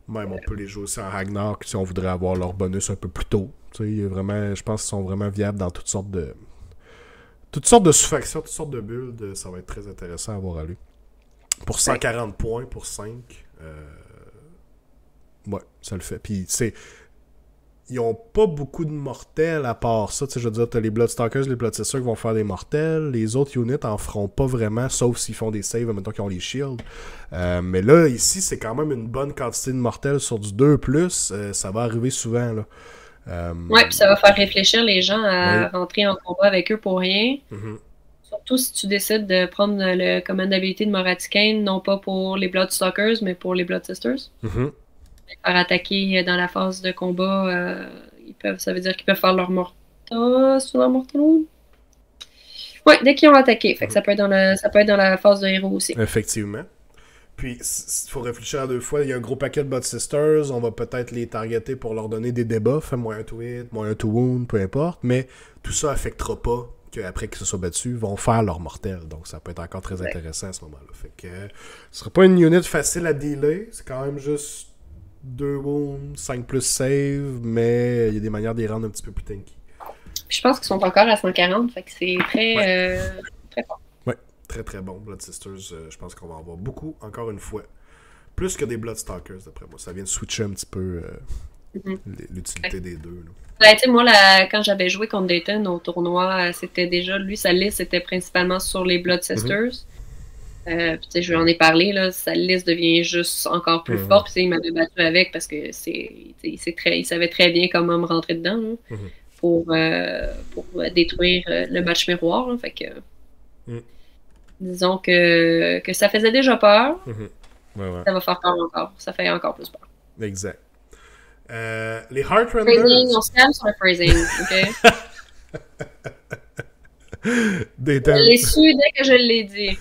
Speaker 1: Même on peut les jouer aussi en Ragnar si on voudrait avoir leur bonus un peu plus tôt. Vraiment, je pense qu'ils sont vraiment viables dans toutes sortes de sous-factions, toutes sortes de builds. Ça va être très intéressant à voir aller. Pour 140 points, pour 5, ouais, ça le fait. Puis, ils ont pas beaucoup de mortels à part ça. Je veux dire, t'as les Bloodstalkers, les Bloodsisters qui vont faire des mortels. Les autres units en feront pas vraiment, sauf s'ils font des saves, mettons qu'ils ont les shields. Mais là, ici, c'est quand même une bonne quantité de mortels sur du 2+. Ça va arriver souvent, là.
Speaker 3: Ouais, puis ça va faire réfléchir les gens à rentrer en combat avec eux pour rien. Surtout si tu décides de prendre le command d'habilité de Morazzi Kane, non pas pour les Bloodstalkers, mais pour les Blood Sisters. faire attaquer dans la phase de combat, ça veut dire qu'ils peuvent faire leur morta sur leur mortal wound. Ouais, dès qu'ils ont attaqué. Fait que ça peut être dans la phase de héros aussi.
Speaker 1: Effectivement. Puis, il faut réfléchir à deux fois. Il y a un gros paquet de Blood Sisters. On va peut-être les targeter pour leur donner des debuffs. Moins un to hit, moins un to wound, peu importe. Mais tout ça affectera pas qu'après qu'ils se soient battus, ils vont faire leur mortel. Donc, ça peut être encore très intéressant à ce moment-là. Fait que ce sera pas une unit facile à dealer. C'est quand même juste 2 wounds, 5 plus save. Mais il y a des manières d'y rendre un petit peu plus tanky.
Speaker 3: Je pense qu'ils sont encore à 140. Fait que c'est très fort.
Speaker 1: Très très bon, Blood Sisters. Je pense qu'on va en avoir beaucoup, encore une fois. Plus que des Bloodstalkers, d'après moi. Ça vient de switcher un petit peu l'utilité des deux.
Speaker 3: Ben, tu sais, moi, quand j'avais joué contre Dayton au tournoi, c'était déjà, lui, sa liste était principalement sur les Blood Sisters. Puis, tu sais, je lui en ai parlé, là, sa liste devient juste encore plus forte. Puis, il m'avait battu avec parce que il savait très bien comment me rentrer dedans là, pour détruire le match miroir. Là, fait que. Disons que ça faisait déjà peur. Ça va faire peur encore. Ça fait encore plus peur.
Speaker 1: Exact. Les Heartrenders...
Speaker 3: On se calme sur le phrasing, OK?
Speaker 1: Dayton.
Speaker 3: Je l'ai su dès que je l'ai dit.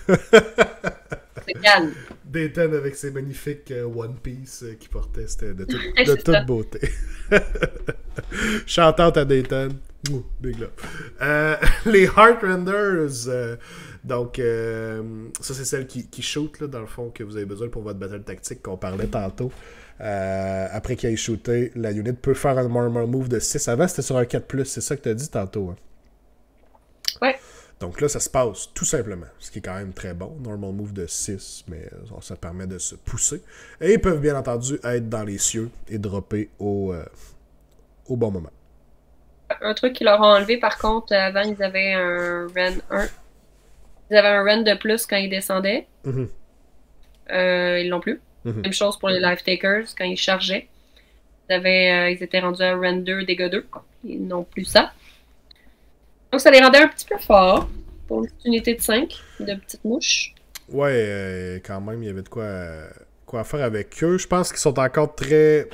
Speaker 3: C'est calme.
Speaker 1: Dayton avec ses magnifiques One Piece qu'il portait, c'était de toute beauté. Chantante à Dayton. Big love. Les Heartrenders... Donc, ça, c'est celle qui shoot, là, dans le fond, que vous avez besoin pour votre battle tactique qu'on parlait tantôt. Après qu'il ait shooté, la unit peut faire un normal move de 6. Avant, c'était sur un 4+, c'est ça que tu as dit tantôt. Hein?
Speaker 3: Ouais.
Speaker 1: Donc là, ça se passe tout simplement, ce qui est quand même très bon. Normal move de 6, mais ça permet de se pousser. Et ils peuvent bien entendu être dans les cieux et dropper au bon moment.
Speaker 3: Un truc qu'ils leur ont enlevé, par contre, avant, ils avaient un Ren 1. Ils avaient un run de plus quand ils descendaient. Ils l'ont plus. Même chose pour les Life Takers quand ils chargeaient. Ils étaient rendus à run 2, dégâts 2. Ils n'ont plus ça. Donc ça les rendait un petit peu forts pour une petite unité de 5 de petites mouches.
Speaker 1: Ouais, quand même, il y avait de quoi faire avec eux. Je pense qu'ils sont encore très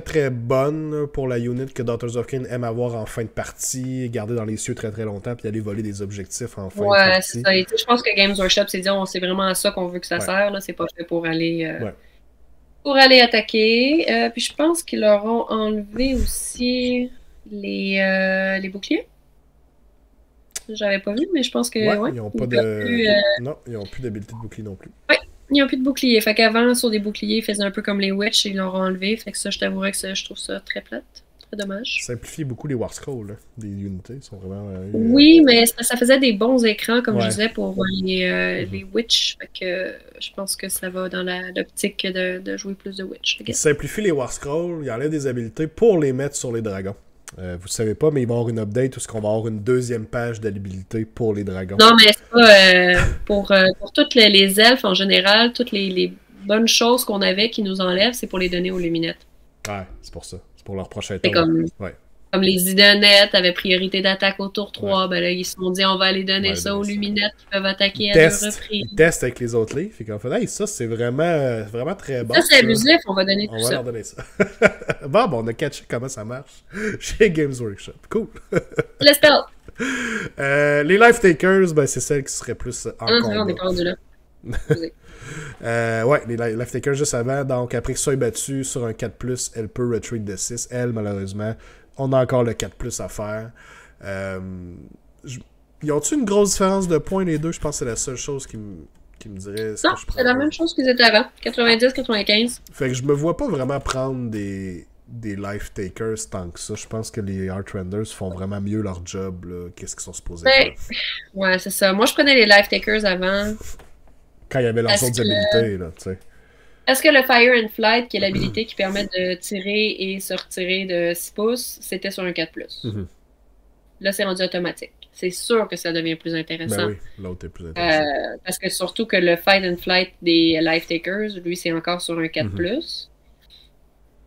Speaker 1: très bonne pour la unit que Daughters of Khaine aime avoir en fin de partie, garder dans les cieux très très longtemps, puis aller voler des objectifs en fin de partie. Ouais, c'est
Speaker 3: ça. Et je pense que Games Workshop s'est dit, c'est vraiment à ça qu'on veut que ça sert, là. C'est pas fait pour aller attaquer. Puis je pense qu'ils leur ont enlevé aussi les boucliers. J'avais pas vu, mais je pense que
Speaker 1: ils n'ont pas de... Non, ils n'ont plus d'habilité de bouclier non plus.
Speaker 3: Ouais. Ils n'ont plus de boucliers. Fait qu'avant, sur des boucliers, ils faisaient un peu comme les Witch et ils l'ont enlevé. Fait que ça, je t'avouerais que je trouve ça très plate. Très dommage.
Speaker 1: Ça simplifie beaucoup les War Scrolls, là. Des unités. Ils sont vraiment...
Speaker 3: Oui, mais ça faisait des bons écrans, comme je disais, pour les Witch. Fait que je pense que ça va dans l'optique de jouer plus de Witch.
Speaker 1: Ils simplifient les War Scrolls. Il y enlève des habiletés pour les mettre sur les dragons. Vous savez pas, mais il va y avoir une update où on va avoir une deuxième page d'habilité pour les dragons.
Speaker 3: Non, mais c'est pas pour toutes les elfes en général, toutes les bonnes choses qu'on avait qui nous enlèvent, c'est pour les donner aux luminettes.
Speaker 1: Ouais, c'est pour ça. C'est pour leur prochain
Speaker 3: tour. Comme les idonettes avaient priorité d'attaque au tour 3, ben là, ils se sont dit on va aller donner ça aux luminettes qui peuvent attaquer à 2 reprises.
Speaker 1: Ils testent avec les autres livres, et qu'on fait hey, ça c'est vraiment très bon.
Speaker 3: Ça c'est abusif, on va donner tout ça.
Speaker 1: On va leur donner ça. bon, on a catché comment ça marche chez Games Workshop. Cool.
Speaker 3: Let's go.
Speaker 1: Les Life Takers, ben c'est celle qui serait plus en combat.
Speaker 3: Non, on est pas rendu là.
Speaker 1: Ouais, les Life Takers juste avant, donc après que ça soit battu sur un 4+, elle peut retreat de 6. Elle, malheureusement, on a encore le 4+ à faire. Ils ont-tu une grosse différence de points les deux? Je pense que c'est la seule chose qui me dirait...
Speaker 3: Non, c'est la même chose qu'ils étaient avant. 90-95.
Speaker 1: Fait que je me vois pas vraiment prendre des Life Takers tant que ça. Je pense que les Heartrenders font vraiment mieux leur job. Qu'est-ce qu'ils sont supposés faire?
Speaker 3: Ouais, c'est ça. Moi, je prenais les Life Takers avant.
Speaker 1: Quand il y avait leurs autres habilités, là, tu sais.
Speaker 3: Est-ce que le Fire and Flight, qui est l'habilité qui permet de tirer et se retirer de 6 pouces, c'était sur un 4+. Là, c'est rendu automatique. C'est sûr que ça devient plus intéressant.
Speaker 1: Ben oui, l'autre est plus intéressant.
Speaker 3: Parce que surtout que le Fight and Flight des Life Takers, lui, c'est encore sur un 4+.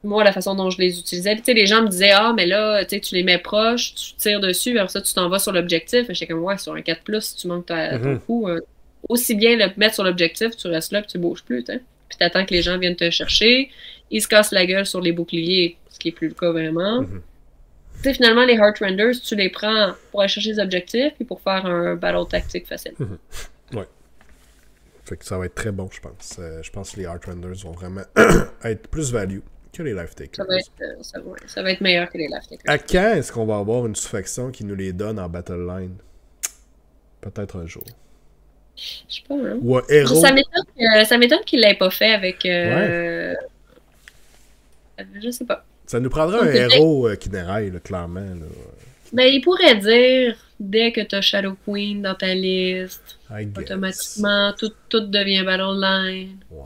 Speaker 3: Moi, la façon dont je les utilisais, tu sais, les gens me disaient, mais là, tu les mets proches, tu tires dessus, après ça, tu t'en vas sur l'objectif. J'étais comme, ouais, sur un 4+, si tu manques ton coup, aussi bien le mettre sur l'objectif, tu restes là et tu bouges plus, tu sais. puis t'attends que les gens viennent te chercher. Ils se cassent la gueule sur les boucliers, ce qui est plus le cas vraiment. Tu sais, finalement, les Heart Renders, tu les prends pour aller chercher les objectifs puis pour faire un battle tactique facile.
Speaker 1: Ouais. Fait que ça va être très bon, je pense. Je pense que les Heart Renders vont vraiment être plus value que les Life Takers.
Speaker 3: Ça va être meilleur que les Life Takers.
Speaker 1: À quand est-ce qu'on va avoir une sous-faction qui nous les donne en Battle Line? Peut-être un jour.
Speaker 3: Je sais pas, hein.
Speaker 1: Ou un héros.
Speaker 3: Ça m'étonne qu'il l'ait pas fait avec... Je sais pas.
Speaker 1: Ça nous prendrait un héros qui déraille, là, clairement. Là.
Speaker 3: Ben, il pourrait dire, dès que t'as Shadow Queen dans ta liste, automatiquement, tout devient Battle Line.
Speaker 1: Ouais.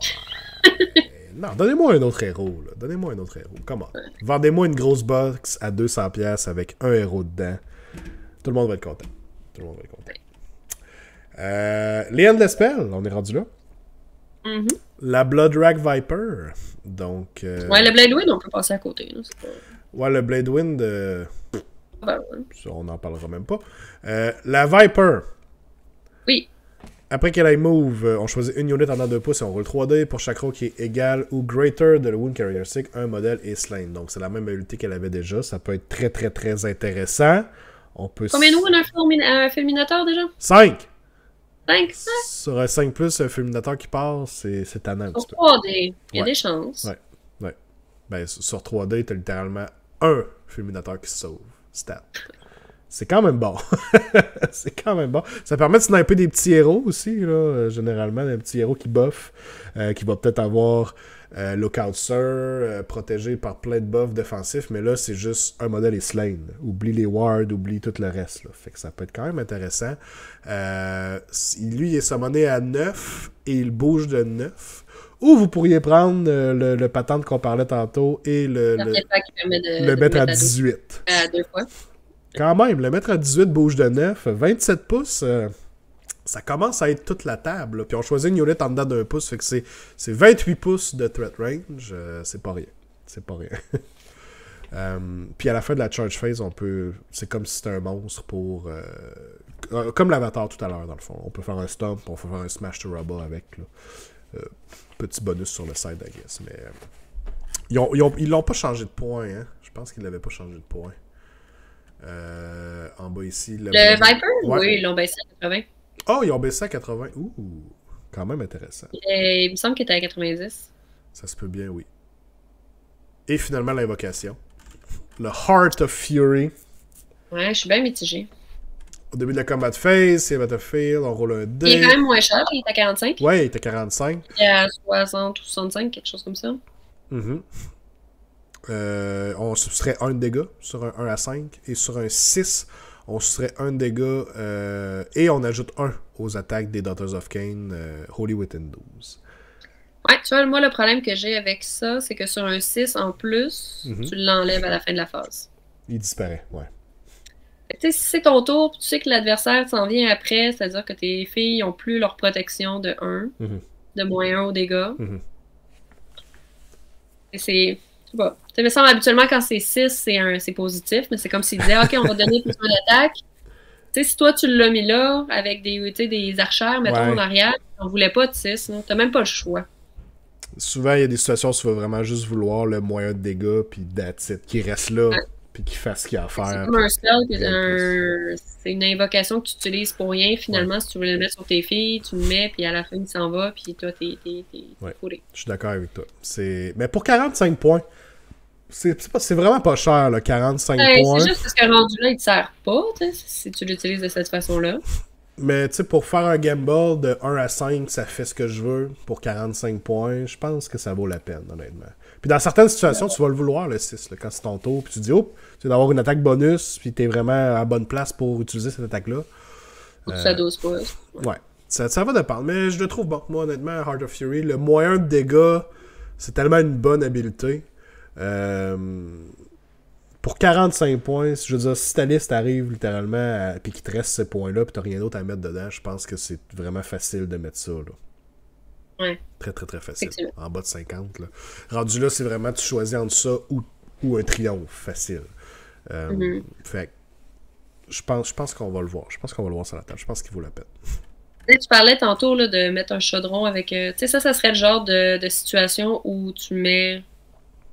Speaker 1: Non, donnez-moi un autre héros. Là. Donnez-moi un autre héros. Comment? Vendez-moi une grosse box à 200$ avec un héros dedans. Tout le monde va être content. Tout le monde va être content. Les Endless Spell, on est rendu là. La Bloodrack Viper. Donc.
Speaker 3: Ouais, le Blade Wind, on peut passer à côté. Là, pas...
Speaker 1: Ouais, le Blade Wind.
Speaker 3: Ben, ouais.
Speaker 1: Ça, on n'en parlera même pas. La Viper.
Speaker 3: Oui.
Speaker 1: Après qu'elle aille move, on choisit une unit en 2 pouces et on roule 3D pour chaque row qui est égal ou greater de le Wound Characteristic, un modèle est slain. Donc c'est la même habilité qu'elle avait déjà. Ça peut être très très très intéressant. On peut.
Speaker 3: Combien de wounds un fulminateur déjà?
Speaker 1: 5!
Speaker 3: 5?
Speaker 1: Sur un 5+, un fulminateur qui part, c'est tannant un petit peu.
Speaker 3: Sur 3D, il y a des chances.
Speaker 1: Ouais. Ben, sur 3D, t'as littéralement un fulminateur qui se sauve. Stat. C'est quand même bon. C'est quand même bon. Ça permet de sniper des petits héros aussi, là, généralement. Des petits héros qui buffent, qui va peut-être avoir Lookout Sir, protégé par plein de buffs défensifs, mais là, c'est juste un modèle est slain. Oublie les wards, oublie tout le reste. Là. Fait que ça peut être quand même intéressant. Lui, il est summoné à 9 et il bouge de 9. Ou vous pourriez prendre le patente qu'on parlait tantôt et le mettre à 18.
Speaker 3: 2 fois.
Speaker 1: Quand même, le mettre à 18 bouge de 9, 27 pouces, ça commence à être toute la table. Là. Puis on choisit une unit en dedans d'un pouce, fait que c'est 28 pouces de threat range, c'est pas rien. C'est pas rien. Puis à la fin de la charge phase, on peut... C'est comme si c'était un monstre pour... comme l'avatar tout à l'heure, dans le fond. On peut faire un stomp, on peut faire un smash to rubber avec. Là. Petit bonus sur le side, I guess. Mais ils l'ont pas changé de point. Hein? Je pense qu'ils l'avaient pas changé de point. En bas ici.
Speaker 3: Le Viper? Ouais. Oui, ils l'ont baissé à 80.
Speaker 1: Oh, ils ont baissé à 80. Ouh, quand même intéressant.
Speaker 3: Il me semble qu'il était à 90.
Speaker 1: Ça se peut bien, oui. Et finalement, l'invocation. Le Heart of Fury.
Speaker 3: Ouais, je suis bien mitigé.
Speaker 1: Au début de la combat phase, c'est Battlefield, on roule un dé.
Speaker 3: Il est quand même moins cher, il est à 45.
Speaker 1: Ouais, il est à 45.
Speaker 3: Il est à 60 ou 65, quelque chose comme ça.
Speaker 1: On soustrait 1 de dégâts sur un 1 à 5. Et sur un 6, on soustrait 1 de dégâts. Et on ajoute 1 aux attaques des Daughters of Cain, Holy Within 12.
Speaker 3: Ouais, tu vois, moi, le problème que j'ai avec ça, c'est que sur un 6 en plus, tu l'enlèves à la fin de la phase.
Speaker 1: Il disparaît, ouais.
Speaker 3: Tu sais, si c'est ton tour, tu sais que l'adversaire s'en vient après, c'est-à-dire que tes filles n'ont plus leur protection de 1, de moins 1 aux dégâts. Et c'est... Tu vois, ça me semble habituellement quand c'est 6, c'est positif, mais c'est comme s'il disait, OK, on va donner plus d'attaque. Tu sais, si toi, tu l'as mis là, avec des archères, mettons, en arrière, on voulait pas de 6, t'as même pas le choix.
Speaker 1: Souvent, il y a des situations où tu vas vraiment juste vouloir le moyen de dégâts, puis that's it, qui reste là, puis qui fasse ce qu'il y a à faire.
Speaker 3: C'est comme un spell, c'est une invocation que tu utilises pour rien, finalement, si tu veux le mettre sur tes filles, tu le mets, puis à la fin, il s'en va, puis toi, t'es fourré. Je
Speaker 1: suis d'accord avec toi. Mais pour 45 points, c'est vraiment pas cher, là, 45 points.
Speaker 3: C'est juste parce que rendu là, il te sert pas, si tu l'utilises de cette façon-là.
Speaker 1: Mais tu sais, pour faire un gamble de 1 à 5, ça fait ce que je veux pour 45 points, je pense que ça vaut la peine, honnêtement. Puis dans certaines situations, tu vas le vouloir, le 6, là, quand c'est ton tour, puis tu dis, oh, tu vas avoir une attaque bonus, puis t'es vraiment à bonne place pour utiliser cette attaque-là.
Speaker 3: Ça dose pas.
Speaker 1: Ouais. Ça va dépendre, mais je le trouve bon. Moi, honnêtement, Heart of Fury, le moyen de dégâts, c'est tellement une bonne habileté. Pour 45 points, je veux dire, si ta liste arrive littéralement puis qu'il te reste ces points-là puis t'as rien d'autre à mettre dedans, je pense que c'est vraiment facile de mettre ça, là.
Speaker 3: Ouais.
Speaker 1: Très, très, très facile. En bas de 50, là. Rendu là, c'est vraiment, tu choisis entre ça ou un triomphe facile. Fait je pense qu'on va le voir. Je pense qu'on va le voir sur la table. Je pense qu'il vaut la peine.
Speaker 3: Tu parlais tantôt là, de mettre un chaudron avec. Tu sais, ça serait le genre de situation où tu mets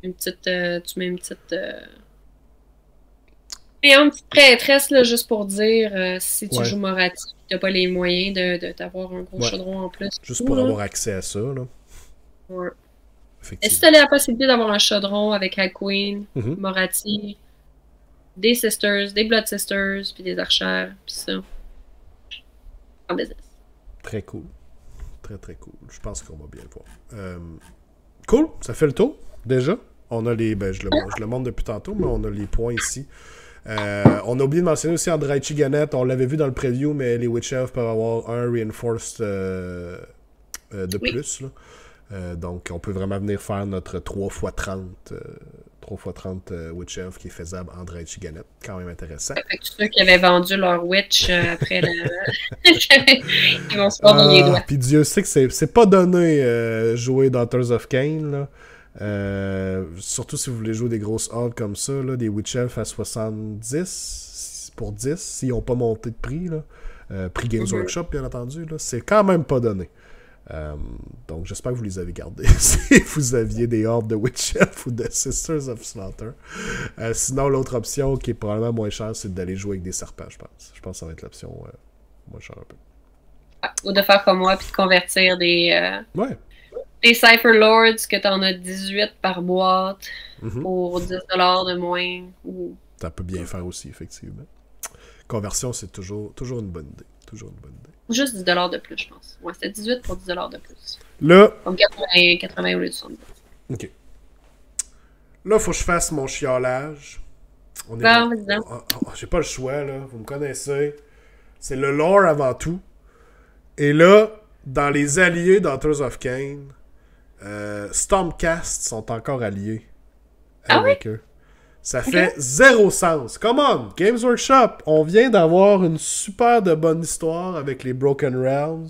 Speaker 3: une petite. Tu mets une petite. Et une petite prêtresse, là, juste pour dire, si tu joues Moratti, tu n'as pas les moyens de t'avoir un gros chaudron en plus.
Speaker 1: Juste pour avoir accès à ça, là.
Speaker 3: Ouais. Et si tu as la possibilité d'avoir un chaudron avec High Queen, Moratti, des Sisters, des Blood Sisters, puis des Archères, puis ça. En business.
Speaker 1: Très cool. Très, très cool. Je pense qu'on va bien le voir. Cool. Ça fait le tour, déjà. On a les... Ben, je le montre depuis tantôt, mais on a les points ici. On a oublié de mentionner aussi Andraichi Gannett. On l'avait vu dans le preview, mais les Witch Elves peuvent avoir un Reinforced de plus. Là. Donc, on peut vraiment venir faire notre 3x30 Witch Elf qui est faisable Andraichi Gannett. Quand même intéressant.
Speaker 3: Fait que tous ceux qui avaient vendu leur Witch après ils vont se faire dans les doigts.
Speaker 1: Puis Dieu sait que c'est pas donné jouer Daughters of Cain, là. Surtout si vous voulez jouer des grosses hordes comme ça, là, des Witch Elf à 70 pour 10, s'ils n'ont pas monté de prix, là. Prix Games Workshop, bien entendu, là, c'est quand même pas donné. Donc j'espère que vous les avez gardés si vous aviez des hordes de Witch Elf ou de Sisters of Slaughter. Sinon, l'autre option qui est probablement moins chère, c'est d'aller jouer avec des serpents, je pense. Je pense que ça va être l'option moins chère un peu.
Speaker 3: Ou de faire comme moi, puis de convertir des Cypher Lords que t'en as 18 par boîte pour 10$ de moins.
Speaker 1: Ça peut bien faire aussi, effectivement. Conversion, c'est toujours une bonne idée. Toujours une bonne idée.
Speaker 3: Juste 10$ de plus, je pense. Ouais, c'était 18 pour 10$ de plus.
Speaker 1: Là...
Speaker 3: Comme 80 au lieu de 70.
Speaker 1: OK. Là, faut que je fasse mon chiolage. J'ai pas le choix, là. Vous me connaissez. C'est le lore avant tout. Et là, dans les alliés Daughters of Cain, Stormcast sont encore alliés avec eux. Ça fait zéro sens. Come on, Games Workshop, on vient d'avoir une super de bonne histoire avec les Broken Realms,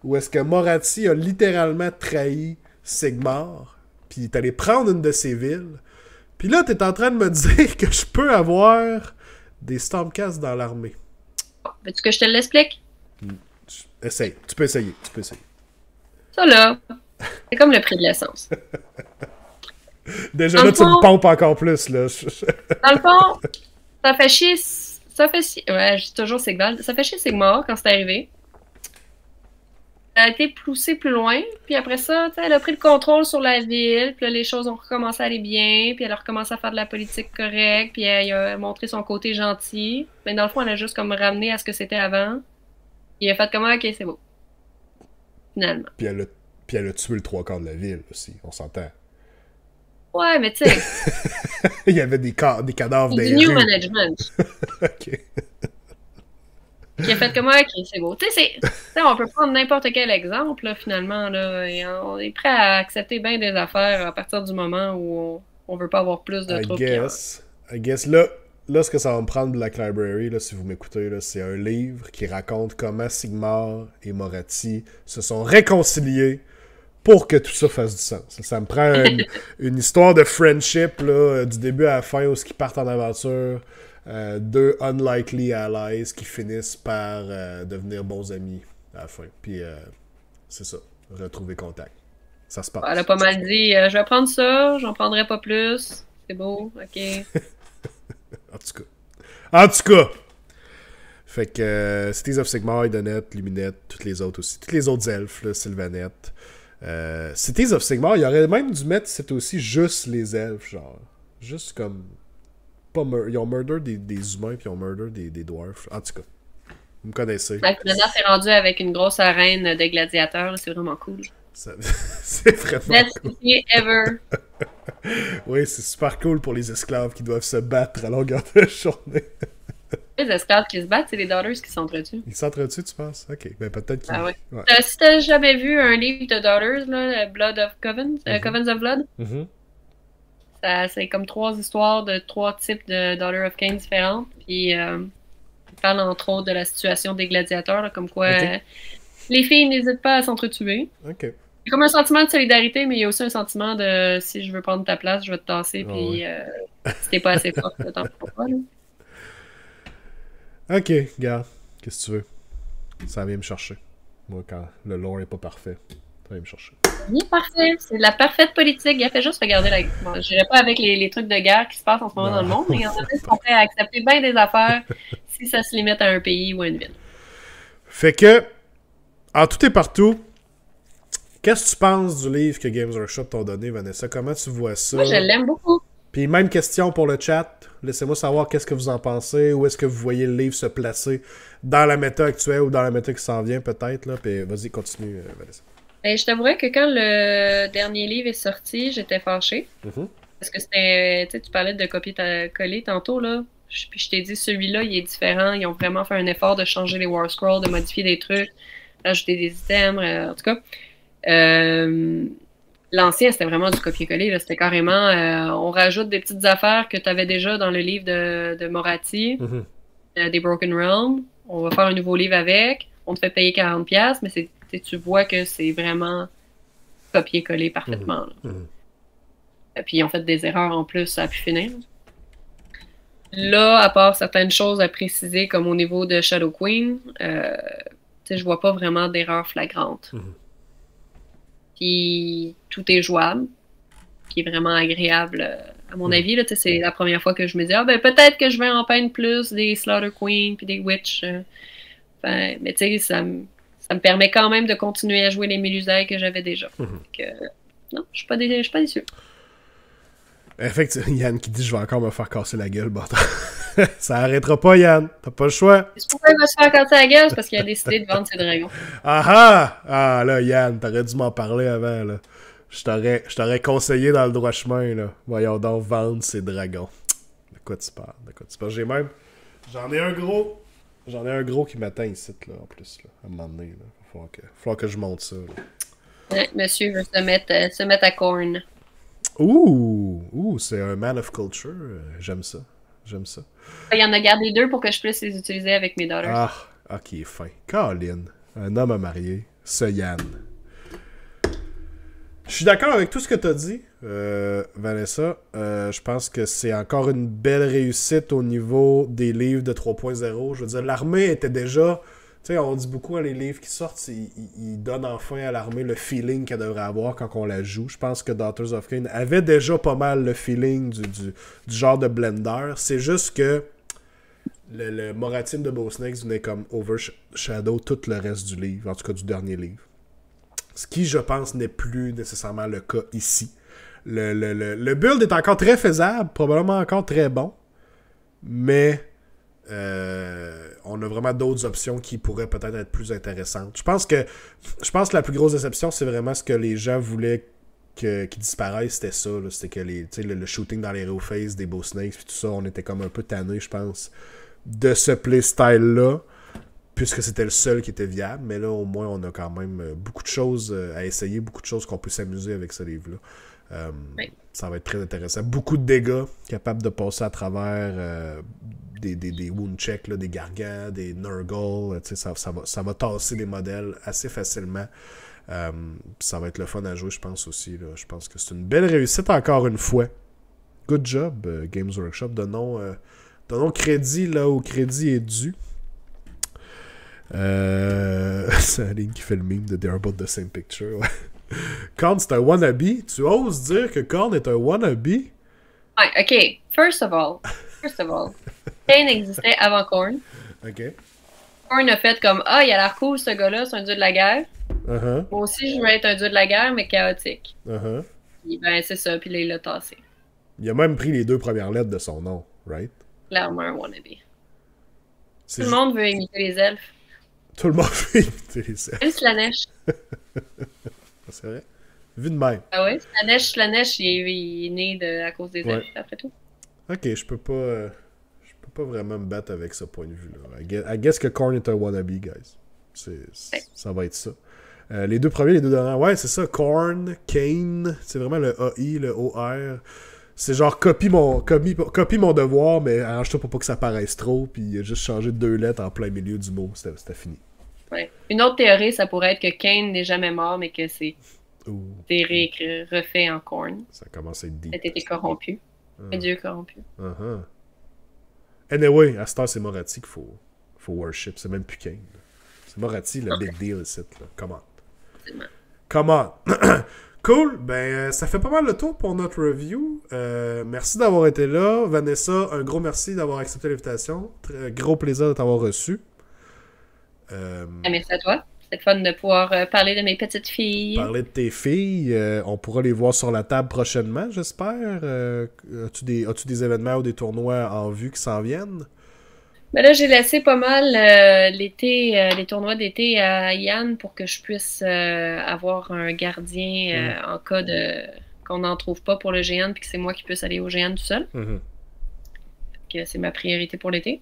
Speaker 1: où est-ce que Moratti a littéralement trahi Sigmar, puis il est allé prendre une de ses villes. Puis là, t'es en train de me dire que je peux avoir des Stormcast dans l'armée.
Speaker 3: Veux-tu que je te l'explique?
Speaker 1: Essaye, tu peux essayer.
Speaker 3: Ça là, c'est comme le prix de l'essence.
Speaker 1: Déjà là, tu me pompes encore plus, là.
Speaker 3: Dans le fond, ça fait chier... Ouais, je dis toujours Sigval. Ça fait chier Sigmar quand c'est arrivé. Ça a été poussé plus loin, puis après ça, elle a pris le contrôle sur la ville, puis là, les choses ont recommencé à aller bien, puis elle a recommencé à faire de la politique correcte, puis elle a montré son côté gentil. Mais dans le fond, elle a juste comme ramené à ce que c'était avant. Il a fait comment? Ok, c'est beau. Finalement.
Speaker 1: Puis elle a tué le 3/4 de la ville aussi, on s'entend.
Speaker 3: Ouais, mais tu sais.
Speaker 1: Il y avait des cadavres
Speaker 3: des new management.
Speaker 1: OK.
Speaker 3: Qui a fait comment? Ok, c'est beau. Tu sais, on peut prendre n'importe quel exemple, là, finalement. Là, et on est prêt à accepter bien des affaires à partir du moment où on veut pas avoir plus de troupes.
Speaker 1: I guess là, ce que ça va me prendre Black Library, là, si vous m'écoutez, là, c'est un livre qui raconte comment Sigmar et Moratti se sont réconciliés pour que tout ça fasse du sens. Ça me prend une histoire de friendship là, du début à la fin où ils partent en aventure. Deux unlikely allies qui finissent par devenir bons amis à la fin. Puis c'est ça, retrouver contact. Ça se passe.
Speaker 3: Elle a pas mal dit, je vais prendre ça, j'en prendrai pas plus. C'est beau, ok.
Speaker 1: En tout cas. Fait que Cities of Sigmar, Idonette, Luminette, toutes les autres aussi. Toutes les autres elfes, là, Sylvanette. Cities of Sigmar, il aurait même dû mettre c'est aussi juste les elfes, genre. Juste comme... Ils ont murder des humains puis ils ont murder des dwarfs. En tout cas, vous me connaissez.
Speaker 3: Maintenant, c'est rendu avec une grosse arène de gladiateurs. C'est vraiment cool.
Speaker 1: C'est vraiment
Speaker 3: Best
Speaker 1: cool.
Speaker 3: ever.
Speaker 1: Oui, c'est super cool pour les esclaves qui doivent se battre à longueur de journée.
Speaker 3: Les esclaves qui se battent, c'est les Daughters qui s'entretuent.
Speaker 1: Ils s'entretuent, tu penses? Ok, ben peut-être qu'ils...
Speaker 3: Ah ouais. Si t'as jamais vu un livre de Daughters, là, Blood of Covens, Covens of Blood, c'est comme 3 histoires de 3 types de Daughter of Cain différentes. Puis, il parle entre autres de la situation des gladiateurs, là, comme quoi les filles n'hésitent pas à s'entretuer.
Speaker 1: Ok.
Speaker 3: C'est comme un sentiment de solidarité, mais il y a aussi un sentiment de si je veux prendre ta place, je vais te tasser, puis si t'es pas assez fort, t'en prends pas. Là.
Speaker 1: Ok, regarde. Qu'est-ce que tu veux? Ça vient me chercher. Moi, quand le lore est pas parfait, ça va me chercher.
Speaker 3: Il est parfait. C'est de la parfaite politique. Il a fait juste regarder la... Bon, je n'irai pas avec les trucs de guerre qui se passent en ce moment dans le monde, mais il y en a qui sont prêts à accepter bien des affaires si ça se limite à un pays ou à une ville.
Speaker 1: Fait que, en tout et partout, qu'est-ce que tu penses du livre que Games Workshop t'ont donné, Vanessa? Comment tu vois ça?
Speaker 3: Moi, je l'aime beaucoup.
Speaker 1: Puis même question pour le chat. Laissez-moi savoir qu'est-ce que vous en pensez. Où est-ce que vous voyez le livre se placer dans la méta actuelle ou dans la méta qui s'en vient peut-être. Là. Puis vas-y, continue, Vanessa.
Speaker 3: Ben, je t'avouerais que quand le dernier livre est sorti, j'étais fâchée. Parce que c'était... Tu sais, tu parlais de copier-coller tantôt, là. Puis je t'ai dit, celui-là, il est différent. Ils ont vraiment fait un effort de changer les War Scrolls, de modifier des trucs, d'ajouter des items, en tout cas. L'ancien, c'était vraiment du copier-coller. C'était carrément... on rajoute des petites affaires que tu avais déjà dans le livre de Moratti, des Broken Realms. On va faire un nouveau livre avec. On te fait payer 40$, mais tu vois que c'est vraiment copier-coller parfaitement. Et puis, ils ont fait des erreurs en plus, ça a pu finir. Là, à part certaines choses à préciser, comme au niveau de Shadow Queen, je vois pas vraiment d'erreurs flagrantes. Puis tout est jouable, qui est vraiment agréable à mon avis. Là, c'est la première fois que je me dis peut-être que je vais en peindre plus des Slaughter Queen puis des Witch. Mais tu sais, ça me permet quand même de continuer à jouer les Mélusailles que j'avais déjà. Donc, non, je suis pas déçu.
Speaker 1: Effectivement, Yann qui dit je vais encore me faire casser la gueule, bâtard. Ça arrêtera pas, Yann. T'as pas le choix.
Speaker 3: C'est pourquoi il va se faire casser la gueule, c'est parce qu'il a décidé de vendre ses dragons.
Speaker 1: Ah là, Yann, t'aurais dû m'en parler avant, là. Je t'aurais conseillé dans le droit chemin, là. Voyons donc, vendre ses dragons. De quoi tu parles? J'en ai un gros qui m'attend ici, là, en plus, là. À un moment donné, là. Il va falloir que je monte ça, là.
Speaker 3: Ouais, monsieur veut se mettre à corn.
Speaker 1: Ouh, c'est un man of culture. J'aime ça.
Speaker 3: Il en a gardé 2 pour que je puisse les utiliser avec mes daughters.
Speaker 1: Ok, fin. Colin, un homme à marier, ce Yann. Je suis d'accord avec tout ce que tu as dit, Vanessa. Je pense que c'est encore une belle réussite au niveau des livres de 3.0. Je veux dire, l'armée était déjà... Tu sais, on dit beaucoup les livres qui sortent, ils donnent enfin à l'armée le feeling qu'elle devrait avoir quand on la joue. Je pense que Daughters of Cain avait déjà pas mal le feeling du genre de blender. C'est juste que le Moratim de Beau Snakes venait comme overshadow tout le reste du livre, en tout cas du dernier livre. Ce qui, je pense, n'est plus nécessairement le cas ici. Le build est encore très faisable, probablement encore très bon, mais... on a vraiment d'autres options qui pourraient peut-être être plus intéressantes. Je pense que la plus grosse déception, c'est vraiment ce que les gens voulaient qui disparaisse, c'était ça. Là. C'était que le shooting dans les Hero Phase des Beau Snakes puis tout ça, on était comme un peu tannés, je pense, de ce playstyle-là, puisque c'était le seul qui était viable. Mais là, au moins, on a quand même beaucoup de choses à essayer, beaucoup de choses qu'on peut s'amuser avec ce livre-là.
Speaker 3: Oui. Ça
Speaker 1: va être très intéressant. Beaucoup de dégâts, capables de passer à travers des wound checks, là, des gargants, des nurgle, ça va tasser les modèles assez facilement. Ça va être le fun à jouer, je pense aussi. Là. Je pense que c'est une belle réussite encore une fois. Good job, Games Workshop. Donnons crédit là où crédit est dû. C'est Aline qui fait le meme de They're About the Same Picture. Ouais. Korn, c'est un wannabe. Tu oses dire que Korn est un wannabe?
Speaker 3: Ouais, ok. First of all, Kane existait avant Korn.
Speaker 1: Ok.
Speaker 3: Korn a fait comme il a l'air cool ce gars-là, c'est un dieu de la guerre.
Speaker 1: Uh-huh.
Speaker 3: Moi aussi, je veux être un dieu de la guerre, mais chaotique.
Speaker 1: Uh-huh.
Speaker 3: Puis, c'est ça, puis là, il l'a tassé.
Speaker 1: Il a même pris les 2 premières lettres de son nom, right?
Speaker 3: Clairement un wannabe. Tout le monde veut imiter les elfes.
Speaker 1: Tout le monde veut imiter les elfes.
Speaker 3: Même Slanesh.
Speaker 1: C'est vrai. Vu de même.
Speaker 3: Ah ouais, Slanesh, il est né à cause des elfes, après tout.
Speaker 1: Ok, je peux pas vraiment me battre avec ce point de vue-là. I guess que Korn est un wannabe, guys. Ça va être ça. Les 2 premiers, les 2 derniers. Ouais, c'est ça. Korn, Kane. C'est vraiment le AI, le OR. C'est genre copie mon devoir, mais arrange-toi pour pas que ça paraisse trop. Puis juste changer 2 lettres en plein milieu du mot. C'était fini. Ouais.
Speaker 3: Une autre théorie, ça pourrait être que Kane n'est jamais mort, mais que c'est refait en Korn.
Speaker 1: Ça commence à être deep.
Speaker 3: Ça a été corrompu. Un dieu corrompu.
Speaker 1: Anyway, à cette heure, c'est Moratti qu'il faut worship. C'est même plus Kane. Moratti, le big deal ici, là. Come on.
Speaker 3: Absolument.
Speaker 1: Come on. Cool. Ben, ça fait pas mal le tour pour notre review. Merci d'avoir été là. Vanessa, un gros merci d'avoir accepté l'invitation. Très gros plaisir de t'avoir reçu.
Speaker 3: Merci à toi. C'était fun de pouvoir parler de mes petites filles.
Speaker 1: Parler de tes filles. On pourra les voir sur la table prochainement, j'espère. As-tu des événements ou des tournois en vue qui s'en viennent?
Speaker 3: Ben là, j'ai laissé pas mal les tournois d'été à Yann pour que je puisse avoir un gardien en cas de qu'on n'en trouve pas pour le GN puis que c'est moi qui puisse aller au GN tout seul. Que c'est ma priorité pour l'été.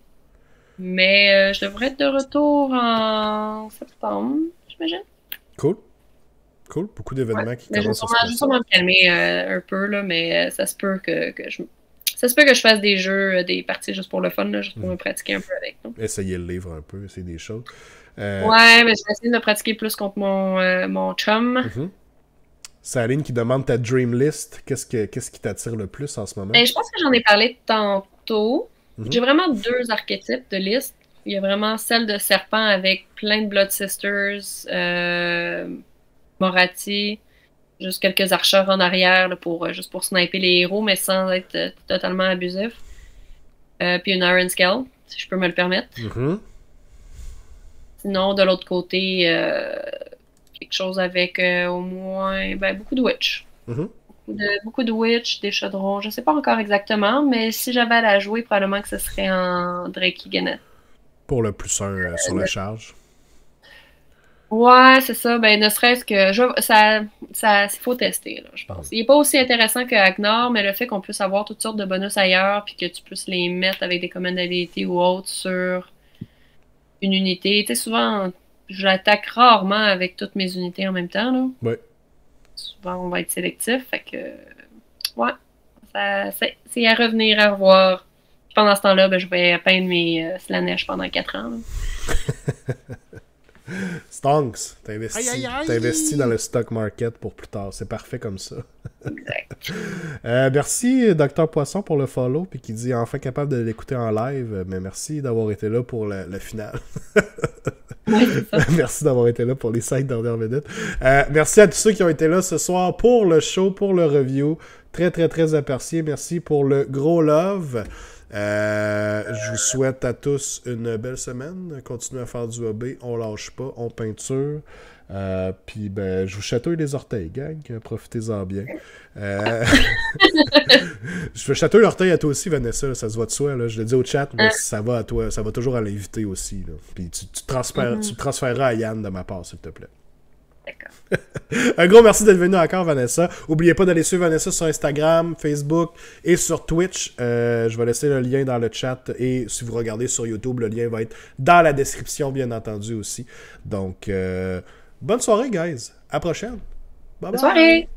Speaker 3: Mais je devrais être de retour en septembre, j'imagine.
Speaker 1: Cool. Beaucoup d'événements qui commencent à se passer.
Speaker 3: Je vais sûrement me calmer un peu, là, mais ça se peut que je fasse des jeux, des parties juste pour le fun, là, juste pour me pratiquer un peu avec. Donc.
Speaker 1: Essayez le livre un peu, essayer des choses.
Speaker 3: Ouais, mais je vais essayer de me pratiquer plus contre mon chum.
Speaker 1: Saline qui demande ta dream list. Qu'est-ce qui t'attire le plus en ce moment?
Speaker 3: Ben, je pense que j'en ai parlé tantôt. J'ai vraiment 2 archétypes de liste. Il y a vraiment celle de serpent avec plein de Blood Sisters, Moratti, juste quelques archers en arrière là, juste pour sniper les héros, mais sans être totalement abusif. Puis une Iron Scale, si je peux me le permettre. Sinon, de l'autre côté, quelque chose avec au moins beaucoup de Witch. Beaucoup de Witch, des chaudrons. Je sais pas encore exactement, mais si j'avais à la jouer, probablement que ce serait en Drake Gannett.
Speaker 1: Pour le plus 1 sur la charge.
Speaker 3: Ouais, c'est ça. Ben, ne serait-ce que ça faut tester, là, je pense. Il n'est pas aussi intéressant que Agnor, mais le fait qu'on puisse avoir toutes sortes de bonus ailleurs, puis que tu puisses les mettre avec des commandes d'habilité ou autres sur une unité. Tu sais, souvent, j'attaque rarement avec toutes mes unités en même temps, là.
Speaker 1: Ouais.
Speaker 3: Souvent, on va être sélectif, fait que... Ouais, c'est à revenir à revoir. Puis pendant ce temps-là, ben, je vais peindre mes Slanesh pendant 4 ans.
Speaker 1: Stonks, t'investis dans le stock market pour plus tard. C'est parfait comme ça.
Speaker 3: Exact.
Speaker 1: Merci, Dr Poisson, pour le follow, puis qui dit enfin capable de l'écouter en live. Mais merci d'avoir été là pour la finale.
Speaker 3: Ouais,
Speaker 1: merci d'avoir été là pour les 5 dernières minutes. Merci à tous ceux qui ont été là ce soir pour le show, pour le review. Très, très, très apprécié. Merci pour le gros love. Je vous souhaite à tous une belle semaine. Continuez à faire du hobby. On lâche pas. On peinture. Puis ben, je vous chatouille les orteils, gang. Profitez-en bien. Je veux chatouiller l'orteil à toi aussi, Vanessa. Ça se voit de soi. Là. Je le dis au chat, mais ça va à toi. Ça va toujours à l'invité aussi. Là. Puis tu transféreras à Yann de ma part, s'il te plaît.
Speaker 3: D'accord.
Speaker 1: Un gros merci d'être venu encore, Vanessa. N'oubliez pas d'aller suivre Vanessa sur Instagram, Facebook et sur Twitch. Je vais laisser le lien dans le chat et si vous regardez sur YouTube, le lien va être dans la description, bien entendu aussi. Donc, bonne soirée, guys. À la prochaine. Bye bye.
Speaker 3: Bonne soirée.